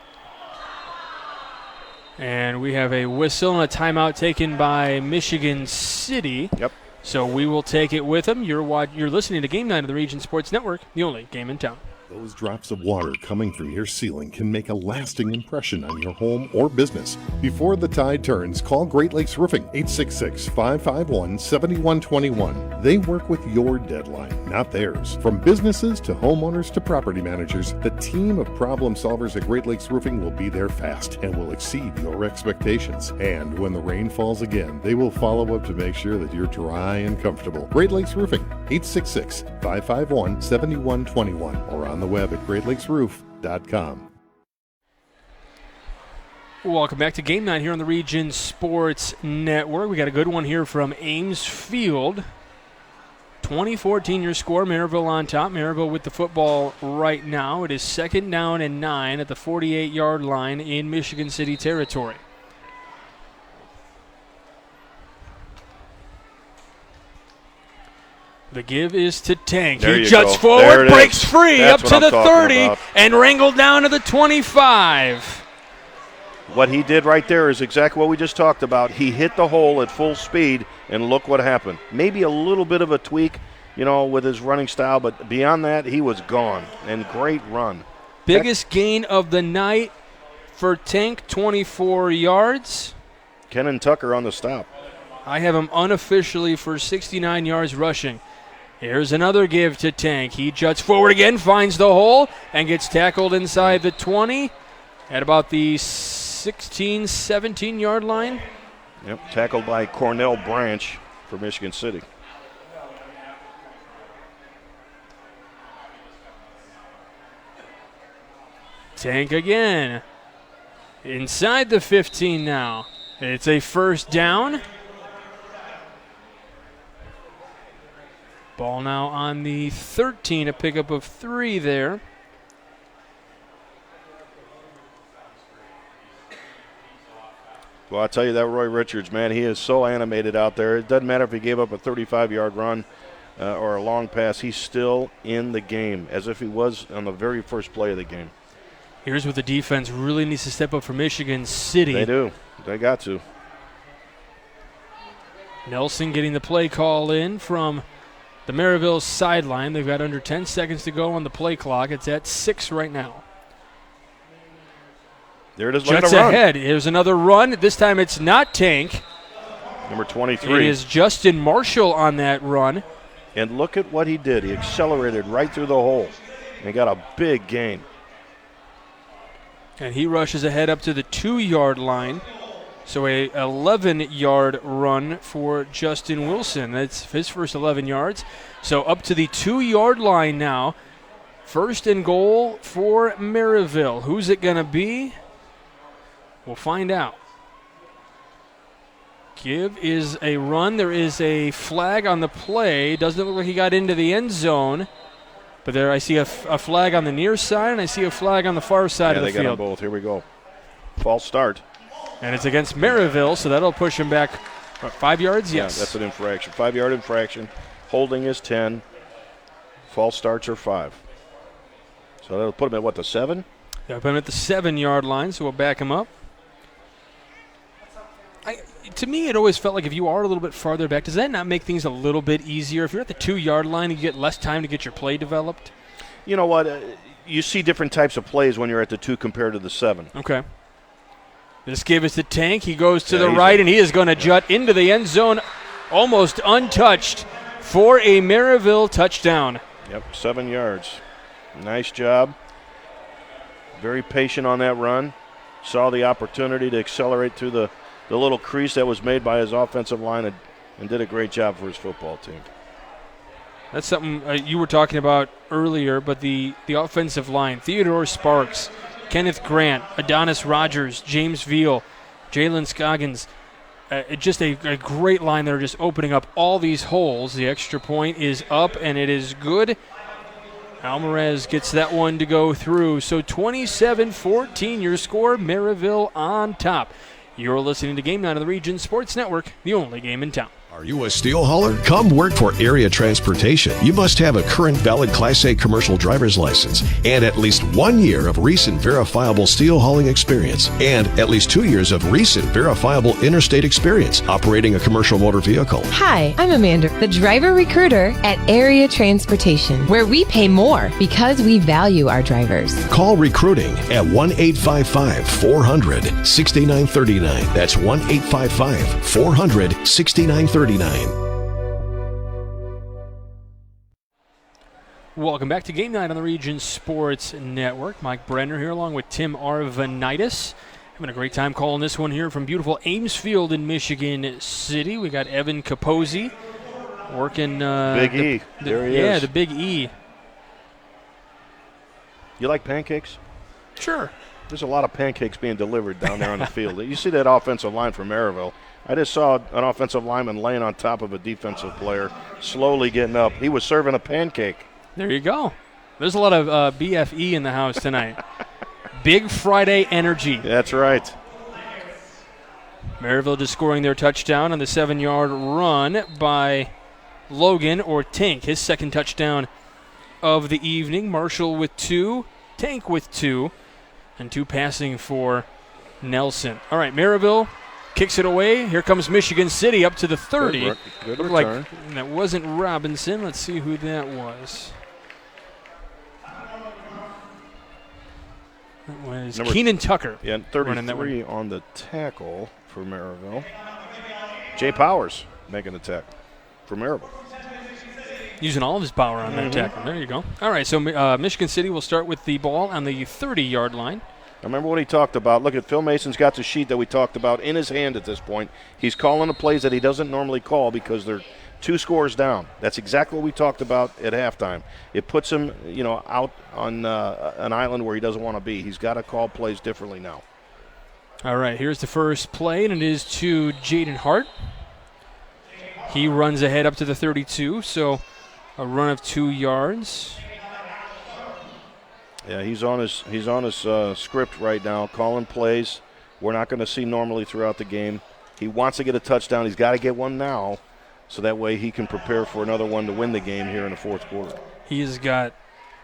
And we have a whistle and a timeout taken by Michigan City. Yep. So we will take it with them. You're listening to Game Night of the Region Sports Network, the only game in town. Those drops of water coming from your ceiling can make a lasting impression on your home or business. Before the tide turns, call Great Lakes Roofing, 866-551-7121. They work with your deadline, not theirs. From businesses to homeowners to property managers, the team of problem solvers at Great Lakes Roofing will be there fast and will exceed your expectations. And when the rain falls again, they will follow up to make sure that you're dry and comfortable. Great Lakes Roofing, 866-551-7121, or on the web at greatlakesroof.com. Welcome back to Game Night here on the Region Sports Network. We got a good one here from Ames Field. 2014 your score, Maryville on top. Maryville with the football right now. It is 2nd down and 9 at the 48-yard line in Michigan City territory. The give is to Tank. He juts forward, breaks free up to the 30, and wrangled down to the 25. What he did right there is exactly what we just talked about. He hit the hole at full speed, and look what happened. Maybe a little bit of a tweak, with his running style, but beyond that, he was gone. And great run. Biggest gain of the night for Tank, 24 yards. Kenan Tucker on the stop. I have him unofficially for 69 yards rushing. Here's another give to Tank. He juts forward again, finds the hole, and gets tackled inside the 20 at about the 16, 17-yard line. Yep, tackled by Cornell Branch for Michigan City. Tank again. Inside the 15 now. It's a first down. Ball now on the 13, a pickup of 3 there. Well, I'll tell you that Roy Richards, man, he is so animated out there. It doesn't matter if he gave up a 35-yard run or a long pass. He's still in the game as if he was on the very first play of the game. Here's what the defense really needs to step up for Michigan City. They do. They got to. Nelson getting the play call in from the Maryville sideline. They've got under 10 seconds to go on the play clock. It's at 6 right now. There it is. Jets ahead. Here's another run. This time it's not Tank. Number 23. It is Justin Marshall on that run. And look at what he did. He accelerated right through the hole and got a big gain. And he rushes ahead up to the 2-yard line. So a 11-yard run for Justin Wilson. That's his first 11 yards. So up to the 2-yard line now. First and goal for Maryville. Who's it going to be? We'll find out. Give is a run. There is a flag on the play. Doesn't look like he got into the end zone. But there I see a flag on the near side, and I see a flag on the far side of the field. Yeah, they got them both. Here we go. False start. And it's against Maryville, so that'll push him back 5 yards? Yes. Yeah, that's an infraction. 5-yard infraction. Holding is 10. False starts are 5. So that'll put him at, what, the 7? Yeah, put him at the 7-yard line, so we'll back him up. To me, it always felt like if you are a little bit farther back, does that not make things a little bit easier? If you're at the 2-yard line, you get less time to get your play developed? You know what? You see different types of plays when you're at the 2 compared to the 7. Okay. This give is to Tank. He goes to the right, and he is going to jut into the end zone almost untouched for a Maryville touchdown. Yep, 7 yards. Nice job. Very patient on that run. Saw the opportunity to accelerate through the the little crease that was made by his offensive line and did a great job for his football team. That's something you were talking about earlier, but the offensive line, Theodore Sparks, Kenneth Grant, Adonis Rogers, James Veal, Jalen Scoggins, just a great line. They're just opening up all these holes. The extra point is up, and it is good. Alvarez gets that one to go through. So 27-14 your score, Maryville on top. You're listening to Game Night on the Region Sports Network, the only game in town. Are you a steel hauler? Come work for Area Transportation. You must have a current valid Class A commercial driver's license and at least 1 year of recent verifiable steel hauling experience and at least 2 years of recent verifiable interstate experience operating a commercial motor vehicle. Hi, I'm Amanda, the driver recruiter at Area Transportation, where we pay more because we value our drivers. Call recruiting at 1-855-400-6939. That's 1-855-400-6939. Welcome back to Game Night on the Region Sports Network. Mike Brenner here along with Tim Arvanitis. Having a great time calling this one here from beautiful Ames Field in Michigan City. We got Evan Capozzi working. Big E. There he is. Yeah, the Big E. You like pancakes? Sure. There's a lot of pancakes being delivered down there on the field. You see that offensive line from Maryville. I just saw an offensive lineman laying on top of a defensive player, slowly getting up. He was serving a pancake. There you go. There's a lot of BFE in the house tonight. Big Friday energy. That's right. Maryville just scoring their touchdown on the 7-yard run by Logan or Tink, his second touchdown of the evening. Marshall with 2, Tank with 2, and 2 passing for Nelson. All right, Maryville kicks it away. Here comes Michigan City up to the 30. Good Looked return. like that wasn't Robinson. Let's see who that was. That was Keenan Tucker. Yeah, 33 on the tackle for Maryville. Jay Powers making the tackle for Maryville. Using all of his power on that tackle. There you go. All right, so Michigan City will start with the ball on the 30-yard line. I remember what he talked about. Look at Phil Mason's got the sheet that we talked about in his hand at this point. He's calling the plays that he doesn't normally call because they're 2 scores down. That's exactly what we talked about at halftime. It puts him, out on an island where he doesn't want to be. He's got to call plays differently now. All right, here's the first play, and it is to Jaden Hart. He runs ahead up to the 32, so a run of 2 yards. Yeah, he's on his script right now, calling plays we're not going to see normally throughout the game. He wants to get a touchdown. He's got to get one now, so that way he can prepare for another one to win the game here in the fourth quarter. He has got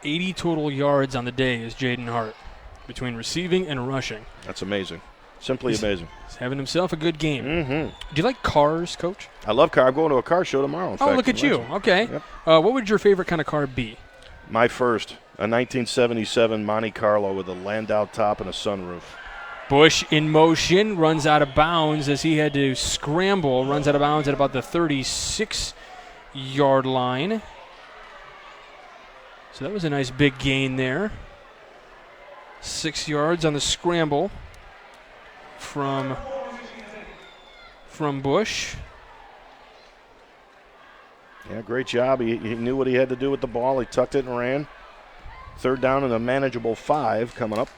80 total yards on the day as Jaden Hart between receiving and rushing. That's amazing. Simply amazing. He's having himself a good game. Mm-hmm. Do you like cars, Coach? I love cars. I'm going to a car show tomorrow, in fact. Look at you. Okay. Yep. What would your favorite kind of car be? My first, a 1977 Monte Carlo with a Landau top and a sunroof. Bush in motion, runs out of bounds as he had to scramble, runs out of bounds at about the 36-yard line. So that was a nice big gain there. 6 yards on the scramble from Bush. Yeah, great job. He knew what he had to do with the ball. He tucked it and ran. 3rd down and a manageable 5 coming up.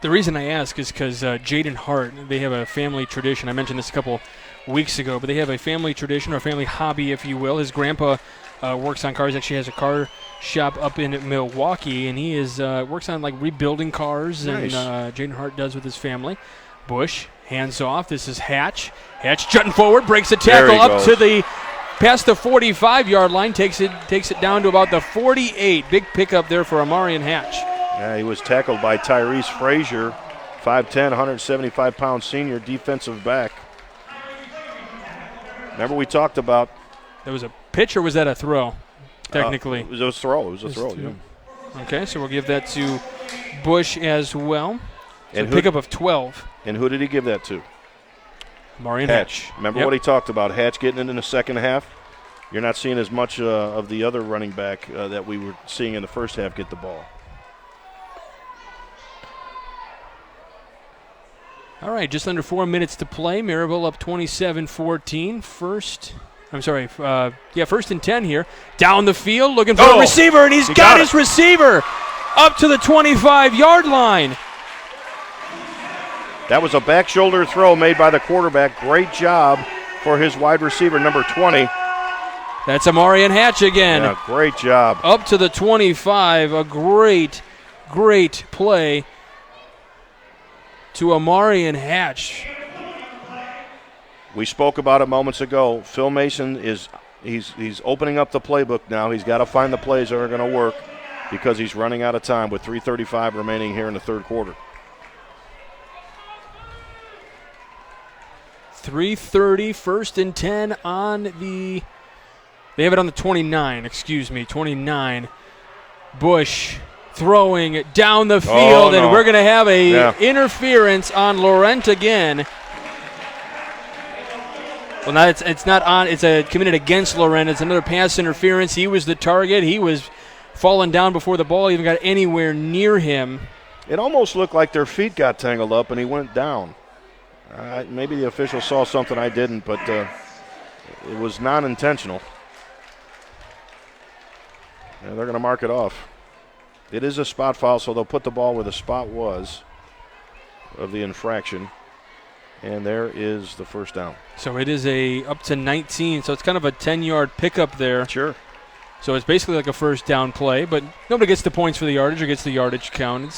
The reason I ask is because Jaden Hart, they have a family tradition. I mentioned this a couple weeks ago, but they have a family tradition or a family hobby, if you will. His grandpa works on cars, actually has a car shop up in Milwaukee, and he is works on like rebuilding cars. Nice. And Jaden Hart does with his family. Bush, hands off. This is Hatch. Hatch jutting forward, breaks a tackle up to the past the 45-yard line, takes it down to about the 48. Big pickup there for Amarian Hatch. Yeah, he was tackled by Tyrese Frazier, 5'10", 175-pound senior defensive back. Remember we talked about... That was a pitch or was that a throw, technically? It was a throw. Yeah. Okay, so we'll give that to Bush as well. So and pickup of 12. And who did he give that to? Amarian Hatch. Remember what he talked about, Hatch getting it in the second half? You're not seeing as much of the other running back that we were seeing in the first half get the ball. All right, just under 4 minutes to play. Maryville up 27-14. First and 10 here. Down the field, looking for a receiver, and he's got his receiver up to the 25-yard line. That was a back shoulder throw made by the quarterback. Great job for his wide receiver, number 20. That's Amarian Hatch again. Yeah, great job. Up to the 25. A great play to Amarian Hatch. We spoke about it moments ago. Phil Mason he's opening up the playbook now. He's got to find the plays that are going to work because he's running out of time with 3:35 remaining here in the third quarter. 3:30, first and 10 on the – they have it on the 29, 29. Bush throwing down the field, and we're going to have interference on Laurent again. Well, now it's not on. It's committed against Laurent. It's another pass interference. He was the target. He was falling down before the ball even got anywhere near him. It almost looked like their feet got tangled up, and he went down. Maybe the official saw something I didn't, but it was non-intentional. Yeah, they're going to mark it off. It is a spot foul, so they'll put the ball where the spot was of the infraction. And there is the first down. So it is up to 19, so it's kind of a 10-yard pickup there. Sure. So it's basically like a first down play, but nobody gets the points for the yardage or gets the yardage counted.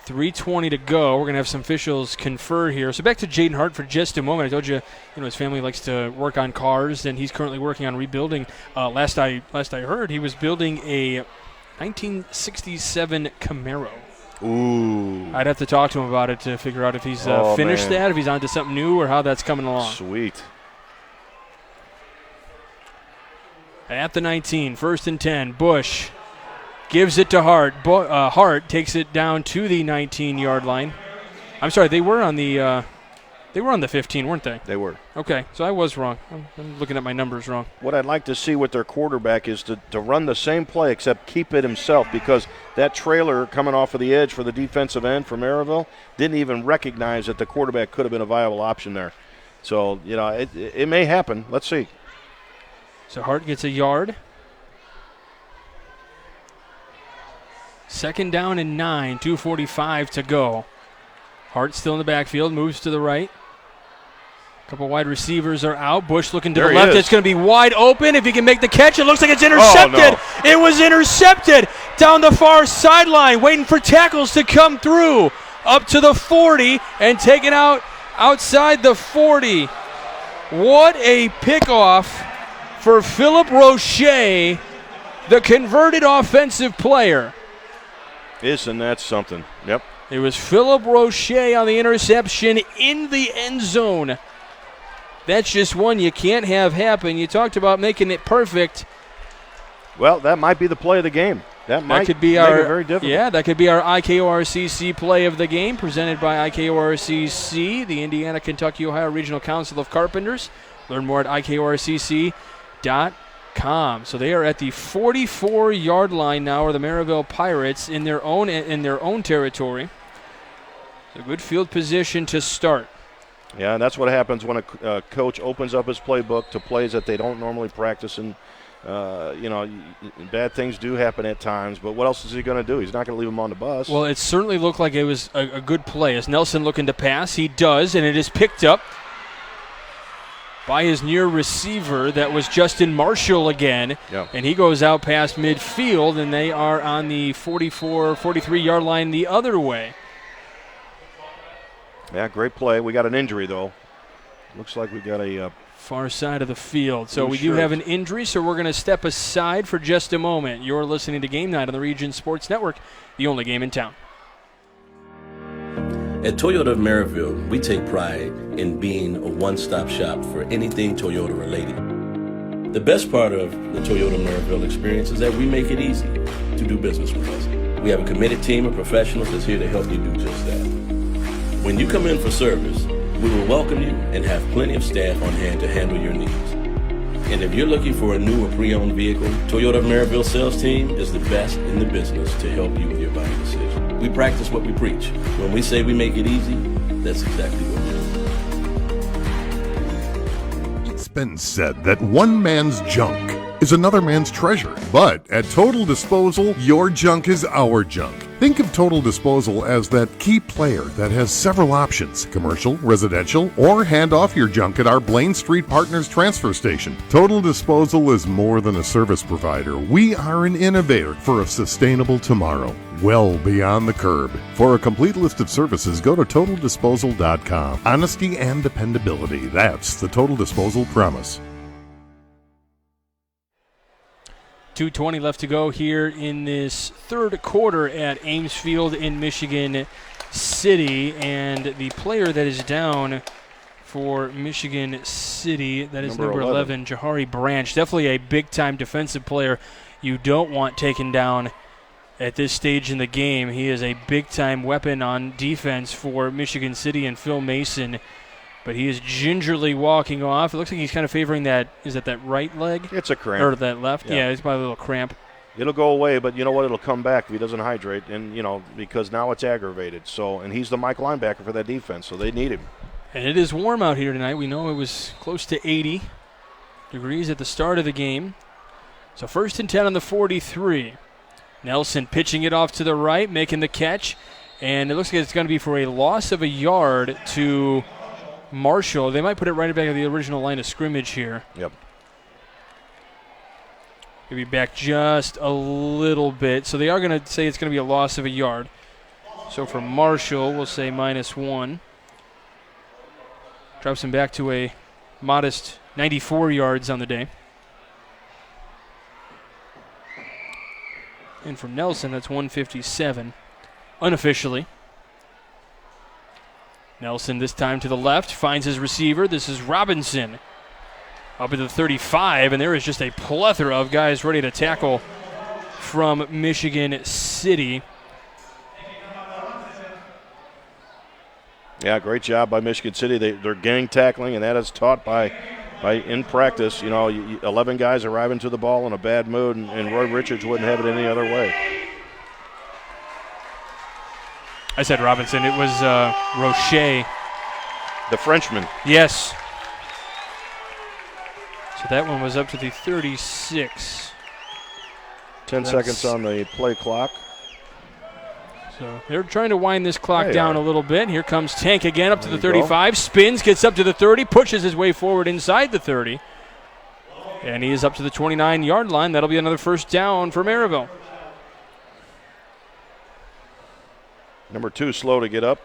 3:20 to go. We're going to have some officials confer here. So back to Jaden Hart for just a moment. I told you, his family likes to work on cars, and he's currently working on rebuilding. Last I heard, he was building a 1967 Camaro. Ooh. I'd have to talk to him about it to figure out if he's finished that, if he's on to something new, or how that's coming along. Sweet. At the 19, first and 10, Bush gives it to Hart. Hart takes it down to the 19-yard line. I'm sorry, they were on the 15, weren't they? They were. Okay, so I was wrong. I'm looking at my numbers wrong. What I'd like to see with their quarterback is to run the same play except keep it himself, because that trailer coming off of the edge for the defensive end for Maryville didn't even recognize that the quarterback could have been a viable option there. So, it may happen. Let's see. So Hart gets a yard. Second down and 9, 2:45 to go. Hart still in the backfield, moves to the right. A couple wide receivers are out. Bush looking to the left. It's going to be wide open. If he can make the catch, it looks like it's intercepted. Oh, no. It was intercepted down the far sideline, waiting for tackles to come through. Up to the 40 and taken out outside the 40. What a pickoff for Philip Roche, the converted offensive player. Isn't that something? Yep. It was Philip Roche on the interception in the end zone. That's just one you can't have happen. You talked about making it perfect. Well, that might be the play of the game. That could be make it very difficult. Yeah, that could be our IKORCC play of the game, presented by IKORCC, the Indiana, Kentucky, Ohio Regional Council of Carpenters. Learn more at IKORCC.com. So they are at the 44-yard line now, or the Merrillville Pirates in their own territory. It's a good field position to start. Yeah, and that's what happens when a coach opens up his playbook to plays that they don't normally practice. And, bad things do happen at times. But what else is he going to do? He's not going to leave him on the bus. Well, it certainly looked like it was a good play. Is Nelson looking to pass? He does, and it is picked up by his near receiver. That was Justin Marshall again. Yep. And he goes out past midfield, and they are on the 43-yard line the other way. Yeah, great play. We got an injury, though. Looks like we got a far side of the field. So we do have an injury, so we're going to step aside for just a moment. You're listening to Game Night on the Region Sports Network, the only game in town. At Toyota of Maryville, we take pride in being a one-stop shop for anything Toyota related. The best part of the Toyota Maryville experience is that we make it easy to do business with us. We have a committed team of professionals that's here to help you do just that. When you come in for service, we will welcome you and have plenty of staff on hand to handle your needs. And if you're looking for a new or pre-owned vehicle, Toyota of Maryville sales team is the best in the business to help you with your buying decision. We practice what we preach. When we say we make it easy, that's exactly what we do. It's been said that one man's junk is another man's treasure. But at Total Disposal, your junk is our junk. Think of Total Disposal as that key player that has several options: commercial, residential, or hand off your junk at our Blaine Street Partners transfer station. Total Disposal is more than a service provider. We are an innovator for a sustainable tomorrow, well beyond the curb. For a complete list of services, go to TotalDisposal.com. Honesty and dependability, that's the Total Disposal promise. 2:20 left to go here in this third quarter at Ames Field in Michigan City. And the player that is down for Michigan City, that is number 11, Jahari Branch. Definitely a big-time defensive player you don't want taken down at this stage in the game. He is a big-time weapon on defense for Michigan City and Phil Mason. But he is gingerly walking off. It looks like he's kind of favoring that. Is that right leg? It's a cramp. Or that left? Yeah, it's probably a little cramp. It'll go away, but you know what? It'll come back if he doesn't hydrate, and because now it's aggravated. So, and he's the Mike linebacker for that defense, so they need him. And it is warm out here tonight. We know it was close to 80 degrees at the start of the game. So 1st and 10 on the 43. Nelson pitching it off to the right, making the catch, and it looks like it's going to be for a loss of a yard to Marshall. They might put it right back at the original line of scrimmage here. Yep. Maybe back just a little bit. So they are going to say it's going to be a loss of a yard. So for Marshall, we'll say -1. Drops him back to a modest 94 yards on the day. And from Nelson, that's 157, unofficially. Nelson this time to the left, finds his receiver. This is Robinson up at the 35, and there is just a plethora of guys ready to tackle from Michigan City. Yeah, great job by Michigan City. They're gang tackling, and that is taught by in practice. 11 guys arriving to the ball in a bad mood, and Roy Richards wouldn't have it any other way. I said Robinson. It was Rocher. The Frenchman. Yes. So that one was up to the 36. 10 seconds on the play clock. So they're trying to wind this clock down a little bit. Here comes Tank again up to the 35. Spins, gets up to the 30, pushes his way forward inside the 30. And he is up to the 29-yard line. That'll be another first down for Maryville. Number 2 slow to get up.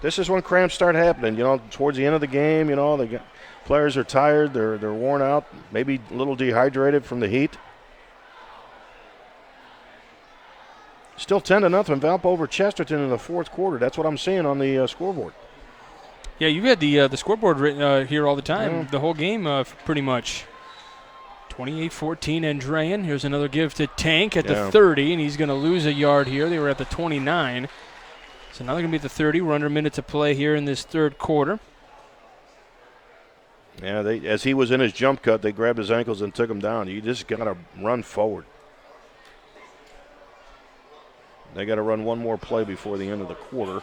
This is when cramps start happening. Towards the end of the game, the players are tired. They're worn out, maybe a little dehydrated from the heat. Still 10-0 Valpo over Chesterton in the fourth quarter. That's what I'm seeing on the scoreboard. Yeah, you had the scoreboard written here all the time, the whole game pretty much. 28-14 Andrean. Here's another give to Tank at the 30, and he's going to lose a yard here. They were at the 29. So now they're going to be at the 30. We're under a minute to play here in this third quarter. Yeah, as he was in his jump cut, they grabbed his ankles and took him down. You just got to run forward. They got to run one more play before the end of the quarter.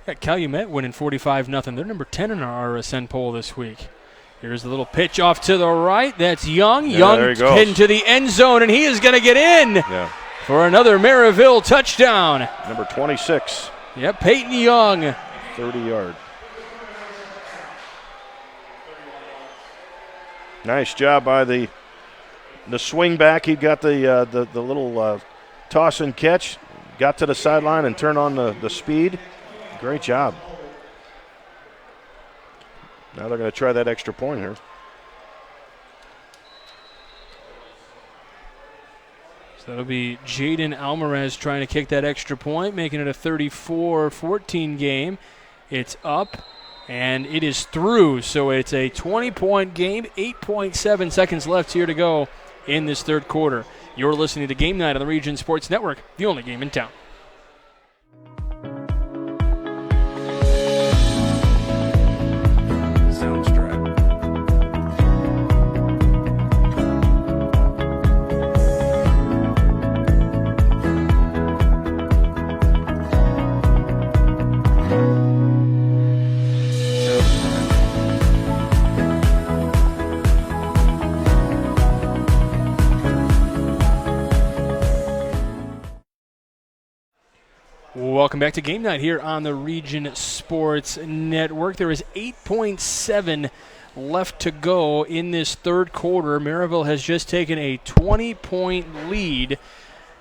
Yeah, Calumet winning 45-0. They're number 10 in our Ascend poll this week. Here's the little pitch off to the right. That's Young. Young heading to the end zone, and he is going to get in for another Maryville touchdown. Number 26. Yep, Peyton Young. 30-yard. Nice job by the swing back. He got the little toss and catch, got to the sideline and turned on the speed. Great job. Now they're going to try that extra point here. So that'll be Jaden Alvarez trying to kick that extra point, making it a 34-14 game. It's up, and it is through. So it's a 20-point game, 8.7 seconds left here to go in this third quarter. You're listening to Game Night on the Region Sports Network, the only game in town. Welcome back to Game Night here on the Region Sports Network. There is 8.7 left to go in this third quarter. Maryville has just taken a 20-point lead.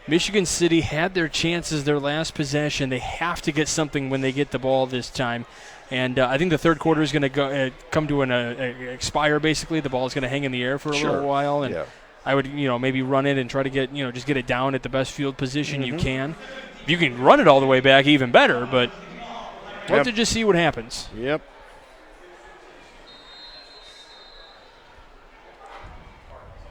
Michigan City had their chances their last possession. They have to get something when they get the ball this time. And I think the third quarter is going to come to an expire, basically. The ball is going to hang in the air for a little while. And I would, maybe run it and try to get, just get it down at the best field position you can. If you can run it all the way back, even better, but we'll have to just see what happens. Yep.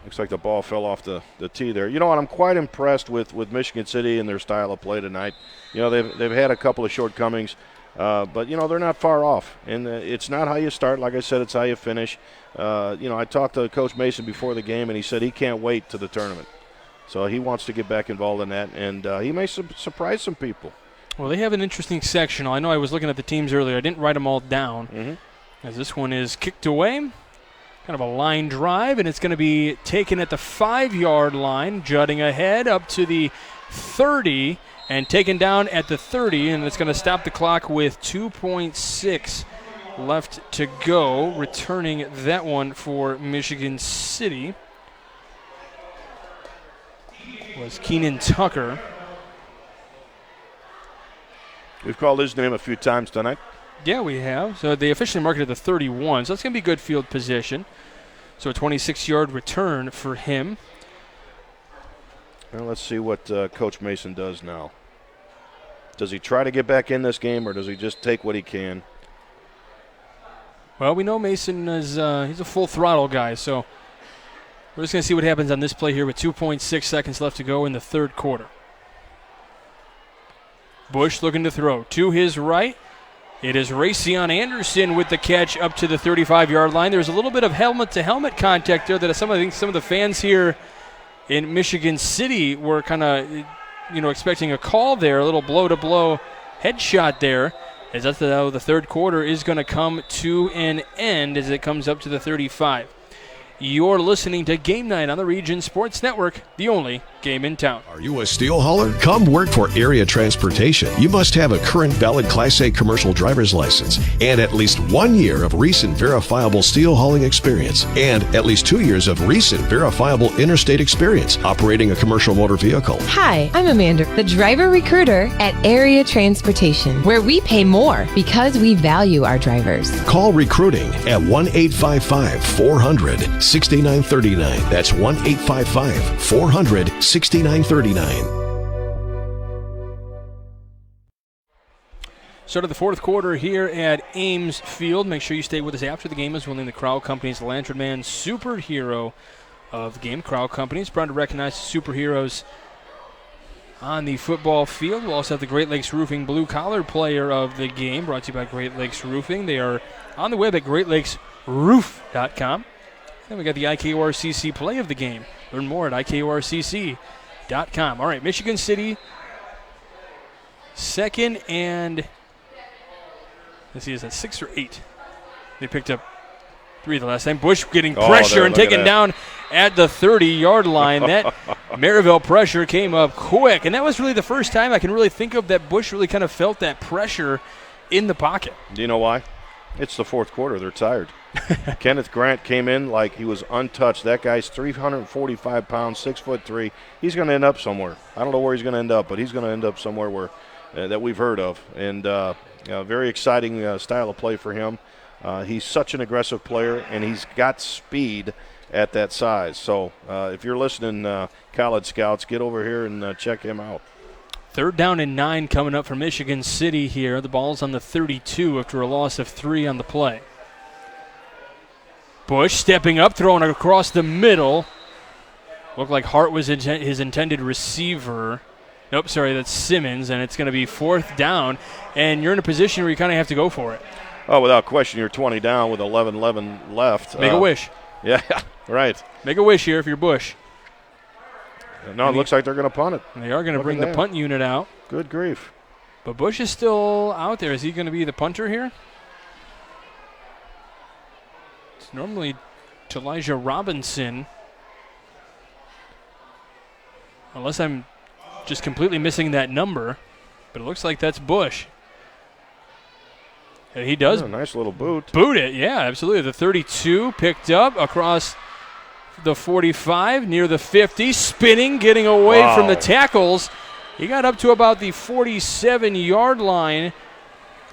Looks like the ball fell off the tee there. You know what? I'm quite impressed with Michigan City and their style of play tonight. They've had a couple of shortcomings, but, they're not far off. And it's not how you start. Like I said, it's how you finish. I talked to Coach Mason before the game, and he said he can't wait to the tournament. So he wants to get back involved in that, and he may surprise some people. Well, they have an interesting sectional. I know I was looking at the teams earlier. I didn't write them all down. As this one is kicked away. Kind of a line drive, and it's going to be taken at the 5-yard line, jutting ahead up to the 30, and taken down at the 30, and it's going to stop the clock with 2.6 left to go. Returning that one for Michigan City was Keenan Tucker. We've called his name a few times tonight. Yeah, we have. So they officially marked it the 31, so that's going to be good field position. So a 26-yard return for him. Well, let's see what Coach Mason does now. Does he try to get back in this game, or does he just take what he can? Well, we know Mason is he's a full throttle guy, so we're just going to see what happens on this play here with 2.6 seconds left to go in the third quarter. Bush looking to throw to his right. It is Raytheon Anderson with the catch up to the 35-yard line. There's a little bit of helmet-to-helmet contact there that some of the fans here in Michigan City were kind of, expecting a call there, a little blow-to-blow headshot there. As that's how the third quarter is going to come to an end as it comes up to the 35. You're listening to Game Night on the Region Sports Network, the only game in town. Are you a steel hauler? Come work for Area Transportation. You must have a current valid Class A commercial driver's license and at least 1 year of recent verifiable steel hauling experience and at least 2 years of recent verifiable interstate experience operating a commercial motor vehicle. Hi, I'm Amanda, the driver recruiter at Area Transportation, where we pay more because we value our drivers. Call recruiting at 1-855-400-6939. That's 1-855-400-6939. Start of the fourth quarter here at Ames Field. Make sure you stay with us after the game as we'll name the Crowell Company's Lantern Man Superhero of the game. Crowell Company is proud to recognize superheroes on the football field. We'll also have the Great Lakes Roofing Blue Collar Player of the game, brought to you by Great Lakes Roofing. They are on the web at greatlakesroof.com. Then we got the IKORCC Play of the game. Learn more at IKORCC.com. All right, Michigan City, second and, let's see, is that 6 or 8? They picked up 3 the last time. Bush getting pressure and taken down at the 30-yard line. That Maryville pressure came up quick, and that was really the first time I can really think of that Bush really kind of felt that pressure in the pocket. Do you know why? It's the fourth quarter. They're tired. Kenneth Grant came in like he was untouched. That guy's 345 pounds, 6'3". He's going to end up somewhere. I don't know where he's going to end up, but he's going to end up somewhere where that we've heard of. And very exciting style of play for him. He's such an aggressive player, and he's got speed at that size. So if you're listening, college scouts, get over here and check him out. 3rd down and 9 coming up for Michigan City here. The ball's on the 32 after a loss of 3 on the play. Bush stepping up, throwing it across the middle. Looked like Hart was his intended receiver. Nope, sorry, that's Simmons, and it's going to be 4th down. And you're in a position where you kind of have to go for it. Oh, without question, you're 20 down with 11 left. Make a wish. Yeah, right. Make a wish here if you're Bush. No, it looks like they're going to punt it. They are going to bring the punt unit out. Good grief. But Bush is still out there. Is he going to be the punter here? It's normally Elijah Robinson. Unless I'm just completely missing that number. But it looks like that's Bush. And he does. Nice little boot. Boot it, yeah, absolutely. The 32 picked up across the 45, near the 50, spinning, getting away from the tackles. He got up to about the 47-yard line.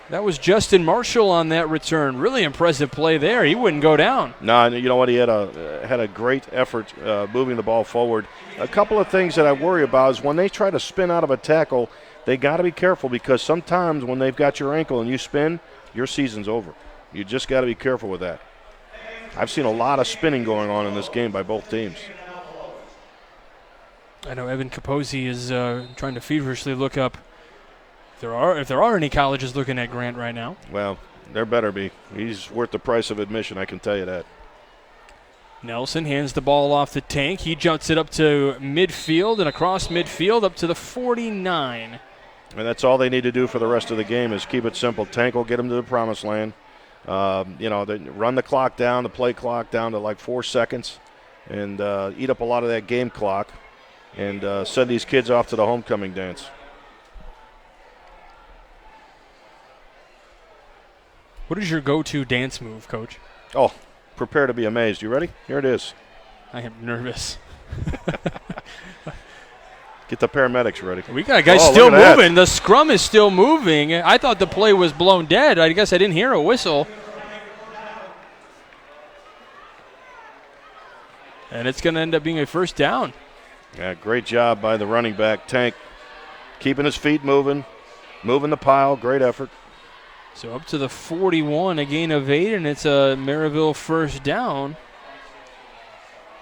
That was Justin Marshall on that return. Really impressive play there. He wouldn't go down. No, you know what? He had a great effort moving the ball forward. A couple of things that I worry about is when they try to spin out of a tackle, they got to be careful because sometimes when they've got your ankle and you spin, your season's over. You just got to be careful with that. I've seen a lot of spinning going on in this game by both teams. I know Evan Capozzi is trying to feverishly look up if there are any colleges looking at Grant right now. Well, there better be. He's worth the price of admission, I can tell you that. Nelson hands the ball off the Tank. He jumps it up to midfield and across midfield up to the 49. And that's all they need to do for the rest of the game is keep it simple. Tank will get them to the promised land. They run the clock down, the play clock down to like 4 seconds, and eat up a lot of that game clock, and send these kids off to the homecoming dance. What is your go-to dance move, Coach? Oh, prepare to be amazed. You ready? Here it is. I am nervous. Get the paramedics ready. We got guys still moving. The scrum is still moving. I thought the play was blown dead. I guess I didn't hear a whistle. And it's going to end up being a first down. Yeah, great job by the running back, Tank. Keeping his feet moving the pile. Great effort. So up to the 41, a gain of 8, and it's a Maryville first down.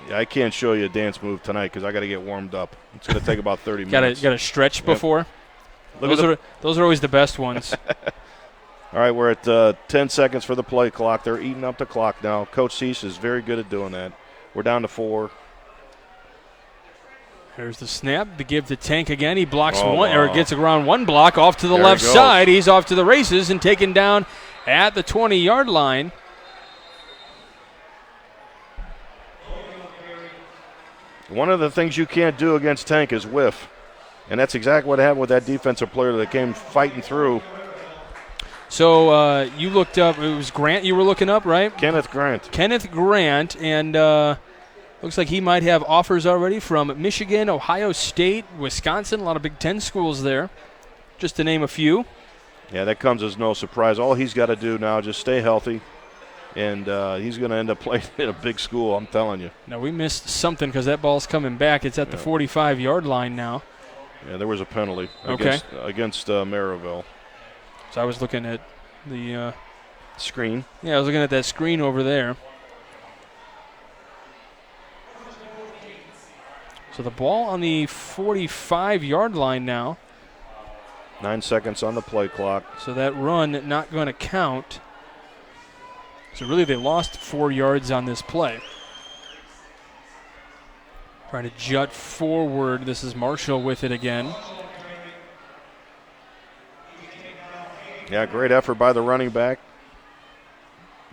Yeah, I can't show you a dance move tonight because I got to get warmed up. It's going to take about 30 minutes. Got to stretch before. Those are always the best ones. All right, we're at 10 seconds for the play clock. They're eating up the clock now. Coach Cease is very good at doing that. We're down to 4. There's the snap. The give to Tank again. He blocks or gets around one block off to the left side. He's off to the races and taken down at the 20-yard line. One of the things you can't do against Tank is whiff. And that's exactly what happened with that defensive player that came fighting through. So you looked up, it was Grant you were looking up, right? Kenneth Grant. And looks like he might have offers already from Michigan, Ohio State, Wisconsin, a lot of Big Ten schools there, just to name a few. Yeah, that comes as no surprise. All he's got to do now is just stay healthy. And he's going to end up playing in a big school, I'm telling you. Now, we missed something because that ball's coming back. It's at the 45-yard line now. Yeah, there was a penalty against Maryville. So I was looking at the screen. Yeah, I was looking at that screen over there. So the ball on the 45-yard line now. 9 seconds on the play clock. So that run not going to count. So really they lost 4 yards on this play. Trying to jut forward. This is Marshall with it again. Yeah, great effort by the running back.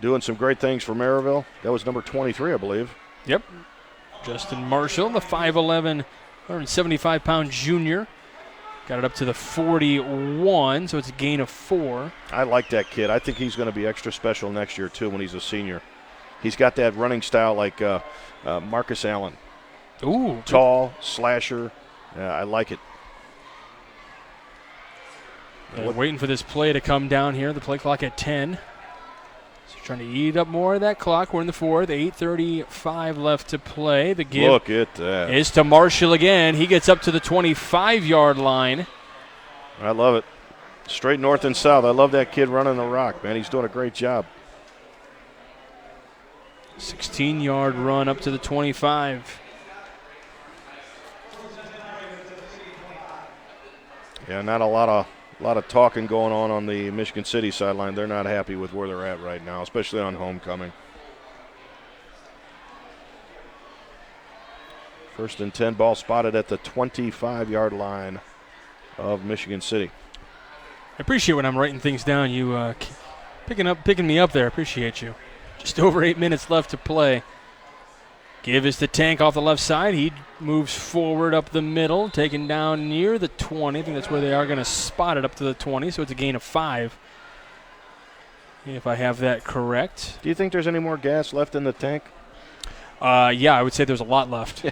Doing some great things for Maryville. That was number 23, I believe. Yep. Justin Marshall, the 5'11", 175-pound junior. Got it up to the 41, so it's a gain of 4. I like that kid. I think he's going to be extra special next year, too, when he's a senior. He's got that running style like Marcus Allen. Ooh. Tall, slasher. I like it. Waiting for this play to come down here. The play clock at 10. So trying to eat up more of that clock. We're in the 4th. 8:35 left to play. The give Look at that. Is to Marshall again. He gets up to the 25-yard line. I love it. Straight north and south. I love that kid running the rock, man. He's doing a great job. 16-yard run up to the 25. Yeah, not a lot of talking going on the Michigan City sideline. They're not happy with where they're at right now, especially on homecoming. 1st and 10, ball spotted at the 25-yard line of Michigan City. I appreciate when I'm writing things down. You picking me up there. I appreciate you. Just over 8 minutes left to play. Give us the Tank off the left side. He moves forward up the middle, taken down near the 20. I think that's where they are going to spot it up to the 20, so it's a gain of 5. If I have that correct. Do you think there's any more gas left in the tank? Yeah, I would say there's a lot left.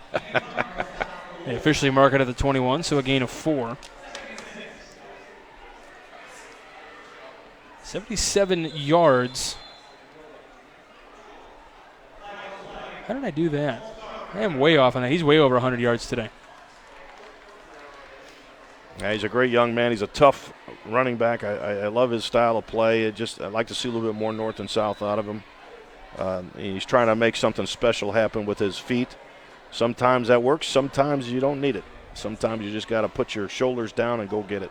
They officially mark it at the 21, so a gain of 4. 77 yards. How did I do that? I am way off on that. He's way over 100 yards today. Yeah, he's a great young man. He's a tough running back. I love his style of play. I'd like to see a little bit more north and south out of him. He's trying to make something special happen with his feet. Sometimes that works. Sometimes you don't need it. Sometimes you just got to put your shoulders down and go get it.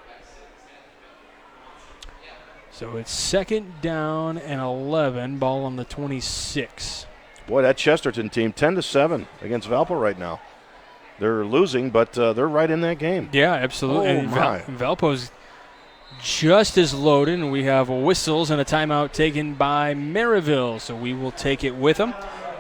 So it's 2nd down and 11. Ball on the 26. Boy, that Chesterton team, 10-7 against Valpo right now. They're losing, but they're right in that game. Yeah, absolutely. Oh, and my. Valpo's just as loaded, and we have whistles and a timeout taken by Maryville, so we will take it with them.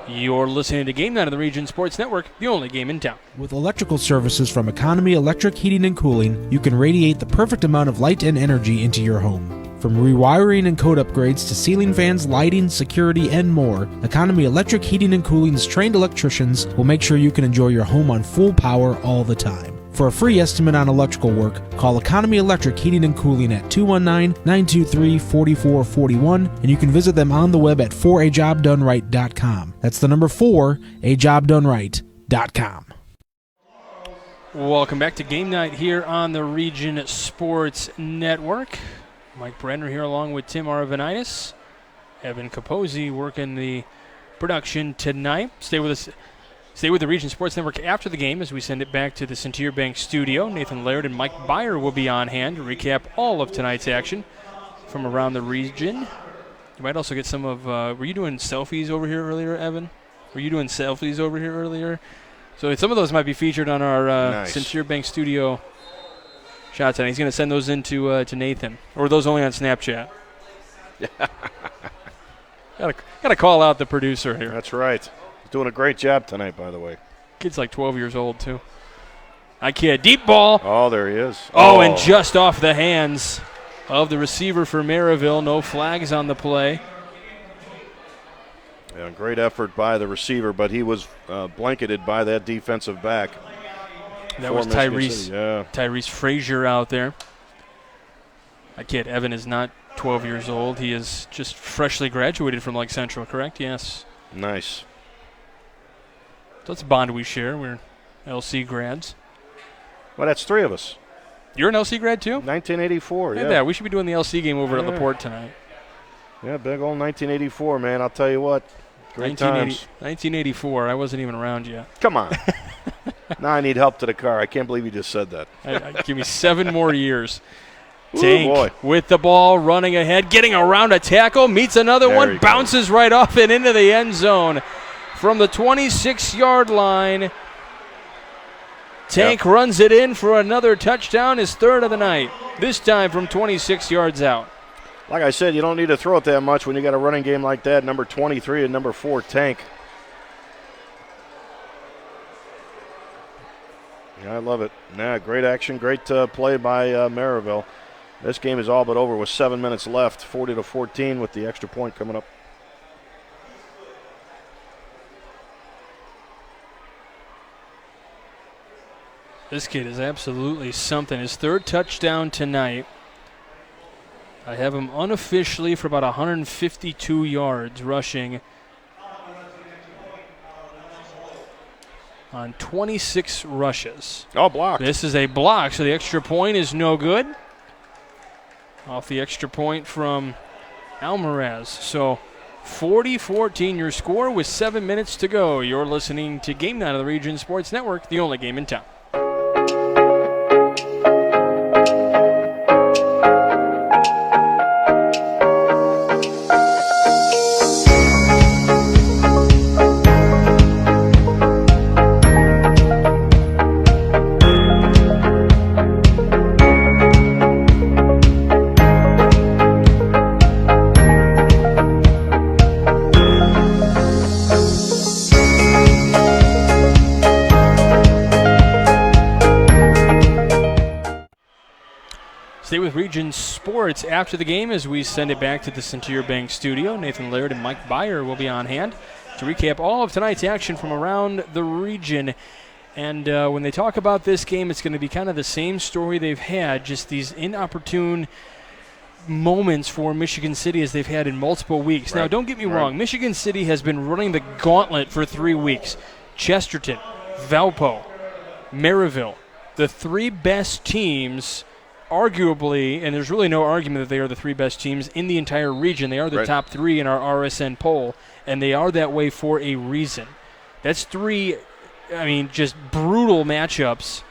You're listening to Game Night on the Region Sports Network, the only game in town. With electrical services from Economy Electric Heating and Cooling, you can radiate the perfect amount of light and energy into your home. From rewiring and code upgrades to ceiling fans, lighting, security, and more, Economy Electric Heating and Cooling's trained electricians will make sure you can enjoy your home on full power all the time. For a free estimate on electrical work, call Economy Electric Heating and Cooling at 219-923-4441, and you can visit them on the web at forajobdoneright.com. That's the number 4ajobdoneright.com. Welcome back to Game Night here on the Region Sports Network. Mike Brenner here along with Tim Arvanitis. Evan Capozzi working the production tonight. Stay with us. Stay with the Region Sports Network after the game as we send it back to the Centier Bank studio. Nathan Laird and Mike Byer will be on hand to recap all of tonight's action from around the region. You might also get some of, were you doing selfies over here earlier, Evan? Were you doing selfies over here earlier? So some of those might be featured on our nice. Centier Bank studio shots tonight. He's going to send those in to Nathan. Or are those only on Snapchat? Gotta call out the producer here. That's right. Doing a great job tonight, by the way. Kid's like 12 years old, too. I kid. Deep ball. Oh, there he is. Oh, and just off the hands of the receiver for Maryville. No flags on the play. Yeah, great effort by the receiver, but he was blanketed by that defensive back. That was Tyrese Frazier out there. I kid. Evan is not 12 years old. He is just freshly graduated from Lake Central, correct? Yes. Nice. So that's a bond we share. We're LC grads. Well, that's 3 of us. You're an LC grad too? 1984, yeah. Yeah, we should be doing the LC game over at LaPorte tonight. Yeah, big old 1984, man. I'll tell you what. Great times. 1984. I wasn't even around yet. Come on. Now I need help to the car. I can't believe you just said that. Give me 7 more years. Ooh, Tank boy. with the ball, running ahead, getting around a tackle, meets another one, bounces right off and into the end zone. From the 26-yard line, Tank runs it in for another touchdown, his 3rd of the night, this time from 26 yards out. Like I said, you don't need to throw it that much when you got a running game like that, number 23 and number 4, Tank. Yeah, I love it. Yeah, great action, great play by Maryville. This game is all but over with 7 minutes left, 40-14 with the extra point coming up. This kid is absolutely something. His 3rd touchdown tonight. I have him unofficially for about 152 yards rushing on 26 rushes. Oh, blocked. This is a block, so the extra point is no good. Off the extra point from Almaraz. So 40-14 your score with 7 minutes to go. You're listening to Game Night on the Region Sports Network, the only game in town. Stay with Region Sports after the game as we send it back to the Centier Bank studio. Nathan Laird and Mike Byer will be on hand to recap all of tonight's action from around the region. And when they talk about this game, it's going to be kind of the same story they've had, just these inopportune moments for Michigan City as they've had in multiple weeks. Now, don't get me wrong. Michigan City has been running the gauntlet for 3 weeks. Chesterton, Valpo, Maryville, the 3 best teams, arguably, and there's really no argument that they are the 3 best teams in the entire region. They are the top 3 in our RSN poll, and they are that way for a reason. That's 3, just brutal matchups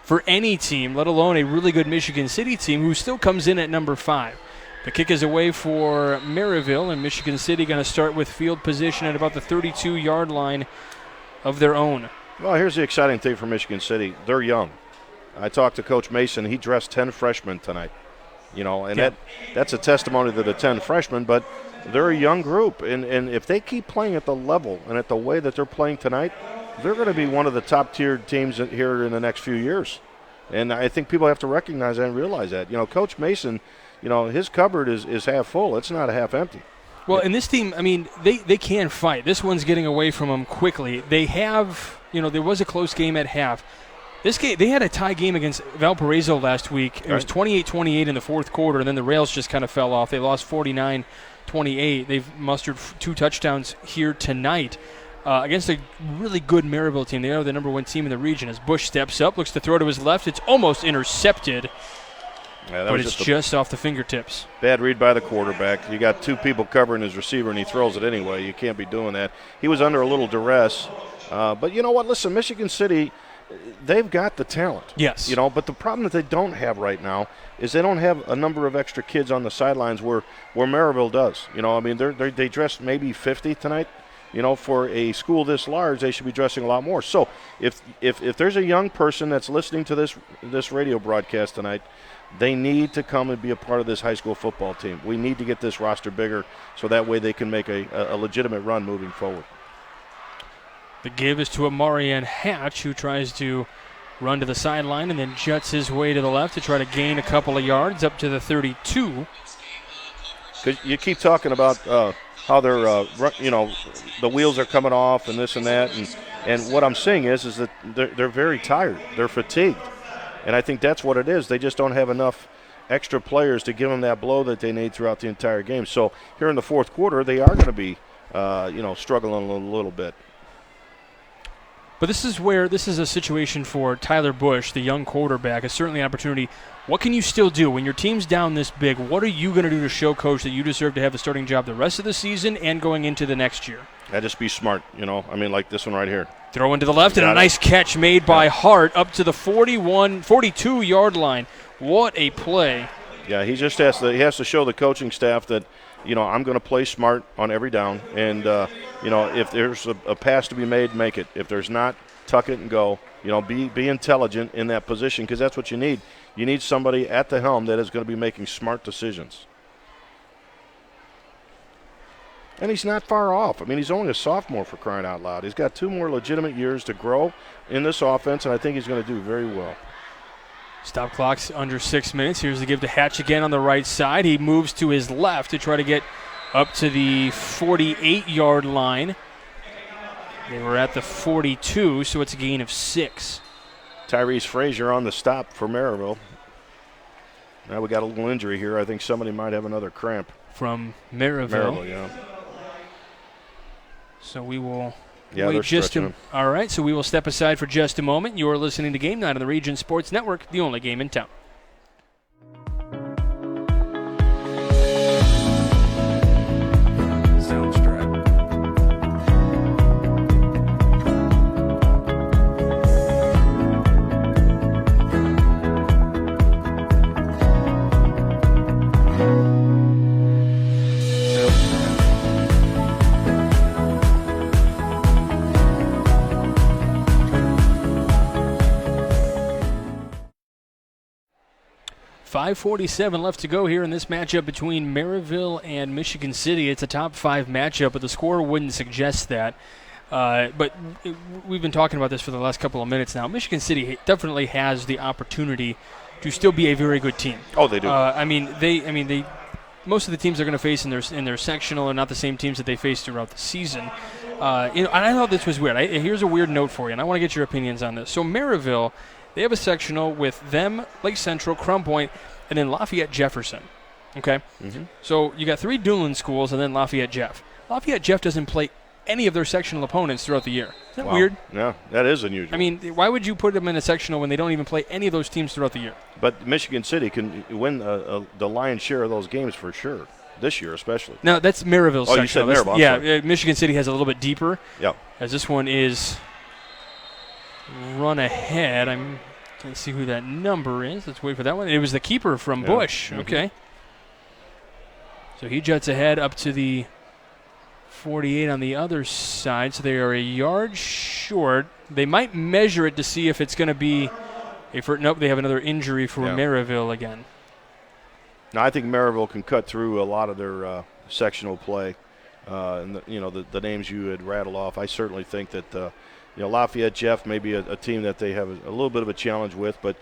for any team, let alone a really good Michigan City team who still comes in at number 5. The kick is away for Maryville, and Michigan City going to start with field position at about the 32-yard line of their own. Well, here's the exciting thing for Michigan City. They're young. I talked to Coach Mason. He dressed 10 freshmen tonight. That's a testimony to the 10 freshmen, but they're a young group. And if they keep playing at the level and at the way that they're playing tonight, they're going to be one of the top-tiered teams here in the next few years. And I think people have to recognize that and realize that. Coach Mason, his cupboard is half full. It's not half empty. Well, and this team, they can fight. This one's getting away from them quickly. They have, there was a close game at half. This game, they had a tie game against Valparaiso last week. It was 28-28 in the fourth quarter, and then the rails just kind of fell off. They lost 49-28. They've mustered 2 touchdowns here tonight against a really good Maryville team. They are the number 1 team in the region. As Bush steps up, looks to throw to his left. It's almost intercepted, but it's just off the fingertips. Bad read by the quarterback. You got 2 people covering his receiver, and he throws it anyway. You can't be doing that. He was under a little duress. But you know what? Listen, Michigan City, they've got the talent. Yes. But the problem that they don't have right now is they don't have a number of extra kids on the sidelines where Maryville does. They dressed maybe 50 tonight. For a school this large, they should be dressing a lot more. So if there's a young person that's listening to this radio broadcast tonight, they need to come and be a part of this high school football team. We need to get this roster bigger so that way they can make a legitimate run moving forward. The give is to a Marian Hatch, who tries to run to the sideline and then juts his way to the left to try to gain a couple of yards up to the 32. Because you keep talking about how they're, the wheels are coming off and this and that. And what I'm seeing is that they're very tired. They're fatigued. And I think that's what it is. They just don't have enough extra players to give them that blow that they need throughout the entire game. So here in the fourth quarter, they are going to be, struggling a little bit. But this is a situation for Tyler Bush, the young quarterback. It's certainly an opportunity. What can you still do when your team's down this big? What are you going to do to show Coach that you deserve to have the starting job the rest of the season and going into the next year? Just be smart, like this one right here. Throw into the left and a nice catch made by Hart up to the 42-yard line. What a play. Yeah, he just has to show the coaching staff that, I'm going to play smart on every down. And, if there's a pass to be made, make it. If there's not, tuck it and go. Be intelligent in that position because that's what you need. You need somebody at the helm that is going to be making smart decisions. And he's not far off. He's only a sophomore, for crying out loud. He's got 2 more legitimate years to grow in this offense, and I think he's going to do very well. Stop clock's under 6 minutes. Here's the give to Hatch again on the right side. He moves to his left to try to get up to the 48-yard line. They were at the 42, so it's a gain of 6. Tyrese Frazier on the stop for Maryville. Now we got a little injury here. I think somebody might have another cramp. From Maryville. Maryville, yeah. So we will wait just a All right, so we will step aside for just a moment. You are listening to Game Night on the Region Sports Network, the only game in town. Soundstrap. 5:47 left to go here in this matchup between Maryville and Michigan City. It's a top 5 matchup, but the score wouldn't suggest that. But we've been talking about this for the last couple of minutes now. Michigan City definitely has the opportunity to still be a very good team. Oh, they do. They most of the teams they're going to face in their sectional are not the same teams that they face throughout the season. And I thought this was weird. Here's a weird note for you, and I want to get your opinions on this. So Maryville, they have a sectional with them, Lake Central, Crown Point, and then Lafayette Jefferson. Okay? Mm-hmm. So you got 3 Duneland schools and then Lafayette Jeff. Lafayette Jeff doesn't play any of their sectional opponents throughout the year. Isn't that weird? Yeah, that is unusual. I mean, why would you put them in a sectional when they don't even play any of those teams throughout the year? But Michigan City can win the lion's share of those games for sure, this year especially. No, that's Maryville's sectional. You said Maryville. Yeah, Michigan City has a little bit deeper. Yeah. As this one is run ahead. I can't see who that number is. Let's wait for that one. It was the keeper from Bush. Mm-hmm. Okay. So he jets ahead up to the 48 on the other side, so they are a yard short. They might measure it to see if it's going to be nope, they have another injury for Maryville again. Now, I think Maryville can cut through a lot of their sectional play. And the names you had rattled off, I certainly think that Lafayette Jeff may be a team that they have a little bit of a challenge with, but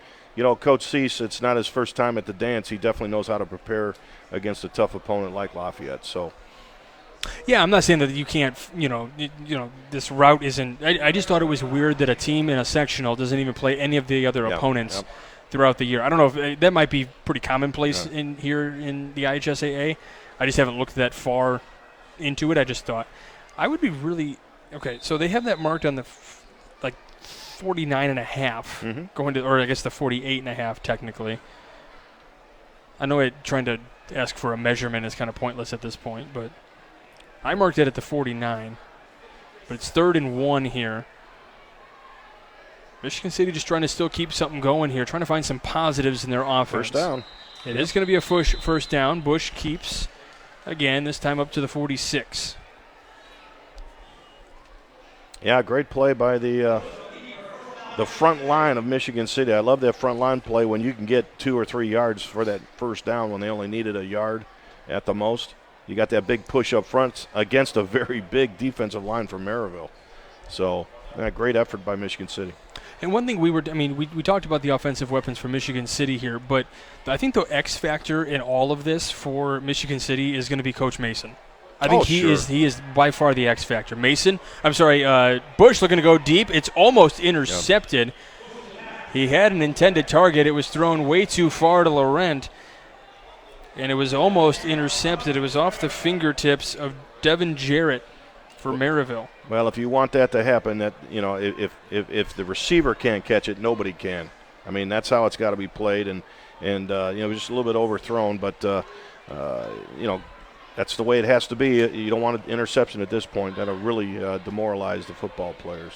Coach Cease, it's not his first time at the dance. He definitely knows how to prepare against a tough opponent like Lafayette. So. Yeah, I'm not saying that you can't, this route isn't. I just thought it was weird that a team in a sectional doesn't even play any of the other opponents throughout the year. I don't know if that might be pretty commonplace in here in the IHSAA. I just haven't looked that far into it. I just thought I would be really okay. So they have that marked on the 49.5 going to, or I guess the 48.5 technically. I know trying to ask for a measurement is kind of pointless at this point, but. I marked it at the 49, but it's 3rd and 1 here. Michigan City just trying to still keep something going here, trying to find some positives in their offense. First down. It is going to be a first down. Bush keeps, again, this time up to the 46. Yeah, great play by the front line of Michigan City. I love that front line play when you can get 2 or 3 yards for that first down when they only needed a yard at the most. You got that big push up front against a very big defensive line from Maryville. So, great effort by Michigan City. And one thing we talked about the offensive weapons for Michigan City here, but I think the X factor in all of this for Michigan City is going to be Coach Mason. I think he is by far the X factor. Bush looking to go deep. It's almost intercepted. Yep. He had an intended target. It was thrown way too far to Laurent. And it was almost intercepted. It was off the fingertips of Devin Jarrett for Maryville. Well, if you want that to happen, that if the receiver can't catch it, nobody can. I mean, that's how it's got to be played, and just a little bit overthrown, but that's the way it has to be. You don't want an interception at this point. That'll really demoralize the football players.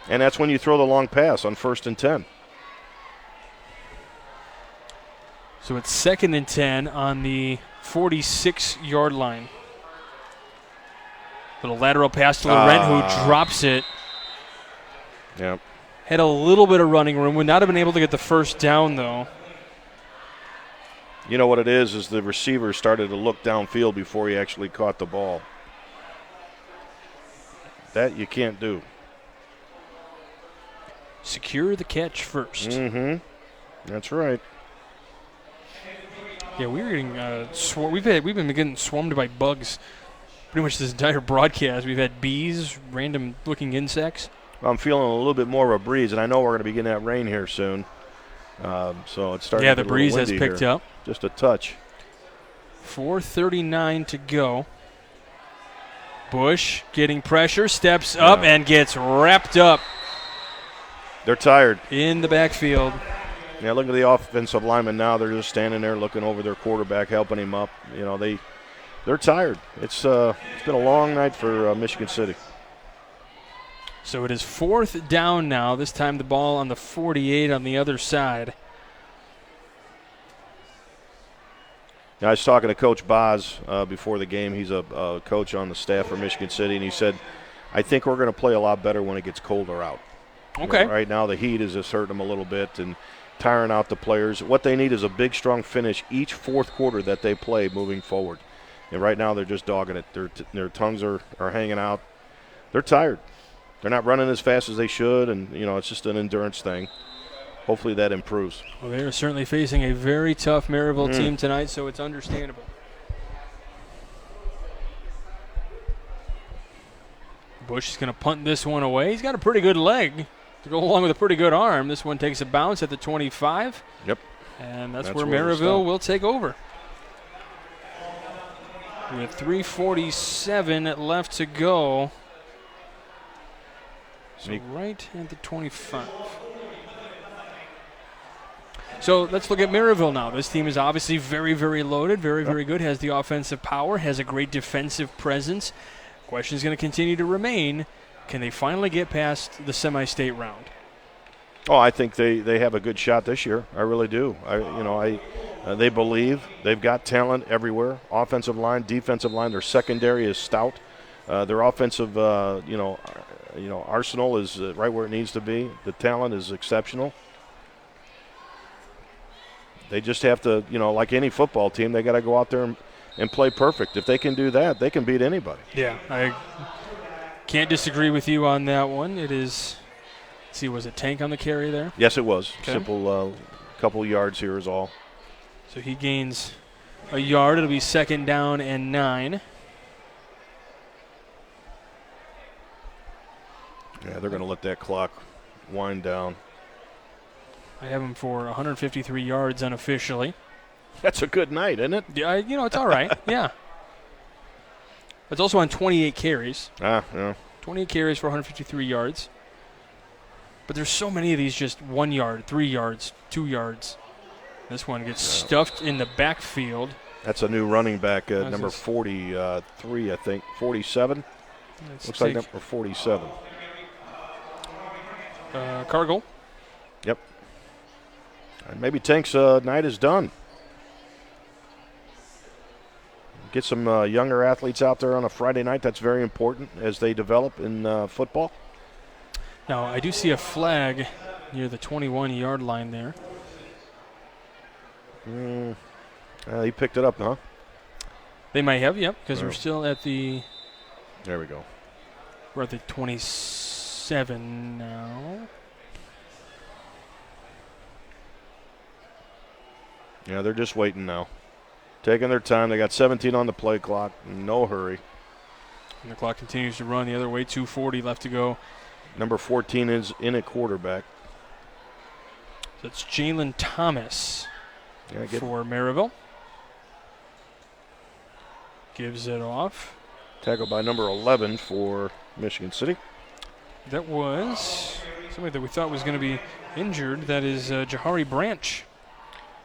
And that's when you throw the long pass on 1st and 10. So it's 2nd and 10 on the 46-yard line. Little lateral pass to Laurent, who drops it. Yep. Had a little bit of running room. Would not have been able to get the first down, though. You know what it is the receiver started to look downfield before he actually caught the ball. That you can't do. Secure the catch first. Mm-hmm. That's right. Yeah, we're getting we've been getting swarmed by bugs pretty much this entire broadcast. We've had bees, random-looking insects. Well, I'm feeling a little bit more of a breeze, and I know we're going to be getting that rain here soon. So it's starting to get the breeze has picked up. Just a touch. 4:39 to go. Bush getting pressure, steps up, and gets wrapped up. They're tired. In the backfield. Yeah, look at the offensive linemen now. They're just standing there looking over their quarterback, helping him up. They're tired. It's been a long night for Michigan City. So it is 4th down now. This time the ball on the 48 on the other side. Now, I was talking to Coach Boz before the game. He's a coach on the staff for Michigan City, and he said, I think we're going to play a lot better when it gets colder out. Okay. Right now the heat is just hurting them a little bit and tiring out the players. What they need is a big, strong finish each 4th quarter that they play moving forward. And right now they're just dogging it. Their tongues are hanging out. They're tired. they're not running as fast as they should, and it's just an endurance thing. Hopefully that improves. Well, they are certainly facing a very tough Maryville team tonight, so it's understandable. Bush is going to punt this one away. He's got a pretty good leg to go along with a pretty good arm. This one takes a bounce at the 25. Yep. And that's where Maryville will take over. With 3:47 left to go. So right at the 25. So let's look at Maryville now. This team is obviously very, very loaded, very, very good, has the offensive power, has a great defensive presence. Question is going to continue to remain, can they finally get past the semi-state round? Oh, I think they have a good shot this year. I really do. They believe. They've got talent everywhere. Offensive line, defensive line. Their secondary is stout. Their offensive, arsenal is right where it needs to be. The talent is exceptional. They just have to, like any football team, they got to go out there and play perfect. If they can do that, they can beat anybody. Yeah, I can't disagree with you on that one. It is, let's see, was it Tank on the carry there? Yes, it was. Okay. Simple couple yards here is all. So he gains a yard. It'll be 2nd down and 9. Yeah, they're going to let that clock wind down. I have him for 153 yards unofficially. That's a good night, isn't it? Yeah, it's all right. Yeah. It's also on 28 carries. Yeah. 28 carries for 153 yards. But there's so many of these just 1 yard, 3 yards, 2 yards. This one gets stuffed in the backfield. That's a new running back, number 43, I think. 47? Looks like number 47. Cargill. Yep. And maybe Tank's night is done. Get some younger athletes out there on a Friday night. That's very important as they develop in football. Now, I do see a flag near the 21-yard line there. He picked it up, huh? They might have, yep, because we're still at the... There we go. We're at the 27 now. Yeah, they're just waiting now. Taking their time. They got 17 on the play clock. No hurry. And the clock continues to run the other way. 2:40 left to go. Number 14 is in at quarterback. So it's Jalen Thomas for Maryville. Gives it off. Tackled by number 11 for Michigan City. That was somebody that we thought was going to be injured. That is Jahari Branch.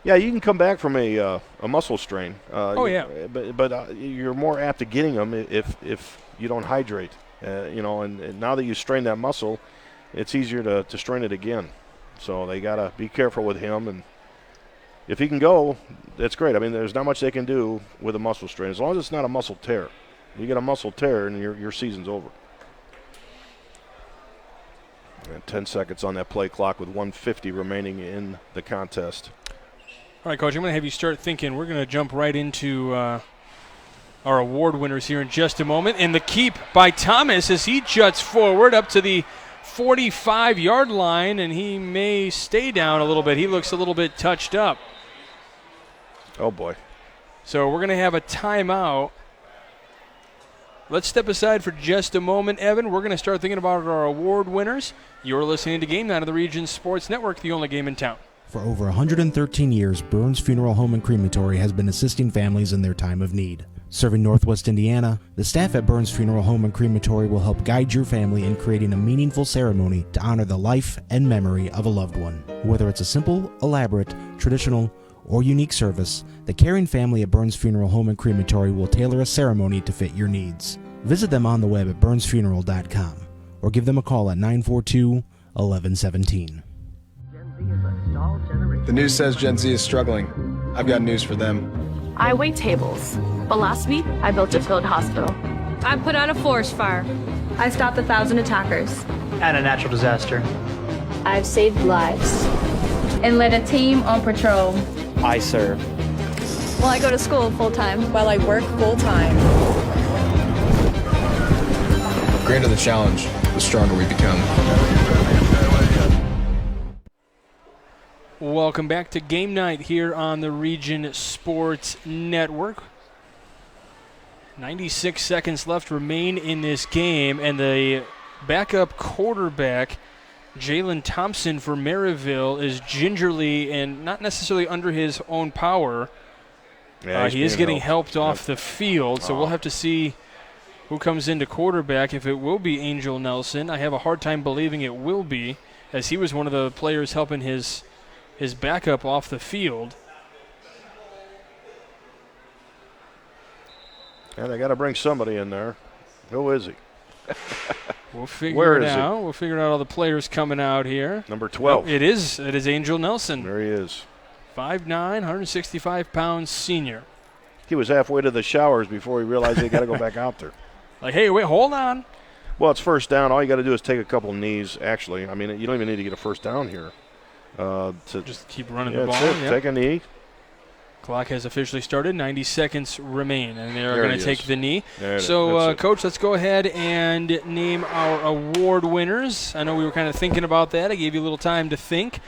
Yeah, you can come back from a muscle strain. But you're more apt to getting them if you don't hydrate. And now that you strain that muscle, it's easier to strain it again. So they got to be careful with him. And if he can go, that's great. I mean, there's not much they can do with a muscle strain as long as it's not a muscle tear. You get a muscle tear, and your season's over. And 10 seconds on that play clock with 1:50 remaining in the contest. All right, Coach, I'm going to have you start thinking. We're going to jump right into our award winners here in just a moment. And the keep by Thomas as he juts forward up to the 45-yard line, and he may stay down a little bit. He looks a little bit touched up. Oh, boy. So we're going to have a timeout. Let's step aside for just a moment, Evan. We're going to start thinking about our award winners. You're listening to Game Night of the Region Sports Network, the only game in town. For over 113 years, Burns Funeral Home and Crematory has been assisting families in their time of need. Serving Northwest Indiana, the staff at Burns Funeral Home and Crematory will help guide your family in creating a meaningful ceremony to honor the life and memory of a loved one. Whether it's a simple, elaborate, traditional, or unique service, the caring family at Burns Funeral Home and Crematory will tailor a ceremony to fit your needs. Visit them on the web at burnsfuneral.com or give them a call at 942-1117. The news says Gen Z is struggling. I've got news for them. I wait tables, but last week I built a field hospital. I put out a forest fire. I stopped 1,000 attackers. And a natural disaster. I've saved lives. And led a team on patrol. I serve. Well, I go to school full-time. While I work full-time. Greater the challenge, the the stronger we become. Welcome back to Game Night here on the Region Sports Network. 96 seconds left remain in this game, and the backup quarterback, Jalen Thompson for Maryville, is gingerly and not necessarily under his own power. Yeah, he is getting helped off the field, so we'll have to see who comes into quarterback. If it will be Angel Nelson, I have a hard time believing it will be, as he was one of the players helping his backup off the field. Yeah, they got to bring somebody in there. Who is he? We'll figure it out. We'll figure out all the players coming out here. Number 12. It is Angel Nelson. There he is. 5'9", 165-pound senior. He was halfway to the showers before he realized he got to go back out there. Like, hey, wait, hold on. Well, it's first down. All you got to do is take a couple knees, actually. I mean, you don't even need to get a first down here. To just keep running the ball. Yep. Take a knee. Clock has officially started. 90 seconds remain, and they're going to take the knee. So, Coach, let's go ahead and name our award winners. I know we were kind of thinking about that. I gave you a little time to think.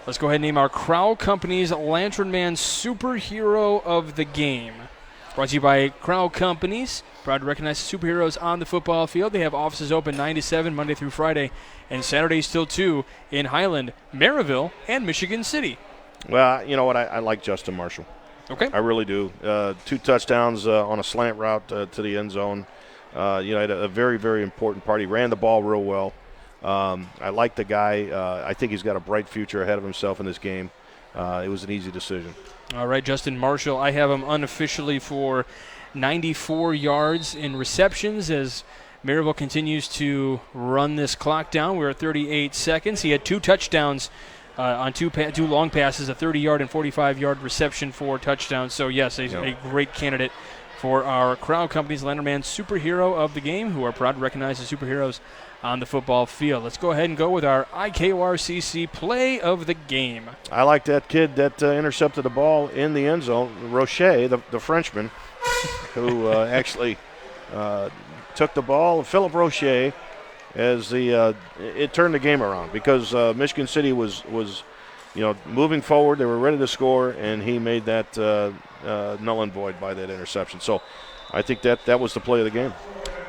Let's go ahead and name our Crowell Companies Lantern Man Superhero of the Game. Brought to you by Crowell Companies. Proud to recognize superheroes on the football field. They have offices open 9 to 7 Monday through Friday, and Saturdays till 2 in Highland, Maryville, and Michigan City. Well, you know what? I like Justin Marshall. Okay. I really do. 2 touchdowns on a slant route to the end zone. Had a very, very important part. He ran the ball real well. I like the guy. I think he's got a bright future ahead of himself in this game. It was an easy decision. All right, Justin Marshall. I have him unofficially for 94 yards in receptions as Maryville continues to run this clock down. We're at 38 seconds. He had 2 touchdowns on 2 long passes, a 30-yard and 45-yard reception for touchdowns. So, yes, a great candidate for our Crowell Companies Landerman Superhero of the Game, who are proud to recognize the superheroes on the football field. Let's go ahead and go with our IKORCC Play of the Game. I like that kid that intercepted the ball in the end zone, Rocher, the Frenchman, who actually took the ball. Philip Rocher, as it turned the game around because Michigan City was moving forward. They were ready to score, and he made that null and void by that interception. So I think that was the play of the game.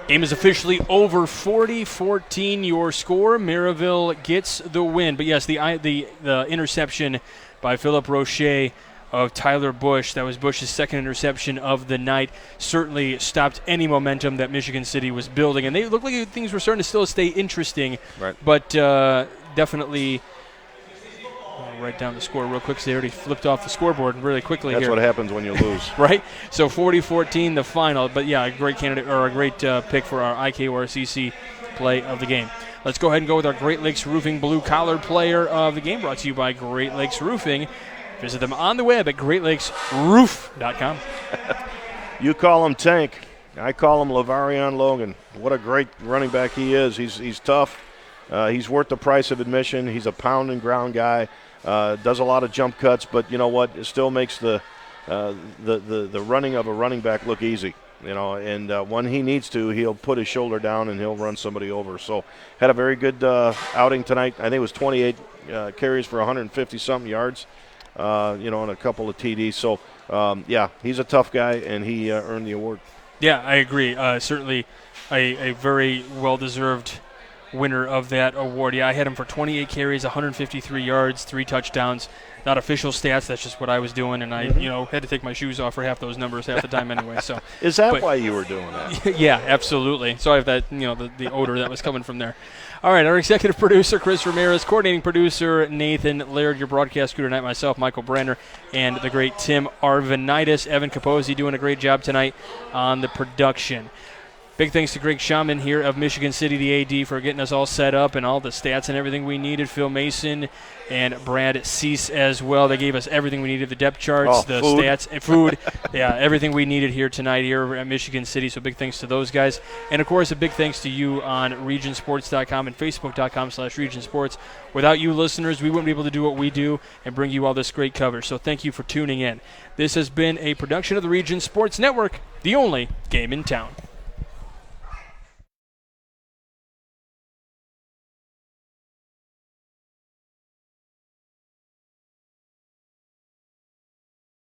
Game is officially over. 40-14 your score. Maryville gets the win. But, yes, the interception by Philip Rocher of Tyler Bush, that was Bush's second interception of the night, certainly stopped any momentum that Michigan City was building. And they looked like things were starting to still stay interesting. Right. But definitely – I'll write down the score real quick because they already flipped off the scoreboard really quickly. That's here. what happens when you lose. Right? So 40-14 the final. But, yeah, a great candidate or a great pick for our IKORCC Play of the Game. Let's go ahead and go with our Great Lakes Roofing Blue Collar Player of the Game, brought to you by Great Lakes Roofing. Visit them on the web at greatlakesroof.com. You call him Tank. I call him Lavarion Logan. What a great running back he is. He's tough. He's worth the price of admission. He's a pound and ground guy. Does a lot of jump cuts, but you know what? It still makes the running of a running back look easy. And when he needs to, he'll put his shoulder down and he'll run somebody over. So had a very good outing tonight. I think it was 28 carries for 150-something yards, and a couple of TDs. So, he's a tough guy, and he earned the award. Yeah, I agree. Certainly a very well-deserved winner of that award. Yeah, I had him for 28 carries, 153 yards, 3 touchdowns. Not official stats. That's just what I was doing, and I, had to take my shoes off for half those numbers half the time anyway. So, is that why you were doing that? Yeah, absolutely. So I have that, the odor that was coming from there. All right, our executive producer, Chris Ramirez, coordinating producer, Nathan Laird, your broadcast crew tonight, myself, Michael Brander, and the great Tim Arvanitis. Evan Capozzi doing a great job tonight on the production. Big thanks to Greg Schaman here of Michigan City, the AD, for getting us all set up and all the stats and everything we needed. Phil Mason and Brad Cease as well. They gave us everything we needed, the depth charts, the food. stats, and food. Yeah, everything we needed here tonight here at Michigan City. So big thanks to those guys. And, of course, a big thanks to you on regionsports.com and facebook.com/regionsports. Without you listeners, we wouldn't be able to do what we do and bring you all this great coverage. So thank you for tuning in. This has been a production of the Region Sports Network, the only game in town.